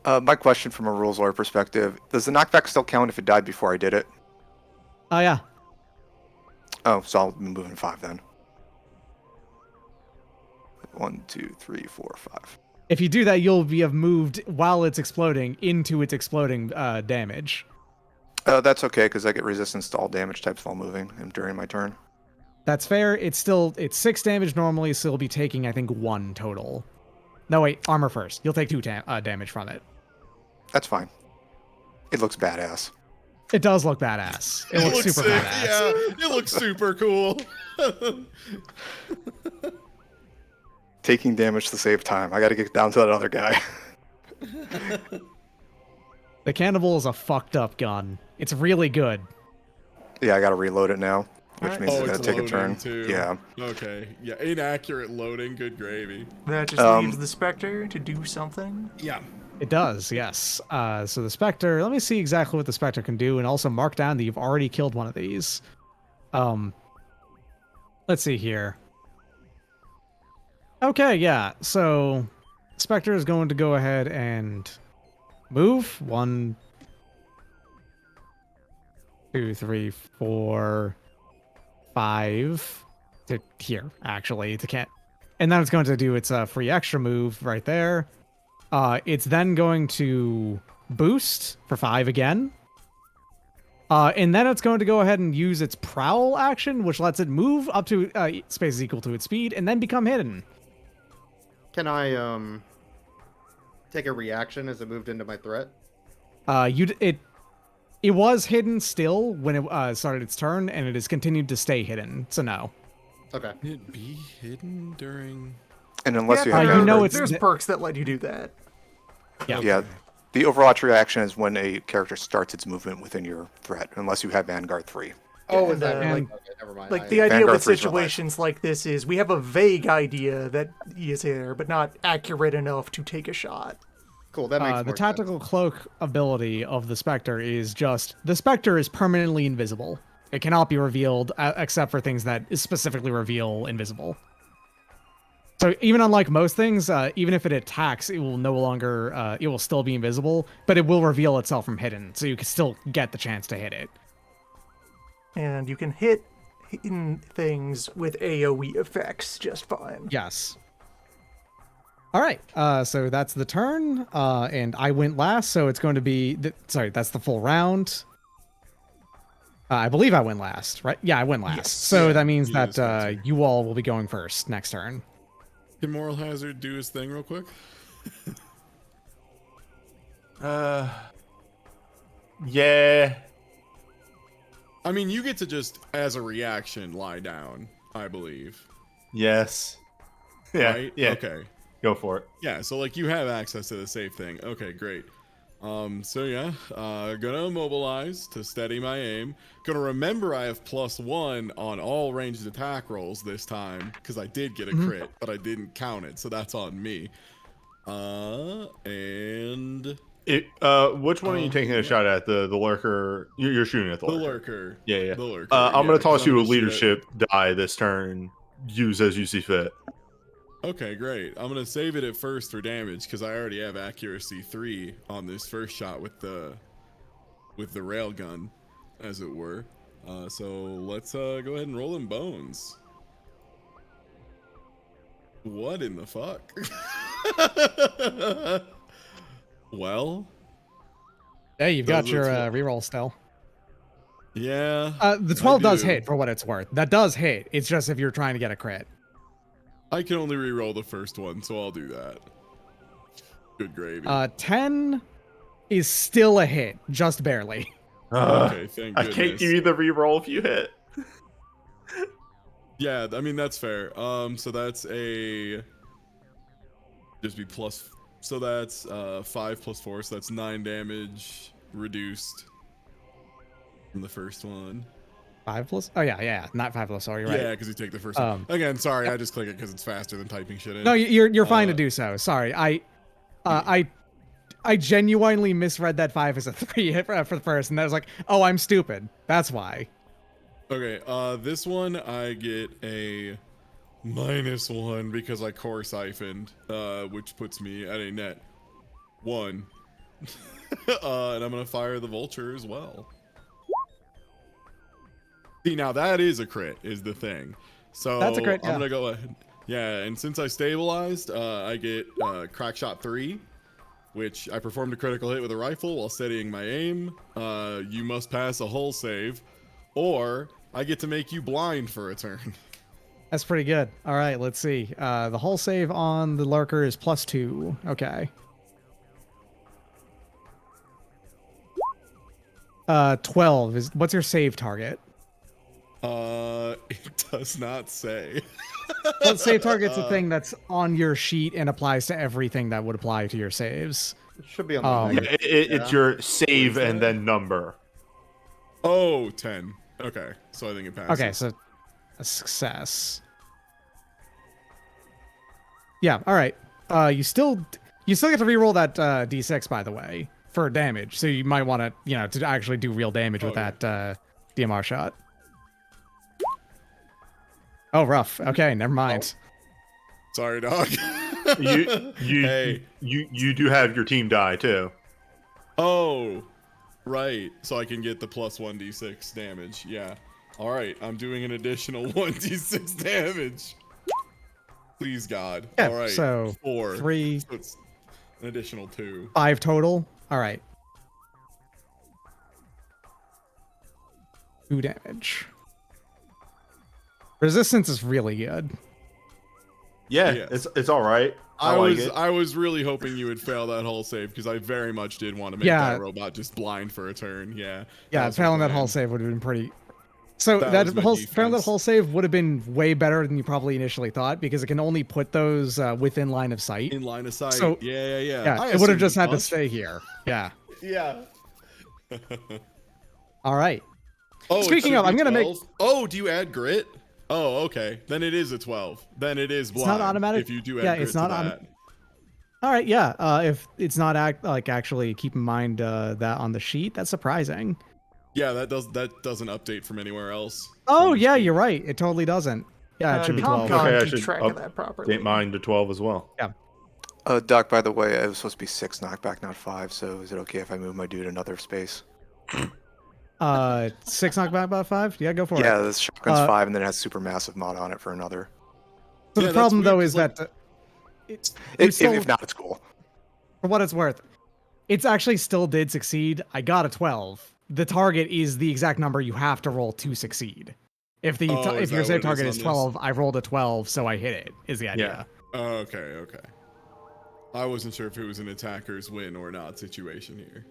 My question from a rules lawyer perspective: does the knockback still count if it died before I did it? Oh yeah. Oh, so I'll be moving 5 then. 1, 2, 3, 4, 5. If you do that, you'll have moved while it's exploding into its exploding damage. That's okay because I get resistance to all damage types while moving and during my turn. That's fair. It's 6 damage normally, so you'll be taking I think 1 total. No wait, armor first. You'll take 2 damage from it. That's fine. It looks badass. It does look badass. It looks super sick. badass. Yeah, it looks super cool. Taking damage to save time. I got to get down to that other guy. The Cannibal is a fucked up gun. It's really good. Yeah, I got to reload it now, which Alright. means Oh, I got it's to take a loading turn. too. Yeah. Okay. Yeah, inaccurate loading. Good gravy. That just leaves the Spectre to do something. Yeah. It does, yes. So the Spectre, let me see exactly what the Spectre can do, and also mark down that you've already killed one of these. Let's see here. Okay, yeah. So Spectre is going to go ahead and move. 1, 2, 3, 4, 5 to here, actually, to can't. And then it's going to do its free extra move right there. It's then going to boost for 5 again. And then it's going to go ahead and use its prowl action, which lets it move up to spaces equal to its speed and then become hidden. Can I take a reaction as it moved into my threat? It was hidden still when it started its turn, and it has continued to stay hidden. So no. Okay. Can it be hidden during? And unless you Yeah, have you there- know it's- there's perks that let you do that. Yeah. Yeah. The Overwatch reaction is when a character starts its movement within your threat, unless you have Vanguard 3. Oh, and, is that like- right? Okay, never mind. Like, the idea Vanguard with 3 's not live. situations like this is we have a vague idea that he is here, but not accurate enough to take a shot. Cool, that makes The more tactical cloak ability of the Spectre is just the Spectre is permanently invisible. It cannot be revealed except for things that specifically reveal invisible. So even unlike most things, even if it attacks, it will no longer, it will still be invisible, but it will reveal itself from hidden, so you can still get the chance to hit it. And you can hit hidden things with AoE effects just fine. Yes. All right, so that's the turn, and I went last, so it's going to be, sorry, that's the full round. I believe I went last, right? Yeah, I went last. Yes. So Yeah, that means you did that this you all will be going first next turn. Can Moral Hazard do his thing real quick? Yeah. I mean, you get to just, as a reaction, lie down, I believe. Yes. Yeah. Right? Yeah. Okay. Go for it. Yeah, so like you have access to the safe thing. Okay, great. So yeah, gonna immobilize to steady my aim. Gonna remember I have +1 on all ranged attack rolls this time because I did get a crit, but I didn't count it, so that's on me. And Which one are you taking a shot at? The lurker? You're shooting at the the lurker. lurker. Yeah, yeah. The lurker. I'm gonna toss 'cause you a I'm gonna shoot leadership die this turn. Use as you see fit. Okay, great. I'm gonna save it at first for damage because I already have accuracy 3 on this first shot with the railgun, as it were. So let's go ahead and roll in bones. What in the fuck? Well, Hey, you've got Those are your 12. reroll still. yeah. The I 12 does do. hit for what it's worth. That does hit. It's just if you're trying to get a crit. I can only re-roll the first one, so I'll do that. Good gravy. 10 is still a hit, just barely. Okay, thank I can't goodness. give you the reroll if you hit. Yeah, I mean that's fair. So that's a just be plus. So that's 5 plus 4, so that's 9 damage reduced from the first one. 5 plus? Oh, yeah. Not 5 plus. Sorry, you're Yeah, right. because you take the first one. Again, sorry, yep. I just click it because it's faster than typing shit in. No, you're fine to do so. Sorry. I genuinely misread that 5 as a 3 for the first, and I was like, oh, I'm stupid. That's why. Okay, this one I get a -1 because I core siphoned, which puts me at a net 1. And I'm gonna fire the vulture as well. See, now that is a crit, is the thing. So That's a crit, I'm yeah. gonna go ahead. Yeah, and since I stabilized, I get crack shot 3, which I performed a critical hit with a rifle while steadying my aim. You must pass a hull save, or I get to make you blind for a turn. That's pretty good. All right, let's see. The hull save on the lurker is +2. Okay. 12 is what's your save target? It does not say. Well, save target's a thing that's on your sheet and applies to everything that would apply to your saves. It should be on the It's your save and then number. Oh, 10. Okay, so I think it passes. Okay, so a success. Yeah, all right. You still get to reroll that d6, by the way, for damage. So you might want to, to actually do real damage with Okay. that DMR shot. Oh, rough. Okay, never mind. Sorry, dog. Hey. You do have your team die too. Oh, right. So I can get the +1d6 damage. Yeah. All right. I'm doing an additional 1d6 damage. Please, God. Yeah, All right. so 4. 3, So it's an additional 2. 5 total. All right. 2 damage. Resistance is really good. Yeah, Yes. it's all right. I like it. I was really hoping you would fail that hull save because I very much did want to make Yeah. that robot just blind for a turn. Yeah. Yeah, was my failing that plan. hull save would have been pretty. So That was my failing that defense. hull save would have been way better than you probably initially thought because it can only put those within line of sight. In line of sight. So- Yeah. Yeah, I it would have assumed just as had to much. stay here. Yeah. Yeah. All right. Oh, it Speaking should of, be I'm gonna make- 12? Oh, do you add grit? Oh, okay. Then it is a 12. Then it is blind. not automatic? If you do add Yeah, grit it's not to auto- that. All right. Yeah. If it's not actually keep in mind that on the sheet, that's surprising. Yeah, that doesn't update from anywhere else. Oh From the yeah, sheet. you're right. It totally doesn't. Yeah, it should be 12. Comcon Okay, I keep should track of that properly. Update mine to 12 as well. Doc, by the way, it was supposed to be 6 knockback, not 5, so is it okay if I move my dude another space? 6 knockback about 5. Yeah, go for it. Yeah, this shotgun's Uh, 5, and then it has supermassive mod on it for another. So Yeah, the that's problem weird, though 'cause, is like- that you If, still, if not, it's cool. for what it's worth, it's actually still did succeed. I got a 12. The target is the exact number you have to roll to succeed. If the Oh, if is your that save what it target is is on this? 12, I rolled a 12, so I hit it. Is the idea? Oh, okay. I wasn't sure if it was an attacker's win or not situation here.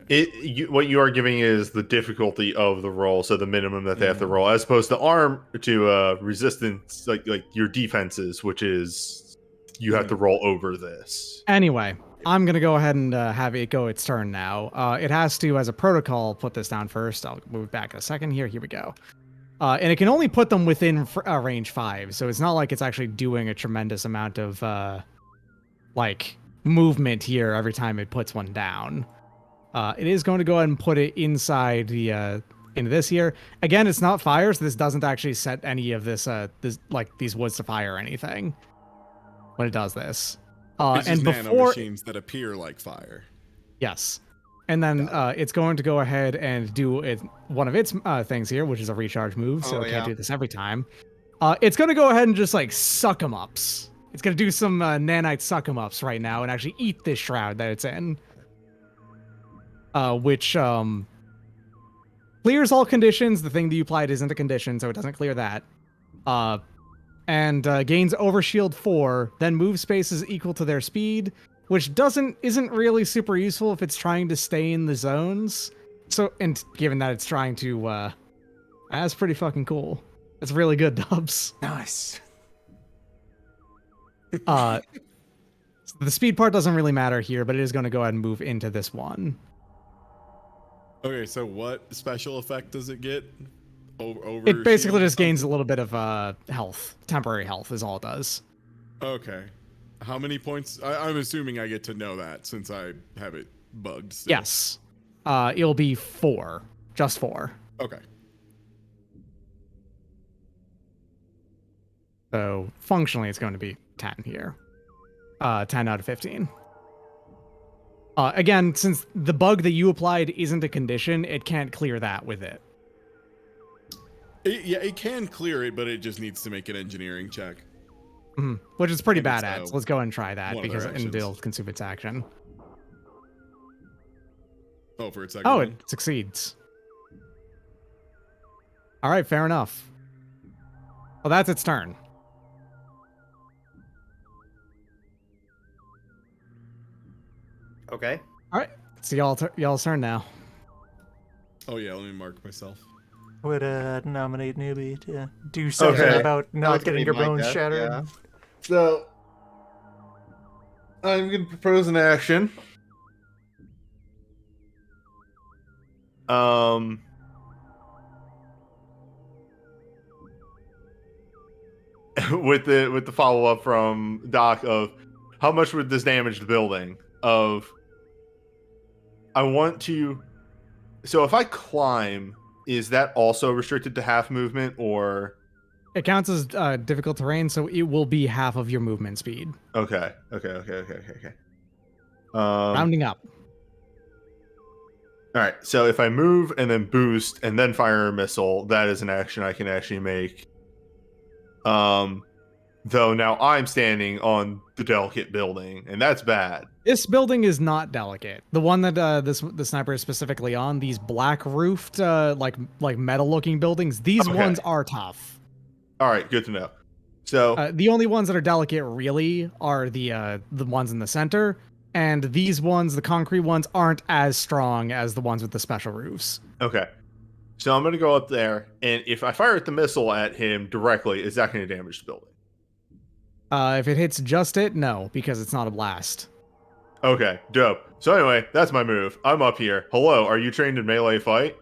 Yeah. What you are giving is the difficulty of the roll, so the minimum that they have to Mm-hmm. roll, as opposed to arm to resistance, like your defenses, which is you have to roll over this. Anyway, I'm gonna go ahead and have it go its turn now. It has to, as a protocol, put this down first. I'll move back a second here. Here we go. And it can only put them within range 5, so it's not like it's actually doing a tremendous amount of movement here every time it puts one down. It is going to go ahead and put it inside the into this here. Again, it's not fire, so this doesn't actually set any of this these woods to fire or anything when it does this. It's And just nano before machines that appear like fire. yes, And then it's going to go ahead and do one of its things here, which is a recharge move, so Oh, it can't yeah. do this every time. It's going to go ahead and just like suck 'em ups. It's going to do some nanite suck 'em ups right now and actually eat this shroud that it's in. Which clears all conditions. The thing that you applied isn't a condition, so it doesn't clear that. And gains overshield 4, then move spaces equal to their speed, which isn't really super useful if it's trying to stay in the zones. So, and given that it's trying to, that's pretty fucking cool. It's really good, Dubs. Nice. So the speed part doesn't really matter here, but it is going to go ahead and move into this one. Okay, so what special effect does it get? Over It basically shield just gains a something? little bit of health. Temporary health is all it does. Okay. How many points? I'm assuming I get to know that since I have it bugged. Still. Yes. It'll be 4. Just 4. Okay. So functionally, it's going to be 10 here. 10 out of 15. Again, since the bug that you applied isn't a condition, it can't clear that with it. It can clear it, but it just needs to make an engineering check. Which is pretty And bad it's, at. So let's go ahead and try that one of because their and it'll actions. consume its action. Oh, for a second. Oh, it succeeds. All right, fair enough. Well, that's its turn. Okay. All right, it's y'all's turn now. Oh yeah, let me mark myself. Would nominate newbie to do something Okay. about That not was gonna getting be your my bones guess, shattered. yeah. So I'm going to propose an action. With the follow up from Doc of how much would this damage the building? Of I want to. So if I climb, is that also restricted to half movement or? It counts as difficult terrain, so it will be half of your movement speed. Okay. Rounding up. All right. So if I move and then boost and then fire a missile, that is an action I can actually make. Though now I'm standing on the delicate building, and that's bad. This building is not delicate. The one that the sniper is specifically on, these black roofed, like metal looking buildings, these Okay. ones are tough. All right, good to know. So The only ones that are delicate really are the ones in the center, and these ones, the concrete ones, aren't as strong as the ones with the special roofs. okay, so I'm gonna go up there, and if I fire the missile at him directly, is that going to damage the building? If it hits just it, no, because it's not a blast. Okay, dope. So anyway, that's my move. I'm up here. Hello, are you trained in melee fight?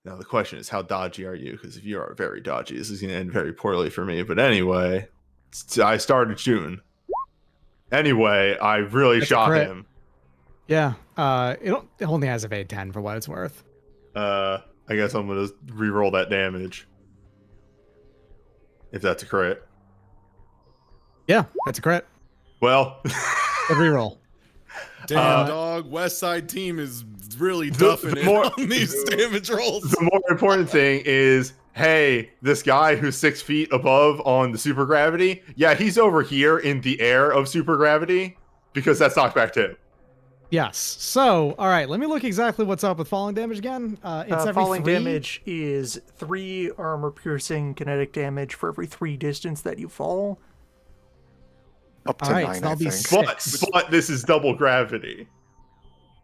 Now the question is, how dodgy are you? Because if you are very dodgy, this is going to end very poorly for me. But anyway, I started shooting. Anyway, I really That's a shot crit. him. Yeah, it only has evade 10 for what it's worth. I guess I'm going to re-roll that damage. If that's a crit. Yeah, that's a crit. Well, Good reroll. Damn, dog. West Side team is really The- toughing the it more- on these damage rolls. the more important thing is, hey, this guy who's 6 feet above on the super gravity, yeah, he's over here in the air of super gravity because that's knockback too. Yes. So, all right, let me look exactly what's up with falling damage again. It's every Falling 3. damage is 3 armor piercing kinetic damage for every 3 distance that you fall. Up to All right, 9, so I that'll be think. But this is double gravity.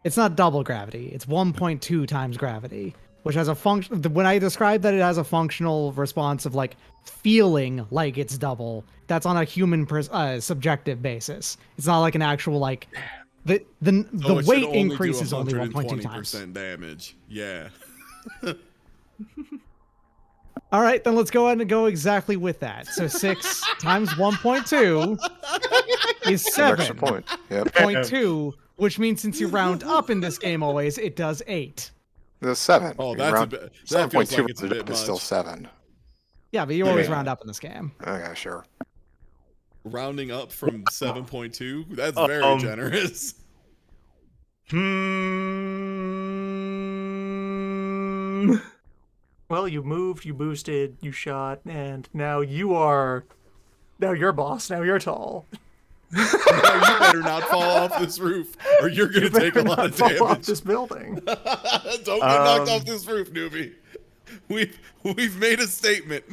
It's not double gravity. It's 1.2 times gravity, which has a function. When I describe that it has a functional response of like feeling like it's double, that's on a human subjective basis. It's not like an actual like the So it should weight only increase do is only 1.2 times. 120% damage. Yeah. All right, then let's go ahead and go exactly with that. So 6 times 1.2 is An extra 7. point. Yep. 0.2, which means since you round up in this game always, it does 8. The 7. Oh, You that's round- a bit. That feels 7.2 like it's a rounded bit up is still much. 7. Yeah, but you always Yeah. round up in this game. Okay, sure. rounding up from 7.2. That's very Um, generous. Well, you moved, you boosted, you shot, and now you're boss. Now you're tall. Now you better not fall off this roof, or you're gonna take a Better lot not of fall off damage. this building. Don't get knocked off this roof, newbie. We've made a statement.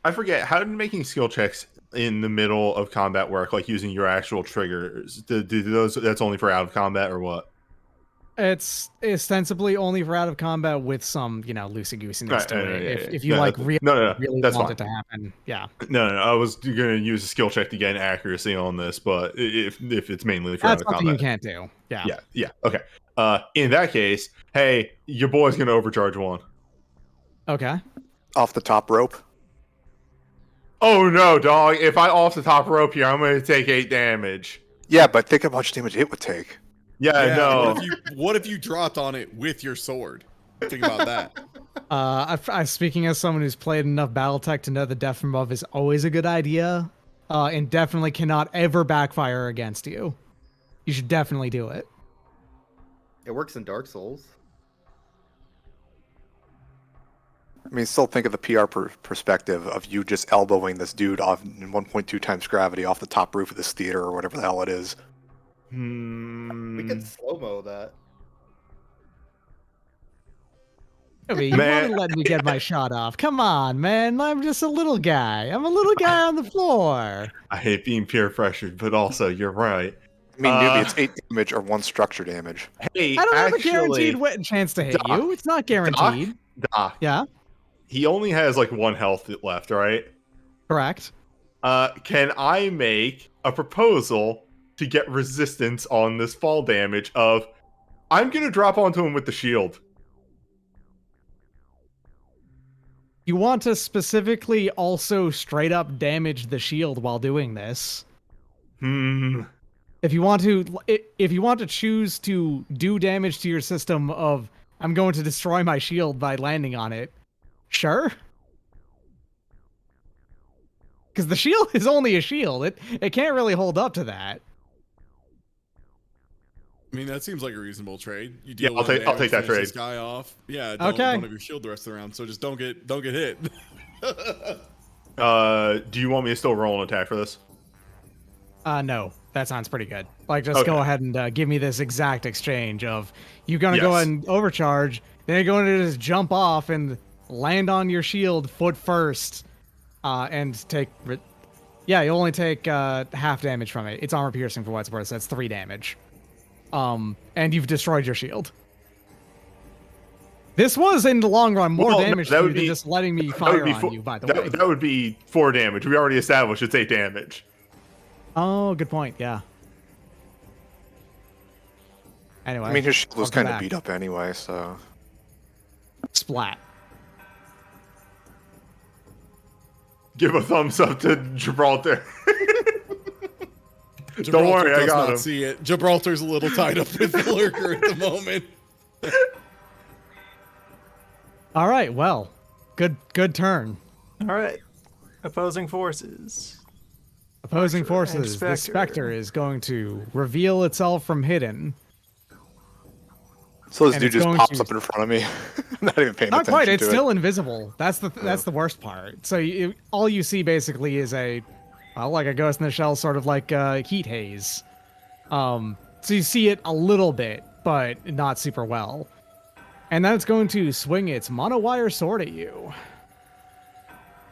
I forget, how did making skill checks in the middle of combat work, like using your actual triggers? Do those, that's only for out of combat or what? It's ostensibly only for out of combat with some, loosey goosiness Right, to it. yeah. If you No, really, no, really that's want fine. it to happen, yeah. No, I was gonna use a skill check to gain accuracy on this, but if it's mainly for That's out of something you combat, can't do. Yeah. yeah, okay. In that case, hey, your boy's gonna overcharge one. Okay. Off the top rope. Oh no, dog! If I off the top rope here, I'm gonna take 8 damage. Yeah, but think how much damage it would take. Yeah, no. What if you dropped on it with your sword? Think about that. Speaking as someone who's played enough BattleTech to know the death from above is always a good idea, and definitely cannot ever backfire against you. You should definitely do it. It works in Dark Souls. I mean, still think of the PR perspective of you just elbowing this dude off in 1.2 times gravity off the top roof of this theater or whatever the hell it is. We could slow-mo that. I mean, you want to let me get my shot off. Come on, man. I'm just a little guy. I'm a little guy on the floor. I hate being peer pressured, but also you're right. I mean, newbie, it's 8 damage or 1 structure damage. Hey, I don't have a actually, guaranteed chance to hit Doc, you. It's not guaranteed. Doc, Yeah, he only has like 1 health left, right? correct. Can I make a proposal to get resistance on this fall damage of I'm gonna drop onto him with the shield. You want to specifically also straight up damage the shield while doing this. If you want to choose to do damage to your system of I'm going to destroy my shield by landing on it, sure. Because the shield is only a shield. It can't really hold up to that. I mean, that seems like a reasonable trade. You Yeah, deal I'll with take that finish trade. This guy off. Yeah, Okay. don't have your shield the rest of the round, so just don't get hit. Do you want me to still roll an attack for this? No, that sounds pretty good. Like, just go ahead and give me this exact exchange of you're gonna go ahead and overcharge, then you're going to just jump off and land on your shield foot first, and take. Yeah, you only take half damage from it. It's armor piercing for what it's worth. So that's 3 damage. And you've destroyed your shield. This was, in the long run, more damage to you than just letting me fire on you, by the way. That would be 4 damage. We already established it's 8 damage. Oh, good point, yeah. Anyway. I mean, his shield was welcome kind of back. beat up anyway, so. Splat. Give a thumbs up to Gibraltar. Gibraltar Don't worry, I does got not him. see it. Gibraltar's a little tied up with the lurker at the moment. All right, well, good turn. All right. Opposing forces. Opposing and forces. The Spectre. Spectre is going to reveal itself from hidden. So this And dude it's just going pops to- up in front of me. I'm not even paying Not attention quite. It's to still it. invisible. That's the worst part. So all you see basically is like a Ghost in the Shell, sort of like heat haze. So you see it a little bit, but not super well. And then it's going to swing its monowire sword at you.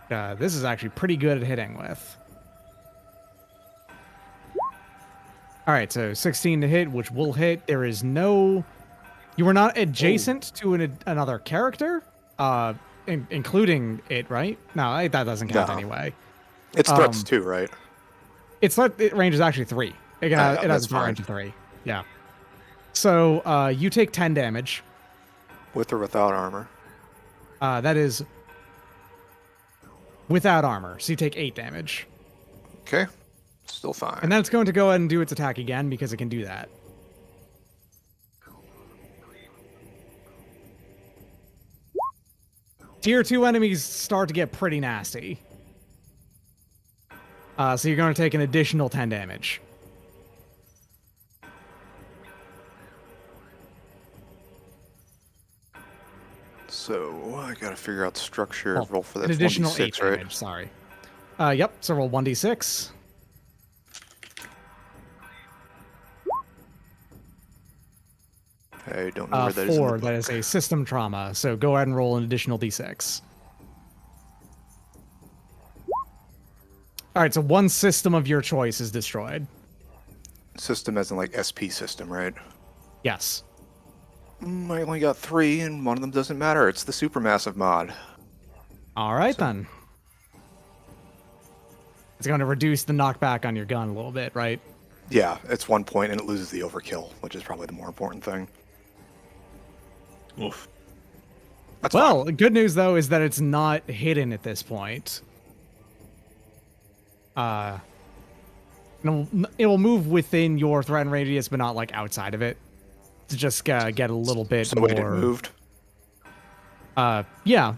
This is actually pretty good at hitting with. All right, so 16 to hit, which will hit. There is no... You are not adjacent to another character, including it, right? No, that doesn't count No. anyway. It's threats too, right? Its range is actually 3. It has that's a fine. range of 3. Yeah. So you take 10 damage. With or without armor. That is without armor. So you take 8 damage. Okay. Still fine. And then it's going to go ahead and do its attack again because it can do that. Tier 2 enemies start to get pretty nasty. So you're going to take an additional 10 damage. So I gotta figure out the structure. Well, Roll for an that. additional 8 1d6, right? damage, sorry. Yep, so roll 1d6. I don't know where that is. 4, that is a system trauma, so go ahead and roll an additional d6. Alright, so one system of your choice is destroyed. System as in like SP system, right? Yes. I only got 3, and one of them doesn't matter. It's the supermassive mod. Alright then. It's going to reduce the knockback on your gun a little bit, right? Yeah, it's 1 point, and it loses the overkill, which is probably the more important thing. Oof. That's Well, fine. good news though is that it's not hidden at this point. It will move within your threat radius, but not like outside of it. To just get a little bit So more. wait, it moved. Yeah.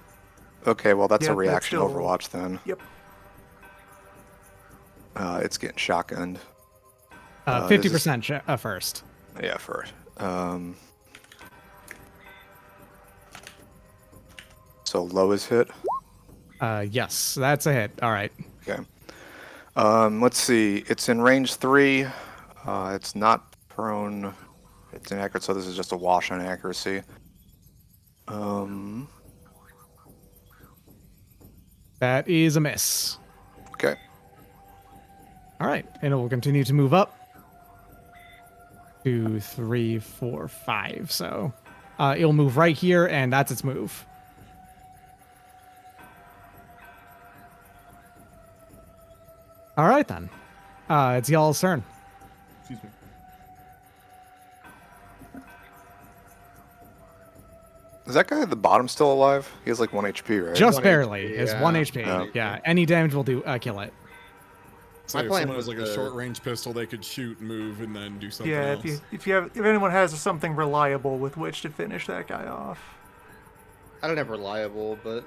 Okay, well that's Yeah, a that's reaction still- Overwatch then. Yep. It's getting shotgunned. 50% first. Yeah, first. So low is hit. Yes, that's a hit. All right. Okay. Let's see. It's in range 3. It's not prone. It's inaccurate, so this is just a wash on accuracy. That is a miss. Okay. All right, and it will continue to move up. 2, 3, 4, 5. So it'll move right here, and that's its move. All right then. It's y'all's turn. Excuse me. Is that guy at the bottom still alive? He has like 1 HP, right? Just 1 barely. HP, It's yeah. 1 HP. Oh. Yeah, any damage will do kill it. So My if plan someone has was like a to- short range pistol, they could shoot, move, and then do something Yeah, else. if anyone has something reliable with which to finish that guy off. I don't have reliable, but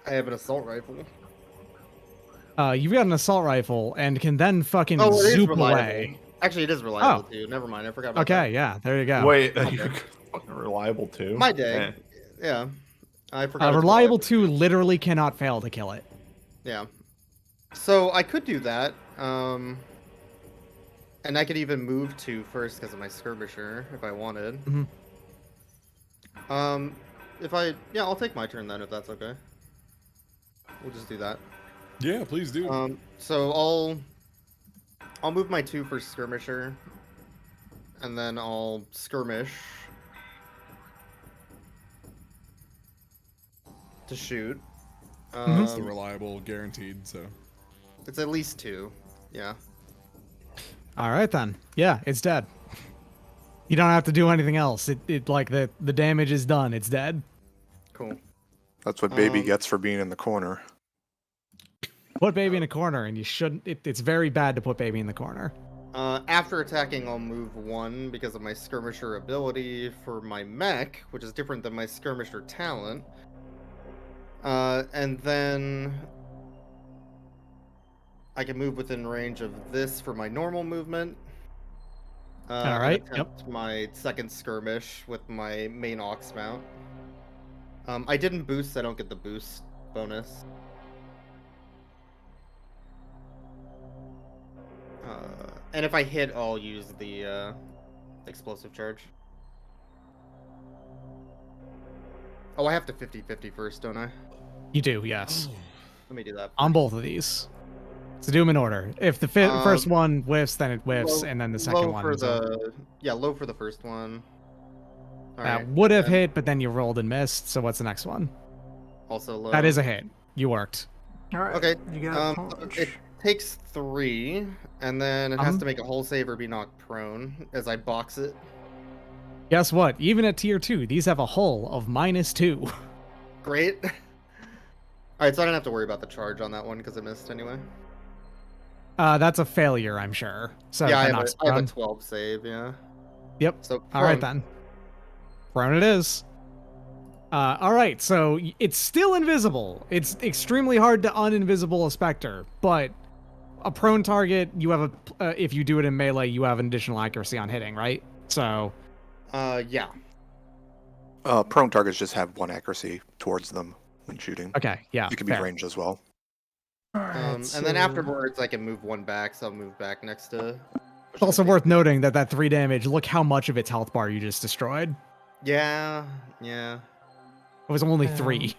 I have an assault rifle. You've got an assault rifle and can then fucking Oh, it is zoop reliable. away. Actually, it is reliable Oh. too. Never mind, I forgot about Okay, yeah, there you go. Wait, you're fucking reliable too. that. My day. Eh. Yeah, I forgot. it's Reliable 2 literally cannot fail to kill it. Yeah. So I could do that. And I could even move 2 first because of my skirmisher if I wanted. Mhm. Yeah, I'll take my turn then if that's okay. We'll just do that. Yeah, please do. So I'll move my 2 for skirmisher, and then I'll skirmish to shoot. That's the reliable, guaranteed. So It's at least 2. Yeah. All right then. Yeah, it's dead. You don't have to do anything else. It like the damage is done. It's dead. Cool. That's what baby gets for being in the corner. Put baby in a corner, and you shouldn't. It's very bad to put baby in the corner. After attacking, I'll move 1 because of my skirmisher ability for my mech, which is different than my skirmisher talent. And then I can move within range of this for my normal movement. All right, and attempt my second skirmish with my main ox mount. I didn't boost, so I don't get the boost bonus. And if I hit, I'll use the explosive charge. Oh, I have to 50-50 first, don't I? You do, yes. Let me do that. On both of these. So do them in order. If the first one whiffs, then it whiffs, Low- and then the second low one. for is low for the first one. All that right, would have and hit, but then you rolled and missed. So what's the next one? Also low. That is a hit. You worked. All right. Okay. You got a It punch. takes 3, and then it has Um, to make a hull save or be knocked prone as I box it. Guess what? Even at tier 2, these have a hull of -2. Great. Alright, so I don't have to worry about the charge on that one because I missed anyway. That's a failure, I'm sure. So Yeah, I that have, knocks I have a prone. 12 save, yeah. Yep. So All right prone. then. Prone it is. All right, so it's still invisible. It's extremely hard to uninvisible a specter, but a prone target, you have if you do it in melee, you have an additional accuracy on hitting, right? So, Yeah. Prone targets just have 1 accuracy towards them when shooting. okay, yeah, You can be fair. ranged as well. Alright, And then afterwards, I can move 1 back, so I'll move back next to. It's also worth noting that 3 damage, look how much of its health bar you just destroyed. Yeah, yeah. It was only And- 3.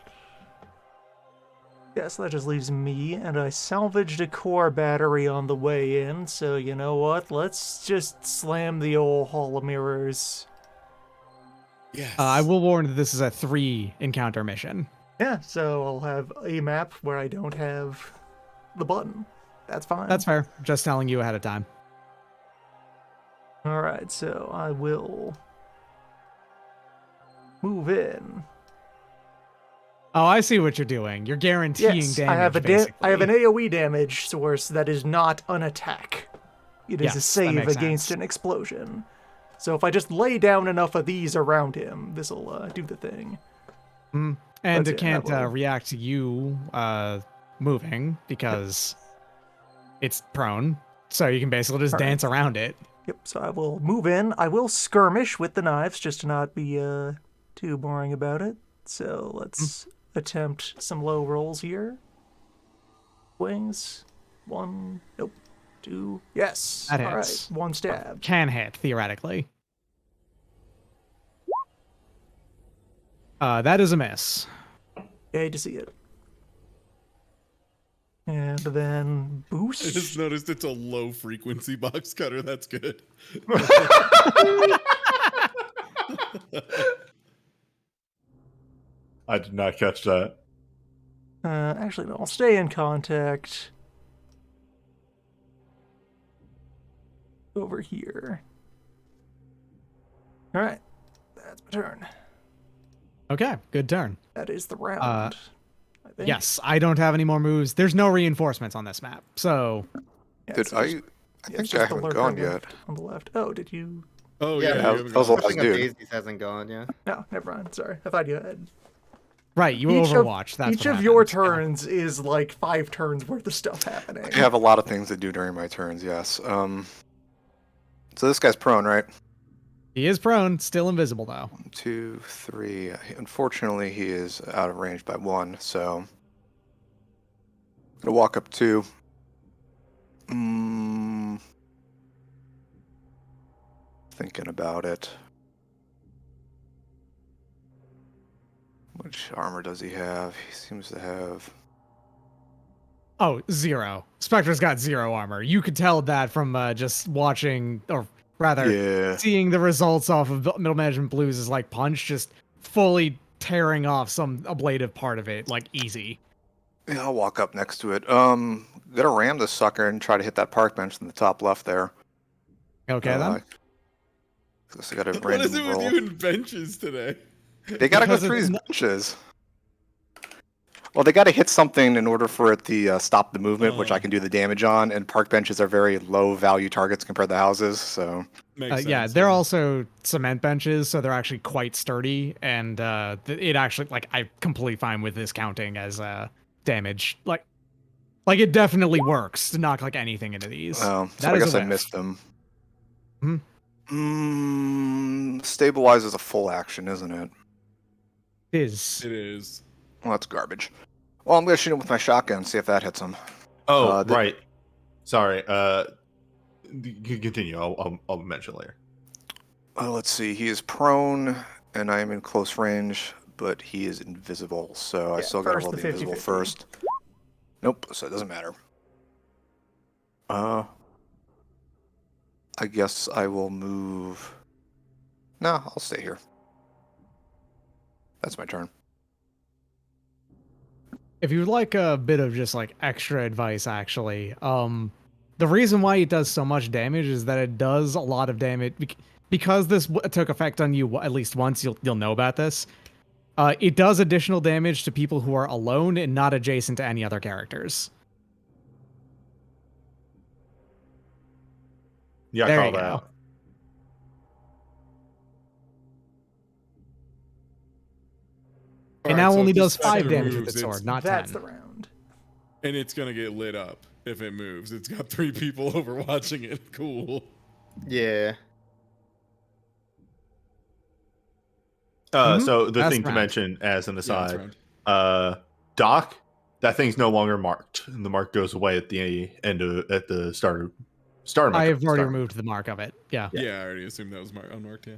Yeah, so that just leaves me, and I salvaged a core battery on the way in, so you know what? Let's just slam the old Hall of Mirrors. Yes. I will warn that this is a 3 encounter mission. Yeah, so I'll have a map where I don't have the button. That's fine. That's fair. Just telling you ahead of time. Alright, so I will move in. Oh, I see what you're doing. You're guaranteeing Yes, damage, I have basically. I have an AoE damage source that is not an attack. It is a Yes, that save makes against sense. an explosion. So if I just lay down enough of these around him, this'll do the thing. And But it yeah, can't that will- react to you moving because it's prone. So you can basically just All right. dance around it. Yep, so I will move in. I will skirmish with the knives just to not be too boring about it. So let's attempt some low rolls here. Wings. 1. Nope. 2. Yes. That All hits. right. 1 stab. Can hit, theoretically. That is a miss. Yay to see it. And then I just boost. noticed it's a low frequency box cutter. That's good. I did not catch that. Actually, no, I'll stay in contact. Over here. All right. That's my turn. Okay, good turn. That is the round. I think. Yes, I don't have any more moves. There's no reinforcements on this map. So, Yeah, Did it's I? just- I it's think I just the haven't lurker gone left yet. on the left. Oh, did you? Oh Yeah, yeah, that you was- haven't that was gone. the last Pushing of dude. Daisies hasn't gone, yeah. No, never mind. Sorry, I thought you had. right, you Each Overwatch. That's each what of your happens, yeah. turns is like 5 turns worth of stuff happening. I have a lot of things to do during my turns. Yes. So this guy's prone, right? He is prone, still invisible though. 1, 2, 3. Unfortunately, he is out of range by 1. So I'm gonna walk up 2. Thinking about it. Which armor does he have? He seems to have. Oh, 0. Spectre's got 0 armor. You could tell that from just watching, or rather, Yeah. seeing the results off of Middle Management Blues' like punch, just fully tearing off some ablative part of it, like easy. Yeah, I'll walk up next to it. Gonna ram this sucker and try to hit that park bench in the top left there. Okay then. Guess I got a What random is it roll. with you and benches today? They gotta go Because through it's these not- benches. Well, they gotta hit something in order for it to stop the movement, which I can do the damage on. And park benches are very low value targets compared to houses, so Makes sense. Yeah, they're also cement benches, so they're actually quite sturdy, and it actually, like, I'm completely fine with this counting as damage. Like it definitely works to knock like anything into these. so That I is a guess I whiff. missed them. Hmm. Stabilize is a full action, isn't it? Is It is. Well, that's garbage. Well, I'm gonna shoot him with my shotgun, see if that hits him. Oh, the- right. Sorry. Continue. I'll mention later. Let's see. He is prone, and I am in close range, but he is invisible, so I Yeah, still gotta first roll the the invisible 50-50. first. Nope, so it doesn't matter. I guess I will move. No, I'll stay here. That's my turn. if you would like a bit of just like extra advice, actually, the reason why it does so much damage is that it does a lot of damage because this took effect on you at least once. You'll know about this. It does additional damage to people who are alone and not adjacent to any other characters. Yeah, I There call you that go. out. It Alright, now so only if the does 5 Spectre damage with moves, its sword, not That's 10. the round. and it's gonna get lit up. if it moves. It's got 3 people overwatching it. Cool. Yeah. So the Last thing to round. mention as an Yeah, that's aside, round. Doc, that thing's no longer marked, and the mark goes away at the end of at the start of my I turn. have already Start. removed the mark of it. Yeah. Yeah, I already assumed that was unmarked. Yeah.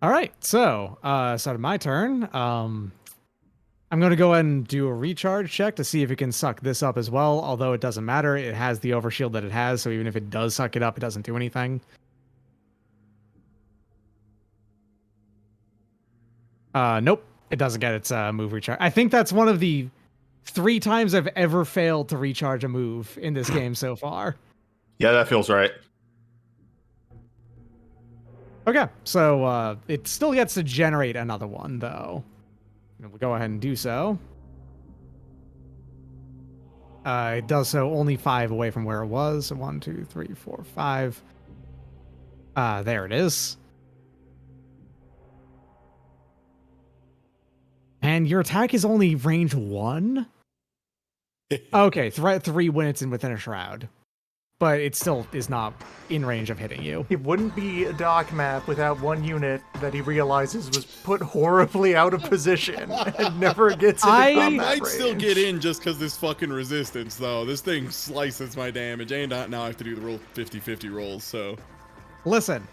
All right. So, started my turn. I'm going to go ahead and do a recharge check to see if it can suck this up as well. Although it doesn't matter. It has the overshield that it has. So even if it does suck it up, it doesn't do anything. Nope. It doesn't get its move recharge. I think that's one of the 3 times I've ever failed to recharge a move in this game so far. Yeah, that feels right. Okay. So it still gets to generate another one, though. And we'll go ahead and do so. It does so only 5 away from where it was. So 1, 2, 3, 4, 5. There it is. And your attack is only range 1? Okay, threat 3 when it's within a shroud. But it still is not in range of hitting you. It wouldn't be a dock map without one unit that he realizes was put horribly out of position and never gets into I combat Might range. still get in just because this fucking resistance, though. This thing slices my damage, and now I have to do the roll 50-50 rolls, so... Listen,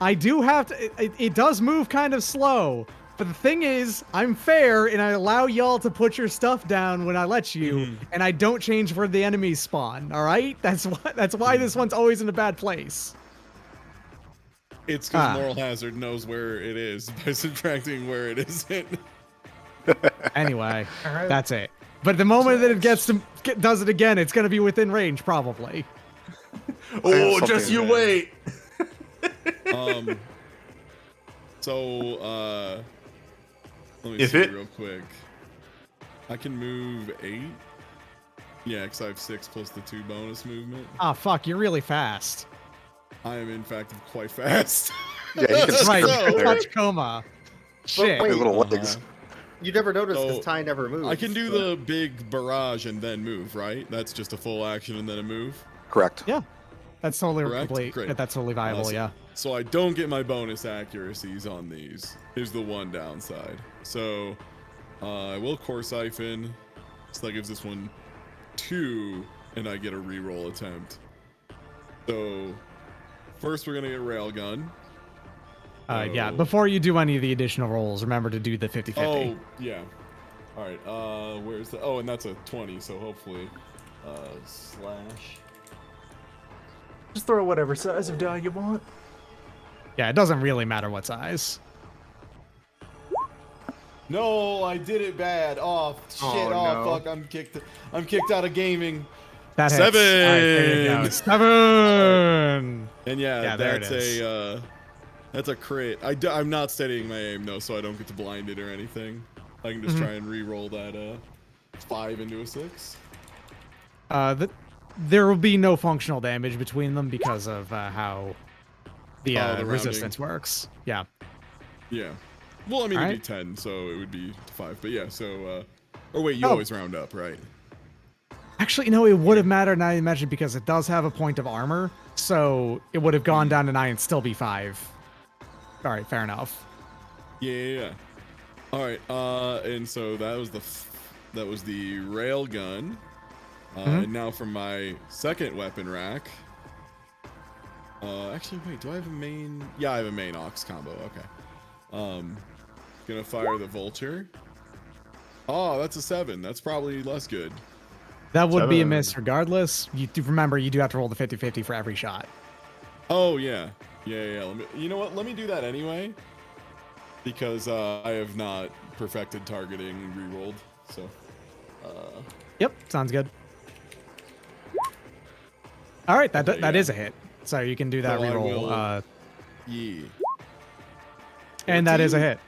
I do have to... It does move kind of slow. But the thing is, I'm fair, and I allow y'all to put your stuff down when I let you, and I don't change where the enemies spawn, all right? That's why this one's always in a bad place. It's because Moral Hazard knows where it is by subtracting where it isn't. Anyway, All right. that's it. But the moment that it does it again, it's going to be within range, probably. Oh, something just you there. wait. Let me If see it- real quick. I can move 8. Yeah, because I have 6 plus the 2 bonus movement. Ah, fuck, you're really fast. I am, in fact, quite fast. Yeah, you can Right, skip right there. touch coma. Shit. wait. Your little legs. You never noticed So, because Ty never moves. I can do the big barrage and then move, right? That's just a full action and then a move. Correct. Yeah, that's totally Correct? complete. Great. That's totally viable, yeah. So I don't get my bonus accuracies on these. Here's the one downside. So I will core siphon. So that gives this one 2, and I get a reroll attempt. So first we're gonna get railgun. Yeah, before you do any of the additional rolls, remember to do the 50-50. Oh yeah. All right. Where's the? Oh, and that's a 20. So hopefully, slash. Just throw whatever size of die you want. Yeah, it doesn't really matter what size. No, I did it bad. Oh shit! Oh, Oh, no. fuck! I'm kicked out of gaming. That hits. All right, there you go. 7! And yeah, there it that's is. that's a crit. I'm not steadying my aim though, so I don't get to blind it or anything. I can just try and re-roll that 5 into a 6. There will be no functional damage between them because of how the rounding. resistance works. Yeah. Yeah. Well, I mean, All it'd be 10, so it would be 5. But yeah, so or wait, you always round up, right? Actually, no, it would have mattered now you mentioned because it does have a point of armor, so it would have gone down to 9 and still be 5. All right, fair enough. Yeah. All right. And so that was the rail gun. And now for my second weapon rack. Actually, wait. Do I have a main? Yeah, I have a main aux combo. Okay. Gonna fire the vulture. Oh, that's a 7. That's probably less good. That would be a 7. miss regardless. You do remember you do have to roll the 50-50 for every shot. Oh yeah. You know what? Let me do that anyway. Because I have not perfected targeting rerolled. So. Yep, sounds good. All right, that Okay, is a hit. So you can do that So I reroll. will- Yeah. And that is a 14. hit.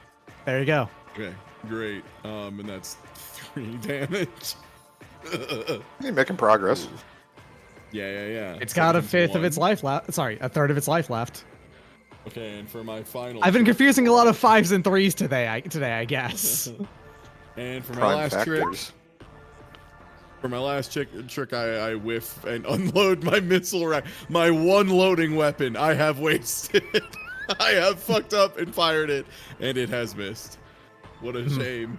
There you go. Okay, great. And that's 3 damage. You're making progress. Yeah. It's got a Second fifth of one. its life left. Sorry, a third of its life left. Okay, and for my final. I've been trick- confusing a lot of 5s and 3s today, I guess. And for my Prime last factors. For my last trick, I whiff and unload my missile rack. My one loading weapon I have wasted. I have fucked up and fired it, and it has missed. What a shame.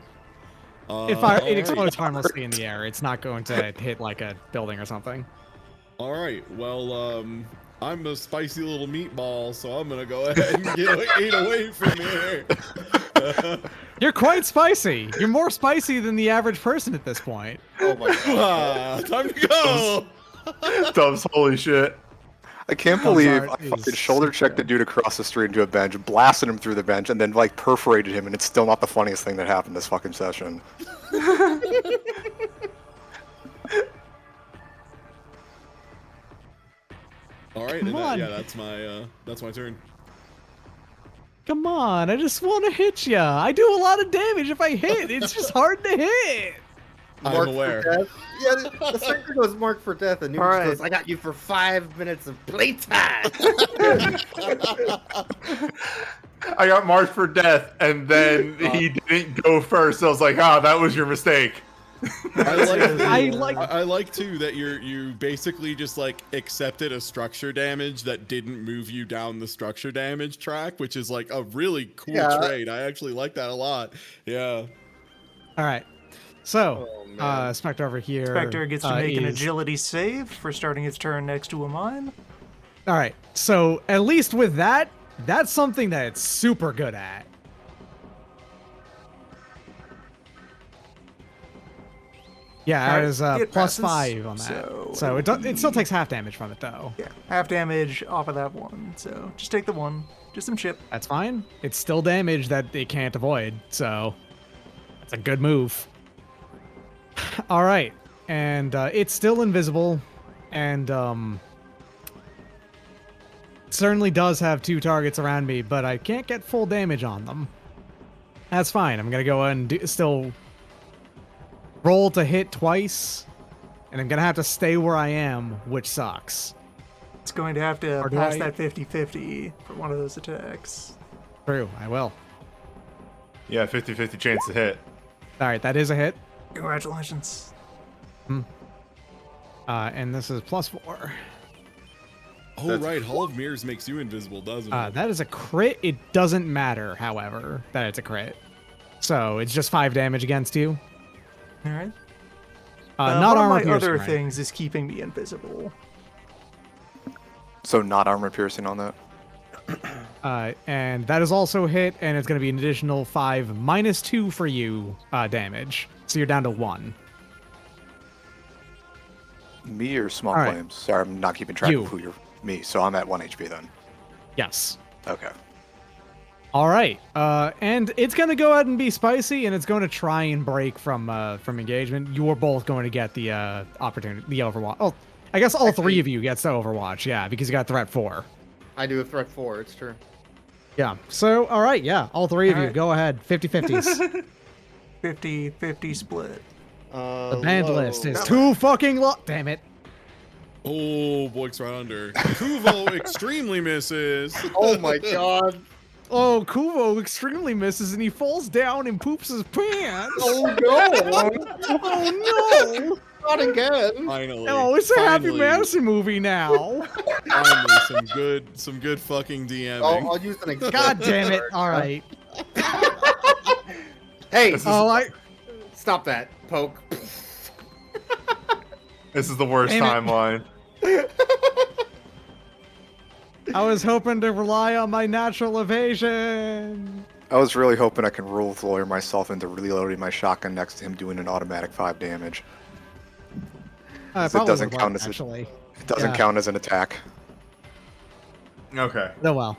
It alright. explodes harmlessly in the air. It's not going to hit like a building or something. All right. Well, I'm a spicy little meatball, so I'm gonna go ahead and get away from here. You're quite spicy. You're more spicy than the average person at this point. Oh my god. Time to go. Dubs, holy shit. I can't Comes believe art I fucking is shoulder checked the dude across the street into a bench, blasted him through the bench, and then like perforated him, and it's still not the funniest thing that happened this fucking session. All right. Come on. Yeah, that's my turn. Come on, I just want to hit ya. I do a lot of damage if I hit. It's just hard to hit. I'm Mark aware. for death. Yeah, the striker goes mark for death, and Noob All right. goes, I got you for 5 minutes of playtime. I got marked for death, and then he didn't go first. So I was like, that was your mistake. I like too that you basically just like accepted a structure damage that didn't move you down the structure damage track, which is like a really cool trade. I actually like that a lot. Yeah. All right. So, Oh, man. Spectre over here. Spectre gets to make an is- agility save for starting its turn next to a mine. All right. So, at least with that, that's something that it's super good at. Yeah, Alright, it is it plus passes. 5 on that. So So, it still takes half damage from it, though. Yeah, half damage off of that one. So just take the one. Just some chip. That's fine. It's still damage that it can't avoid, so that's a good move. All right, and it's still invisible, and certainly does have 2 targets around me, but I can't get full damage on them. That's fine. I'm gonna go ahead and still roll to hit twice, and I'm gonna have to stay where I am, which sucks. It's going to have to Or do pass I- that 50-50 for one of those attacks. True, I will. Yeah, 50-50 chance to hit. All right, that is a hit. Congratulations. And this is plus 4. Oh right, Hall of Mirrors makes you invisible, doesn't it? That is a crit. It doesn't matter, however, that it's a crit. So it's just 5 damage against you. All right. Not one armor of my piercing, other right? things is keeping me invisible. So not armor piercing on that. And that is also a hit, and it's going to be an additional 5 minus 2 for you damage. So you're down to 1. Me or small All right. claims? Sorry, I'm not keeping track You. of who you're. Me, so I'm at 1 HP then. Yes. Okay. All right. And it's going to go ahead and be spicy, and it's going to try and break from engagement. You are both going to get the opportunity, the Overwatch. Oh, I guess all 3 of you gets the Overwatch, yeah, because you got threat 4. I do a threat 4, it's true. Yeah. So, all right, yeah, all 3 of All you, right. go ahead. 50-50s. 50-50 split. The band list is low. 2 fucking low. Damn it. Oh, Boyk's right under. Kuvo extremely misses. Oh my god. Oh, Kuvo extremely misses and he falls down and poops his pants. Oh no. Oh no! Not again. Finally. Oh, it's a Happy finally, Madison movie now. Finally, some good fucking DMing. I'll use an example. God damn it! All right. Hey, Oh, stop that. Poke. This is the worst Damn it. timeline. I was hoping to rely on my natural evasion. I was really hoping I can rule lawyer myself into reloading my shotgun next to him doing an automatic 5 damage. It So it doesn't count as actually. It doesn't Yeah. count as an attack. Okay, Oh well.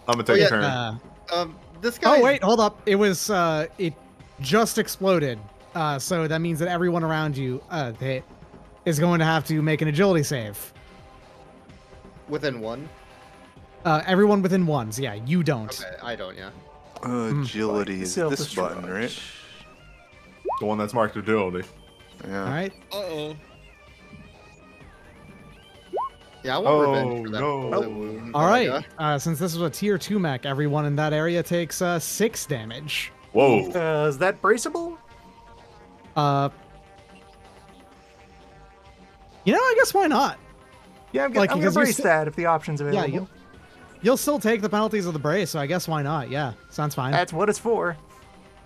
I'm gonna take yeah, a turn. This guy. Oh wait, hold up. It was it just exploded. So that means that everyone around you hit is going to have to make an agility save. Within 1. Everyone within ones. Yeah, you don't. Okay, I don't. Yeah. Agility is this Self-destruct. button, right? The one that's marked agility. Yeah. All right. Uh-oh. Yeah, I want Oh, revenge for that. no. for that wound All that I right. got. Since this was a tier 2 mech, everyone in that area takes 6 damage. Whoa. Is that braceable? You know, I guess why not? Yeah, I'm Like, gonna because you brace sti- that if the option's Yeah, available. you'll still take the penalties of the brace, so I guess why not? Yeah, sounds fine. That's what it's for.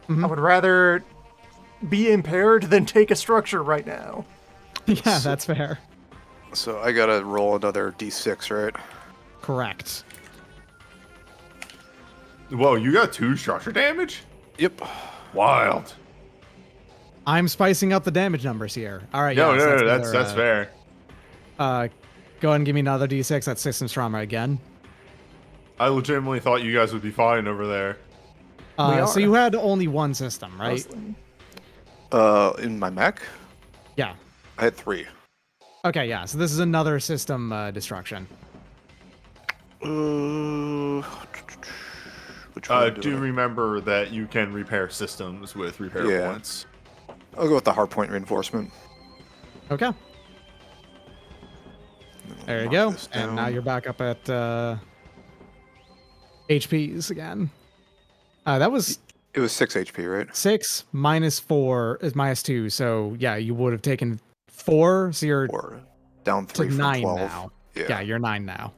Mhm. I would rather be impaired than take a structure right now. Yeah, that's fair. So I gotta roll another d6, right? Correct. Whoa, you got 2 structure damage? Yep. Wild. I'm spicing up the damage numbers here. All right, No, yeah, so no, no, another, that's fair. Go ahead and give me another d6. That's systems trauma again. I legitimately thought you guys would be fine over there. We are. So you had only one system, right? Mostly. In my mech, Yeah. I had 3. Okay, yeah. So this is another system destruction. Which one Do remember that you can repair systems with repair Yeah. points. I'll go with the hardpoint reinforcement. Okay. And then we'll There you knock go. this And now down. you're back up at HPs again. That was It was 6 HP, right? 6 minus 4 is minus 2. So yeah, you would have taken 4. So you're Or down to 3 from 9 12. now. Yeah. Yeah, you're 9 now.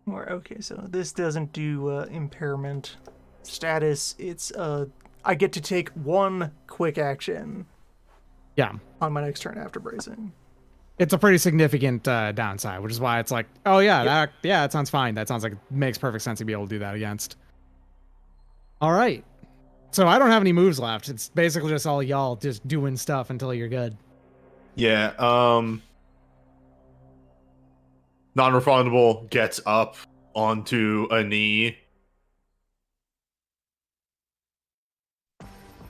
Or okay, so this doesn't do impairment status. It's I get to take 1 quick action Yeah. on my next turn after bracing. It's a pretty significant downside, which is why it's like, oh yeah, that sounds fine. That sounds like it makes perfect sense to be able to do that against. All right. So I don't have any moves left. It's basically just all y'all just doing stuff until you're good. Yeah, non-refundable gets up onto a knee.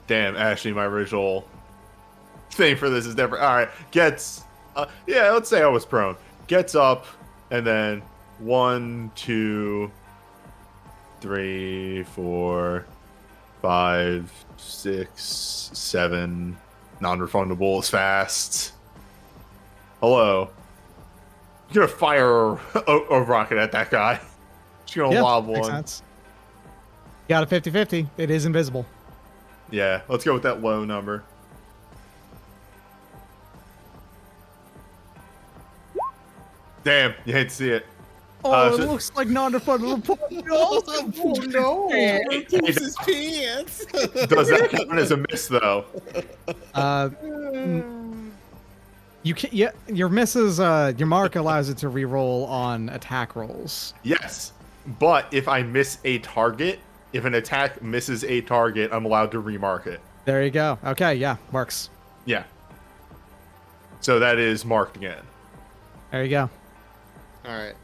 Damn, actually, my original thing for this is different. All right, gets, yeah, let's say I was prone. Gets up, and then 1, 2, 3, 4, 5, 6, 7. Non-refundable is fast. Hello. I'm gonna fire a rocket at that guy. Just gonna lob makes one. sense. You got a 50-50. It is invisible. Yeah, let's go with that low number. Damn, you hate to see it. Oh, so- it looks like non-refundable points. Oh no! Hey, Poops his pants. Does that count as a miss though? You can yeah, your misses your mark allows it to reroll on attack rolls. Yes, but if I miss a target, if an attack misses a target, I'm allowed to remark it. There you go. Okay, yeah, works. Yeah. So that is marked again. There you go. All right.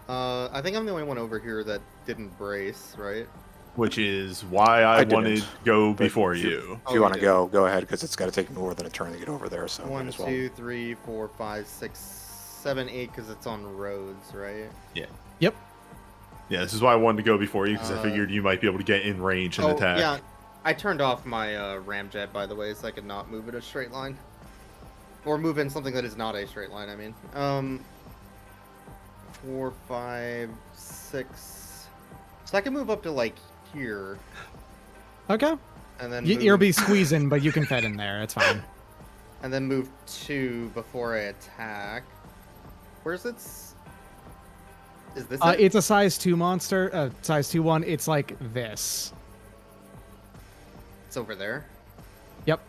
I think I'm the only one over here that didn't brace, right? Which is why I I didn't, wanted to go but before if you. If you Oh, want to you did. go ahead, because it's got to take me more than a turn to get over there. So might 1, as well. 2, 3, 4, 5, 6, 7, 8, because it's on roads, right? Yeah. Yep. Yeah, this is why I wanted to go before you, because I Uh, figured you might be able to get in range and Oh, attack. yeah. I turned off my ramjet, by the way, so I could not move in a straight line. Or move in something that is not a straight line, I mean. 4, 5, 6. So I can move up to, like, here. Okay. And then You'll move- be squeezing, but you can fit in there. It's fine. And then move 2 before I attack. Where's its... Is this it? It's a size 2 monster. Size 2 one. It's like this. It's over there? Yep.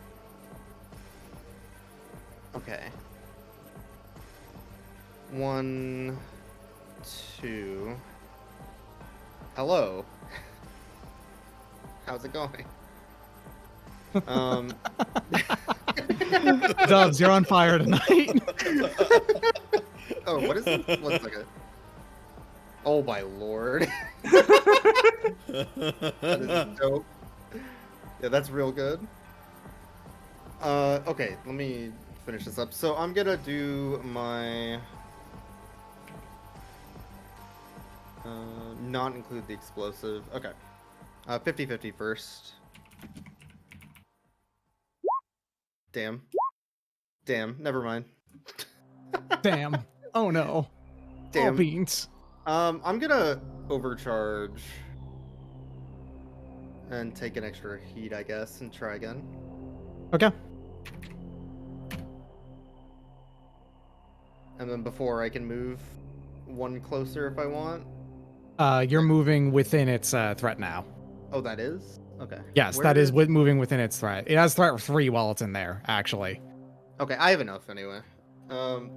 Okay. 1, 2. Hello. How's it going? Dubs, you're on fire tonight. Oh, what is it? 1 second. Oh my lord. That is dope. Yeah, that's real good. Okay, let me finish this up. So I'm gonna do my... not include the explosive. Okay. 50-50 first. Damn. Damn, never mind. Damn. Oh no. Oh Damn. beans. I'm gonna overcharge and take an extra heat, I guess, and try again. Okay. And then before I can move one closer if I want. You're moving within its threat now. Oh, that is? Okay. Yes, Where that is did- moving within its threat. It has threat 3 while it's in there, actually. Okay, I have enough anyway. Alright,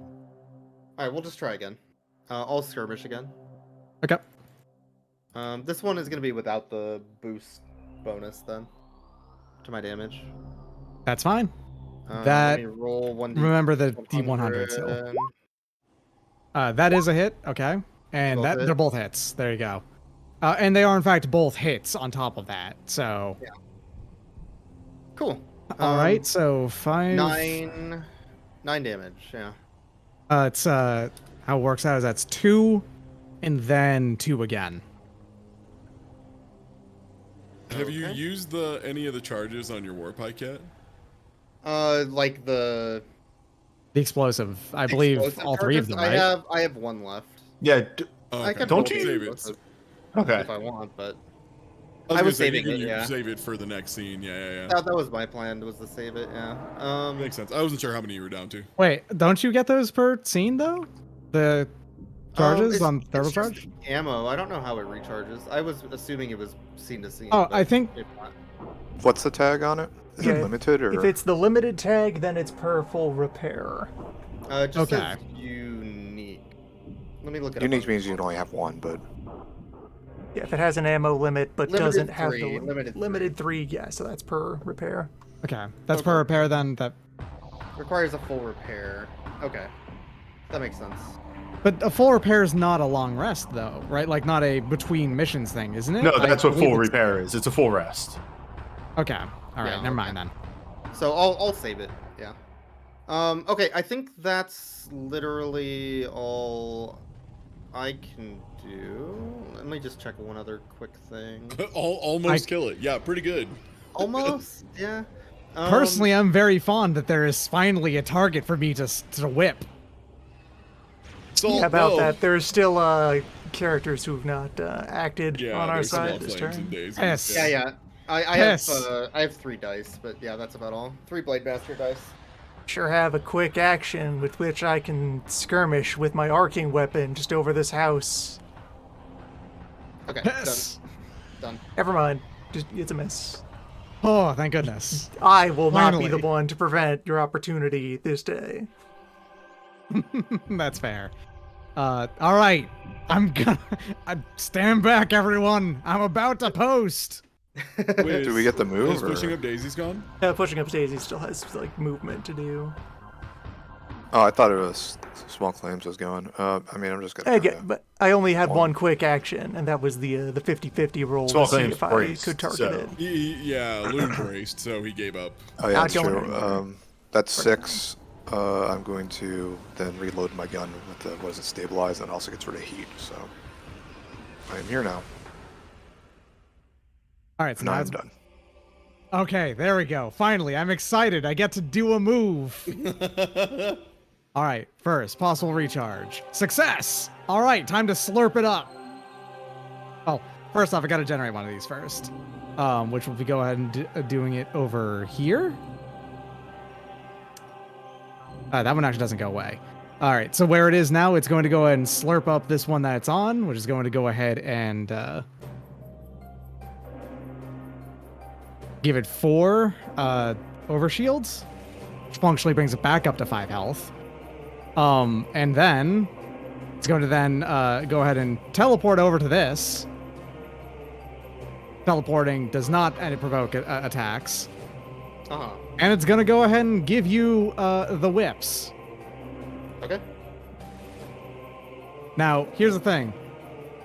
we'll just try again. I'll skirmish again. Okay. This one is going to be without the boost bonus then. To my damage. That's fine. Let That me roll 1d. remember the D100 still. That is a hit, okay. And Both they're both hits. There you go. And they are in fact both hits on top of that. So Yeah. Cool. all right, so 5 9 damage, yeah. It's how it works out is that's 2 and then 2 again. Have you Okay. used any of the charges on your warpike yet? Like the The explosive. I believe explosive all 3 of charges, them, right? I have one left. Yeah. Oh, I okay. can Don't roll you- the save it? explosive Okay. if I want, but I was was saving you it, can yeah. save it for the next scene. Yeah. that was my plan, was to save it, yeah. Makes sense. I wasn't sure how many you were down to. Wait, don't you get those per scene though? The charges it's- on thermal it's just charge? ammo. I don't know how it recharges. I was assuming it was scene to scene. Oh, but I think if not. What's the tag on it? Is Yeah, it limited or? If it's the limited tag, then it's per full repair. It just Okay. says unique. Let me look at Unique means you can only have one, but Yeah, if it has an ammo limit but Limited doesn't have 3, the limited limited 3, yeah, so that's per repair. okay. That's Okay. per repair then. That Requires a full repair. Okay. That makes sense. but a full repair is not a long rest though, right? Like not a between missions thing, isn't it? No, I that's what believe full it's- repair is. It's a full rest. Okay. All right, Yeah, never okay. mind then. So I'll save it. Yeah. Okay, I think that's literally all I can do. Let me just check one other quick thing. Almost kill it. Yeah, pretty good. Almost, yeah. Personally, I'm very fond that there is finally a target for me to whip. Salt, Yeah, about no. that, there's still characters who've not acted Yeah, on our there's some side off this flames and turn. daisies. Yes. Yeah. I Piss. have 3 dice, but yeah, that's about all. 3 Blade Master dice. Sure have a quick action with which I can skirmish with my arcing weapon just over this house. Okay, Yes. done. Never mind. Just, it's a miss. Oh, thank goodness. I will not be the Finally. one to prevent your opportunity this day. That's fair. All right. I'm gonna stand back, everyone. I'm about to post. Wait, do we get the move? Is pushing or- up daisies gone? Pushing up Daisy still has like movement to do. Oh, I thought it was small claims was going. I mean, I'm just gonna. Again, but I only had Well- one quick action, and that was the 50-50 roll Small to see claims if I braced, could target so- it. Yeah, Loon braced, so he gave up. Oh yeah, Not that's going true. anywhere. That's 6. I'm going to then reload my gun with the what is it, stabilize, and it also gets rid of heat. So I am here now. All right, so And now I'm it's done. okay. There we go. Finally, I'm excited. I get to do a move. All right, first possible recharge. Success. All right, time to slurp it up. Oh, first off, I got to generate one of these first, which will be go ahead and doing it over here. That one actually doesn't go away. All right, so where it is now, it's going to go ahead and slurp up this one that it's on, which is going to go ahead and give it 4 overshields, which functionally brings it back up to 5 health. And then it's going to then go ahead and teleport over to this. Teleporting does not provoke attacks. Uh-huh. And it's going to go ahead and give you the whips. Okay. Now, here's the thing.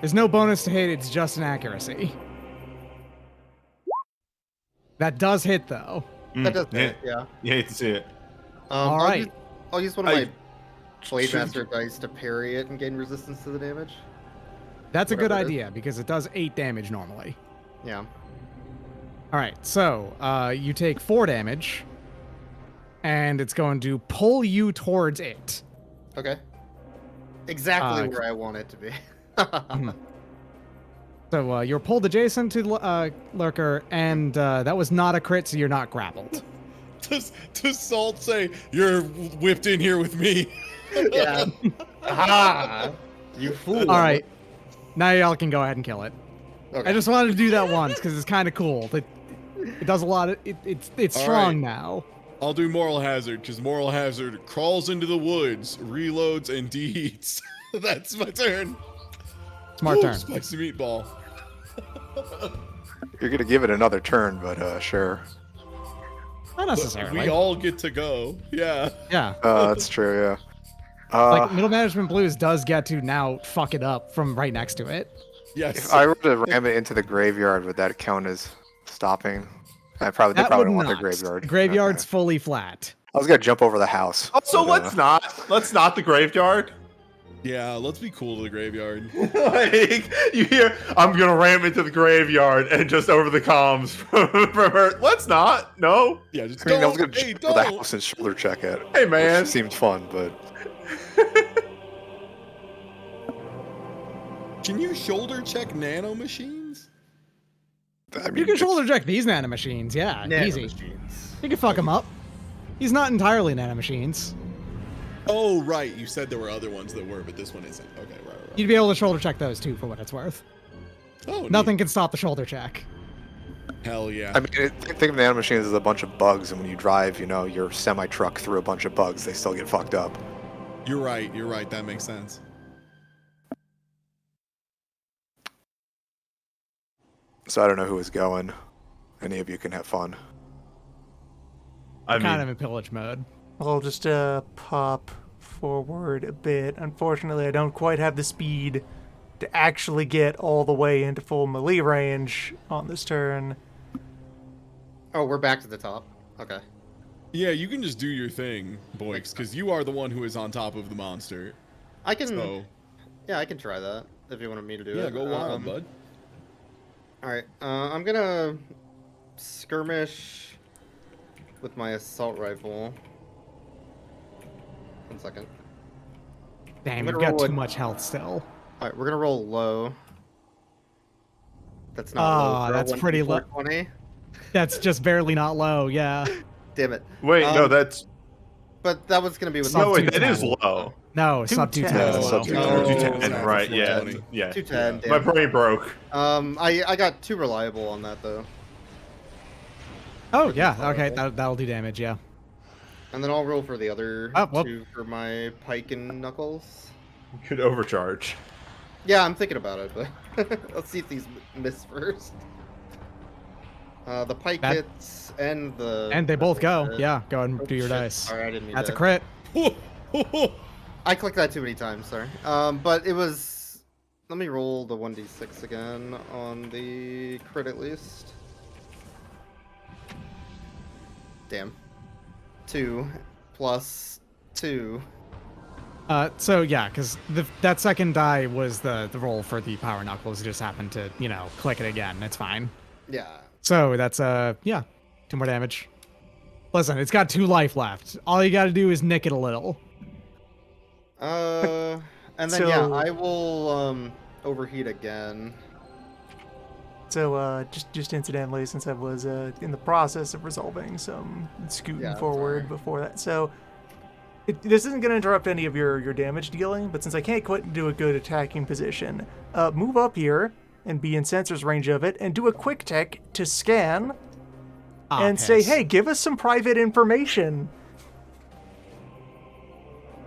There's no bonus to hit, it's just an accuracy. That does hit, though. That does yeah. it, yeah. You hate to see it. All right. I'll use one of I- my Blade should- Master dice to parry it and gain resistance to the damage. That's a good Whatever it is. idea, because it does 8 damage normally. Yeah. All right, so you take 4 damage, and it's going to pull you towards it. Okay. Exactly Uh, where I want it to be. So you're pulled adjacent to Lurker, and that was not a crit, so you're not grappled. Does Salt say, "You're whipped in here with me"? Yeah. Aha! You fool. All right, now y'all can go ahead and kill it. Okay. I just wanted to do that once because it's kind of cool. It does a lot of it's All strong right. now. I'll do Moral Hazard because Moral Hazard crawls into the woods, reloads, and deheats. That's my turn. Smart Ooh, turn. Spicy meatball. You're gonna give it another turn, but sure. Not But necessarily. we all get to go. Yeah. Yeah. That's true. Yeah. Like Middle Management Blues does get to now fuck it up from right next to it. Yes. If I were to ram it into the graveyard, would that count as stopping? They That probably would don't want the not. graveyard. The graveyard's Okay. fully flat. I was gonna jump over the house. Also, but, let's not the graveyard. Yeah, let's be cool to the graveyard. Like, you hear, I'm gonna ram into the graveyard, and just over the comms from her. Let's not. No. Yeah, just I mean, I was don't. gonna Hey, jump over the don't. house and shoulder check it. Hey, man. Which seemed fun, but Can you shoulder check nano machines? I mean, You can it's- shoulder check these nanomachines, yeah, easy. Nanomachines. You can fuck him up. He's not entirely nanomachines. Oh, right. You said there were other ones that were, but this one isn't. Okay, right. You'd be able to shoulder check those too, for what it's worth. Oh, neat. Nothing can stop the shoulder check. Hell yeah. I mean, think of nanomachines as a bunch of bugs, and when you drive, your semi truck through a bunch of bugs, they still get fucked up. You're right. You're right. That makes sense. So I don't know who is going. Any of you can have fun. I mean, Kind of in pillage mode. I'll just pop forward a bit. Unfortunately, I don't quite have the speed to actually get all the way into full melee range on this turn. Oh, we're back to the top. Okay. Yeah, you can just do your thing, Boix, because you are the one who is on top of the monster. I can. So, Yeah, I can try that if you wanted me to do yeah, it. go wild, bud. All right. I'm gonna skirmish with my assault rifle. 1 second. Damn, I'm you've gonna got roll too it. much health still. All right, we're gonna roll low. That's not low. Ah, for a that's pretty low. 1d420. That's just barely not low, yeah. Damn it. wait, no, Um, that's But that was gonna be with Sub no, wait, that 210. is low. No, sub 210 210. is Yeah, low. sub No, 210, no, right? Yeah, 420. yeah. 210. My Damn. brain broke. I got too reliable on that though, Oh, yeah, okay, that'll do damage, yeah. and then I'll roll for the other Oh, whoop. two for my pike and knuckles. Could overcharge. Yeah, I'm thinking about it, but let's see if these miss first. The pike That- hits and the And they both go. hit. Yeah, go ahead and Oh, do your shit. dice. Sorry, I didn't mean That's a to- crit. I clicked that too many times. Sorry. But it was. Let me roll the 1d6 again on the crit at least. Damn. 2 plus 2. So yeah, because that second die was the roll for the power knuckles. It just happened to, click it again. It's fine. Yeah. So that's, yeah, 2 more damage. Listen, it's got 2 life left. All you gotta do is nick it a little. And then So- yeah, I will overheat again. So, just incidentally, since I was in the process of resolving some scooting Yeah, forward sorry. before that, so this isn't going to interrupt any of your damage dealing. But since I can't quite do a good attacking position, move up here and be in sensor's range of it, and do a quick tech to scan and say, piss. "Hey, give us some private information.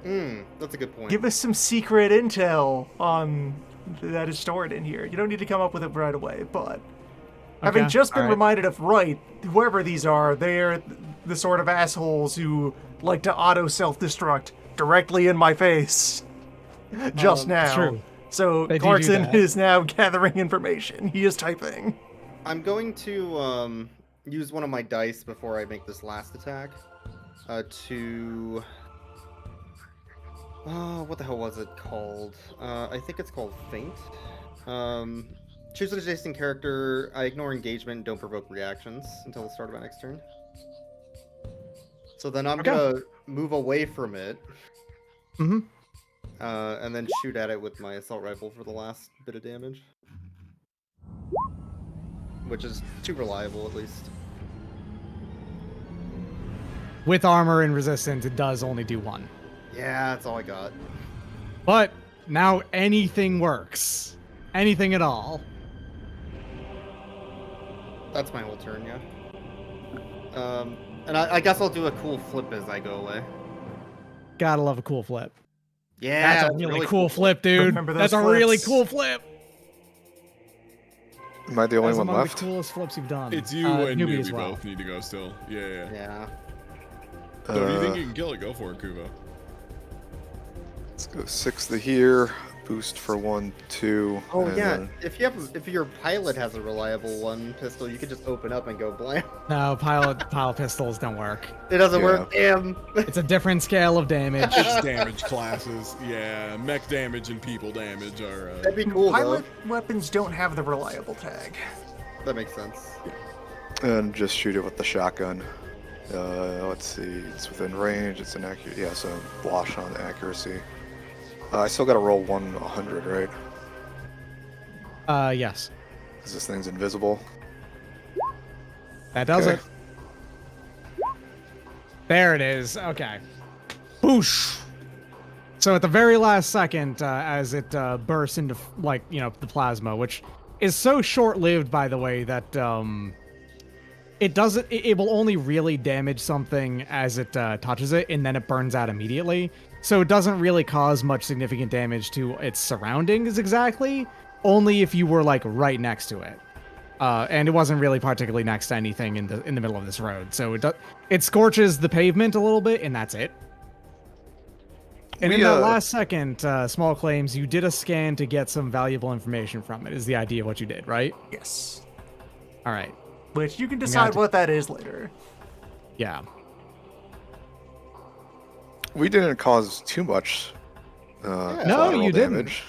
That's a good point. Give us some secret intel on that is stored in here." You don't need to come up with it right away, but having Okay, just been alright. reminded of, right, whoever these are, they're the sort of assholes who like to auto self-destruct directly in my face just now. true. So They do Clarkson that. is now gathering information. He is typing. I'm going to use one of my dice before I make this last attack. To what the hell was it called? I think it's called Feint. Choose an adjacent character. I ignore engagement and don't provoke reactions until the start of my next turn. So then I'm Okay. gonna move away from it. Mhm. And then shoot at it with my assault rifle for the last bit of damage. Which is too reliable, at least. with armor and resistance, it does only do 1. Yeah, that's all I got. But now anything works. Anything at all. That's my whole turn, yeah. And I guess I'll do a cool flip as I go away. Gotta love a cool flip. Yeah, That's a really cool flip, dude. Remember those That's a really flips. cool flip. Am I the only That's one among left? the coolest flips you've done. It's you and Newbie Newbie as well. both need to go still. Yeah. Yeah. So do you think you can kill it? Go for it, Kuvo. Let's go 6 to here. Boost for 1, 2. Oh and yeah. then- If your pilot has a reliable one pistol, you could just open up and go blam. No, pile pistols don't work. It doesn't Yeah. work. Damn. It's a different scale of damage. It's damage classes. Yeah, mech damage and people damage are. That'd be cool Pilot weapons don't have the reliable tag. though. That makes sense. And just shoot it with the shotgun. Let's see. It's within range. It's an accurate. Yeah, so wash on accuracy. I still got to roll 100, right? Yes. Because this thing's invisible. That does Okay. it. There it is. Okay. Boosh. So at the very last second, as it bursts into, like, the plasma, which is so short-lived, by the way, that it doesn't. It will only really damage something as it touches it, and then it burns out immediately. So it doesn't really cause much significant damage to its surroundings exactly. Only if you were like right next to it. And it wasn't really particularly next to anything in the middle of this road. So it scorches the pavement a little bit, and that's it. And in that last second, Small Claims, you did a scan to get some valuable information from it, is the idea of what you did, right? Yes. All right. Which you can decide what that is later. Yeah. We didn't cause too much. No, collateral you didn't. damage.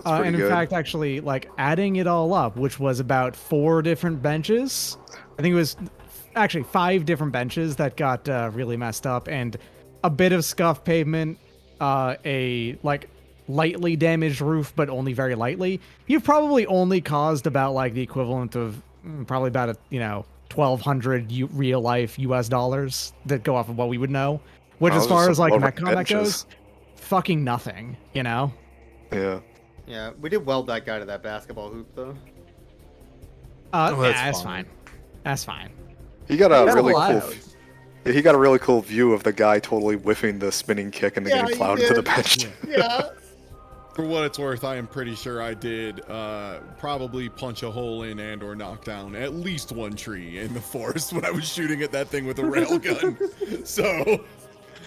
That's pretty And in good. fact, actually, like, adding it all up, which was about 4 different benches, I think it was actually 5 different benches that got really messed up, and a bit of scuffed pavement, a, like, lightly damaged roof, but only very lightly. You've probably only caused about, like, the equivalent of probably about, 1,200 real life US dollars that go off of what we would know. Which, Oh, as far those are as, like, some mech lower combat benches. goes, fucking nothing, Yeah. Yeah, we did weld that guy to that basketball hoop though. that's That's fine. fine. That's fine. He got a That's really allowed. cool. Yeah, he got a really cool view of the guy totally whiffing the spinning kick and then Yeah, getting he plowed into the did. bench. Yeah. For what it's worth, I am pretty sure I did probably punch a hole in and or knock down at least one tree in the forest when I was shooting at that thing with a railgun. So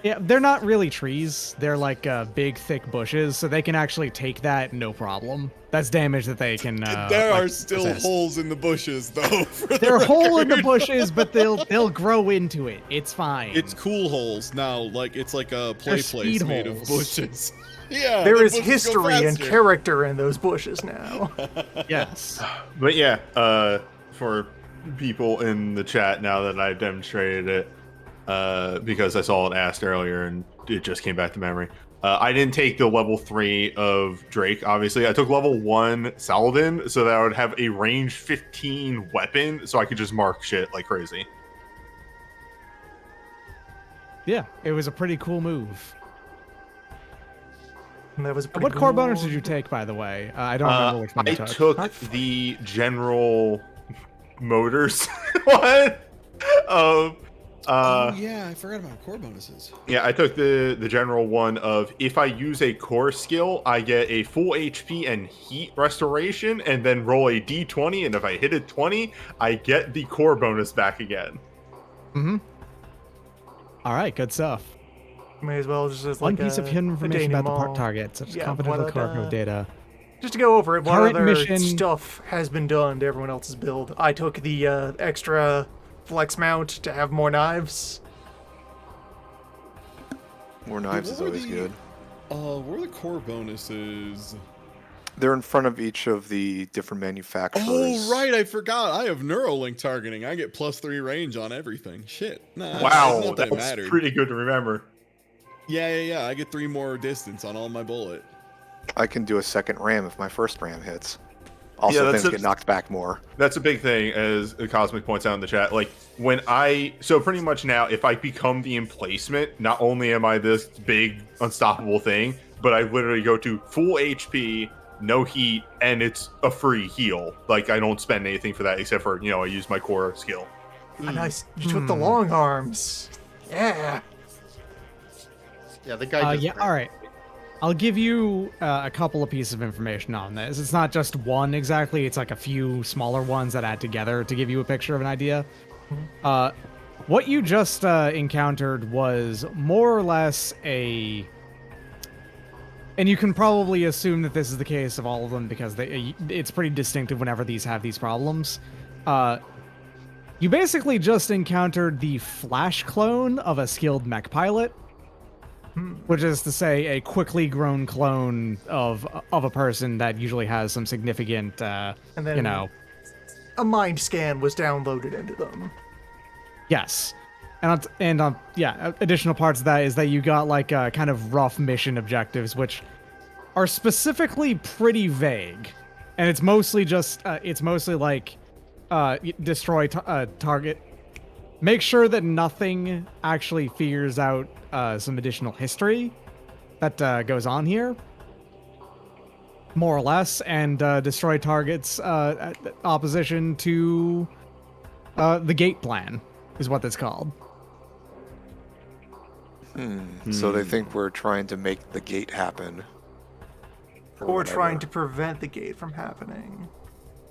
Yeah, they're not really trees. They're like big, thick bushes, so they can actually take that no problem. That's damage that they can. there like, are still resist. holes in the bushes, though. For the They're hole in the record. bushes, but they'll grow into it. It's fine. It's cool holes now. Like it's like a play They're place speed made of holes. bushes. Yeah, There the is bushes go history and faster. character in those bushes now. Yes. But yeah, for people in the chat now that I've demonstrated it, because I saw it asked earlier and it just came back to memory. I didn't take the level 3 of Drake, obviously. I took level 1 Saladin so that I would have a range 15 weapon so I could just mark shit like crazy. Yeah, it was a pretty cool move. And that was a pretty What core cool- bonus did you take, by the way? I don't remember which one I you took. took the general motors one of Oh yeah, I forgot about core bonuses. yeah, I took the general one of if I use a core skill, I get a full HP and heat restoration, and then roll a d20, and if I hit a 20, I get the core bonus back again. Mm-hmm. All right, good stuff. May as well just as One like piece a, of hidden a information about the denouement. part target, such as Yeah, confidential what core other- code data. Just to go over it, what Current other mission- stuff has been done to everyone else's build? I took the extra flex mount to have more knives. More knives is What were always the- good. What were the core bonuses? They're in front of each of the different manufacturers. Oh right, I forgot. I have Neuralink targeting. I get +3 range on everything. Shit. Nah, Wow, not that that's mattered. pretty good to remember. Yeah. I get 3 more distance on all my bullet. I can do a second ram if my first ram hits. Also, Yeah, things get knocked back more. That's a big thing, as Cosmic points out in the chat. Like, so pretty much now, if I become the emplacement, not only am I this big, unstoppable thing, but I literally go to full HP, no heat, and it's a free heal. Like, I don't spend anything for that except for, I use my core skill. Nice. You took the long arms. Yeah. Yeah, the guy just. Yeah, all right. I'll give you a couple of pieces of information on this. It's not just one exactly. It's like a few smaller ones that add together to give you a picture of an idea. What you just encountered was more or less and you can probably assume that this is the case of all of them because it's pretty distinctive whenever these have these problems. You basically just encountered the flash clone of a skilled mech pilot. Which is to say, a quickly grown clone of a person that usually has some significant, And then a mind scan was downloaded into them. Yes, and additional parts of that is that you got like kind of rough mission objectives, which are specifically pretty vague, and it's mostly like destroy target. Make sure that nothing actually figures out some additional history that goes on here, more or less, and destroy targets opposition to the gate plan, is what that's called. So they think we're trying to make the gate happen. Or trying to prevent the gate from happening.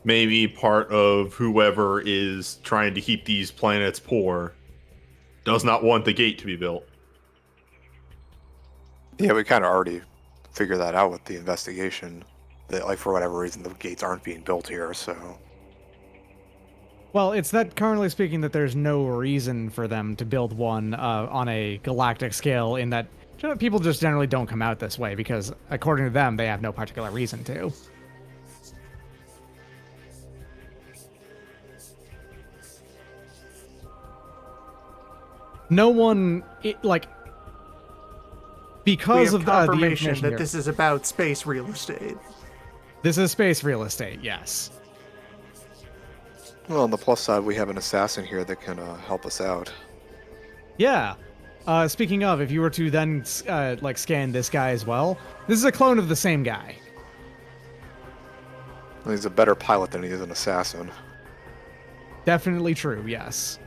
Maybe part of whoever is trying to keep these planets poor does not want the gate to be built. Yeah, we kind of already figured that out with the investigation. That, like, for whatever reason, the gates aren't being built here, so... Well, it's that currently speaking that there's no reason for them to build one on a galactic scale in that people just generally don't come out this way because, according to them, they have no particular reason to. No one, because of confirmation the information that here. this is about space real estate. This is space real estate, yes. Well, on the plus side, we have an assassin here that can help us out. Yeah. Speaking of, if you were to then scan this guy as well, this is a clone of the same guy. He's a better pilot than he is an assassin. Definitely true, yes.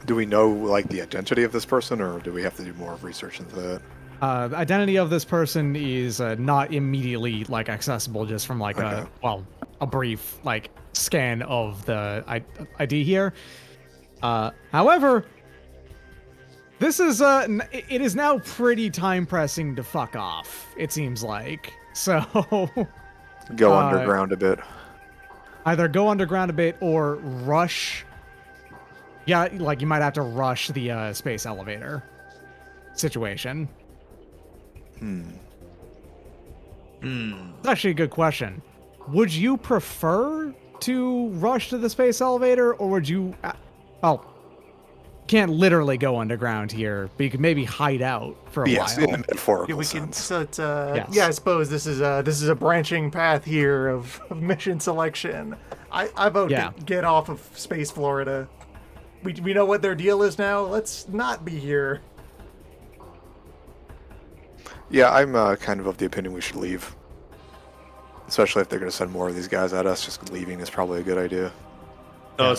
Do we know, like, the identity of this person, or do we have to do more research into that? The identity of this person is not immediately accessible just from Okay. a brief scan of the ID here. However, this is it is now pretty time pressing to fuck off. It seems like so. Go underground a bit. Either go underground a bit or rush. Yeah, you might have to rush the space elevator situation. It's actually a good question. Would you prefer to rush to the space elevator, or would you... can't literally go underground here, but you could maybe hide out for a Yes, while. in a metaphorical Yeah, we can. sense. So it's, Yes. Yeah, I suppose this is a branching path here of mission selection. I vote Yeah. to get off of Space Florida. We know what their deal is now. Let's not be here. Yeah, I'm kind of the opinion we should leave. Especially if they're going to send more of these guys at us, just leaving is probably a good idea. Yeah.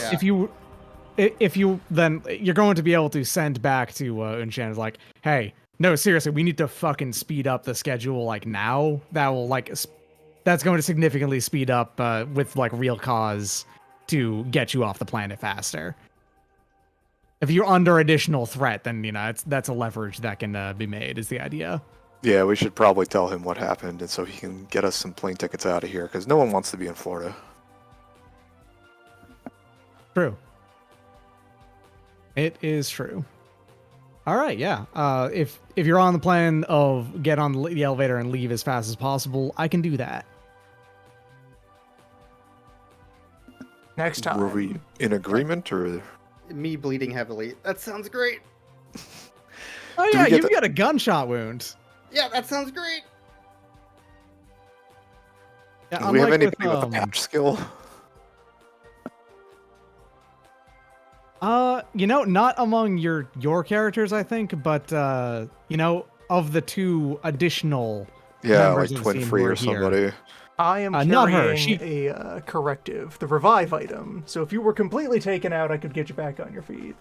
If you then you're going to be able to send back to Enchanted hey, no, seriously, we need to fucking speed up the schedule now. That will that's going to significantly speed up with real cause to get you off the planet faster. If you're under additional threat, then that's a leverage that can be made. Is the idea? Yeah, we should probably tell him what happened, and so he can get us some plane tickets out of here, because no one wants to be in Florida. True. It is true. All right, yeah. If you're on the plan of get on the elevator and leave as fast as possible, I can do that. Next time. Were we in agreement, or... Me bleeding heavily. That sounds great. Oh Do yeah, we get you've got a gunshot wound. Yeah, that sounds great. Yeah, Do we have unlike anybody with a patch skill? Not among your characters, I think, but of the two additional Yeah, members like of the Twin team Free who are or here. somebody. I am Not her, carrying a corrective, the revive item. So if you were completely taken out, I could get you back on your feet.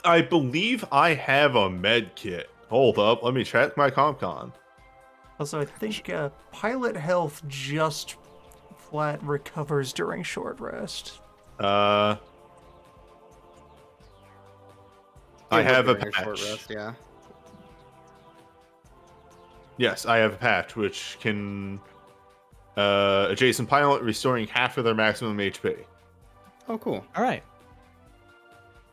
I believe I have a med kit. Hold up, let me check my CompCon. Also, I think pilot health just flat recovers during short rest. I It would have a during patch. short rest, yeah. Yes, I have a patch which can adjacent pilot restoring half of their maximum HP. Oh, cool. All right.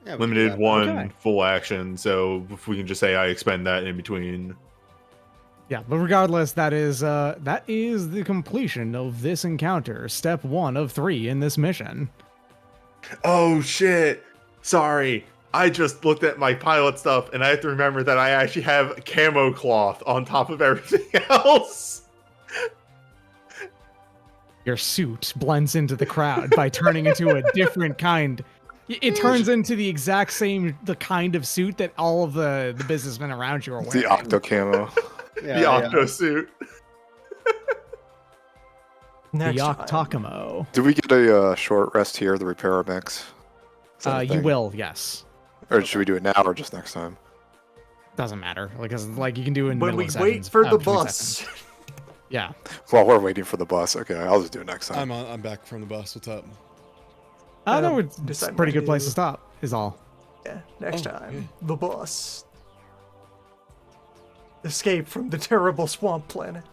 Yeah, we can do Limited that. one Okay. full action, so if we can just say I expend that in between. Yeah, but regardless, that is the completion of this encounter. Step 1 of 3 in this mission. Oh shit! Sorry, I just looked at my pilot stuff and I have to remember that I actually have camo cloth on top of everything else. Your suit blends into the crowd by turning into a different kind. It turns into the exact same kind of suit that all of the businessmen around you are wearing. The octo camo. The octo suit. Next The time. Octokamo. Do we get a short rest here, the repair mix? Is that a You thing? will, yes. Or should we do it now or just next time? Doesn't matter, because you can do it in the When middle we of wait sessions, for the between bus. sessions. Yeah. While we're waiting for the bus. Okay, I'll just do it next time. I'm back from the bus. What's up? No, it's a decide pretty what to good place do. to stop, is all. Yeah, next Oh, time. yeah. The bus. Escape from the terrible swamp planet.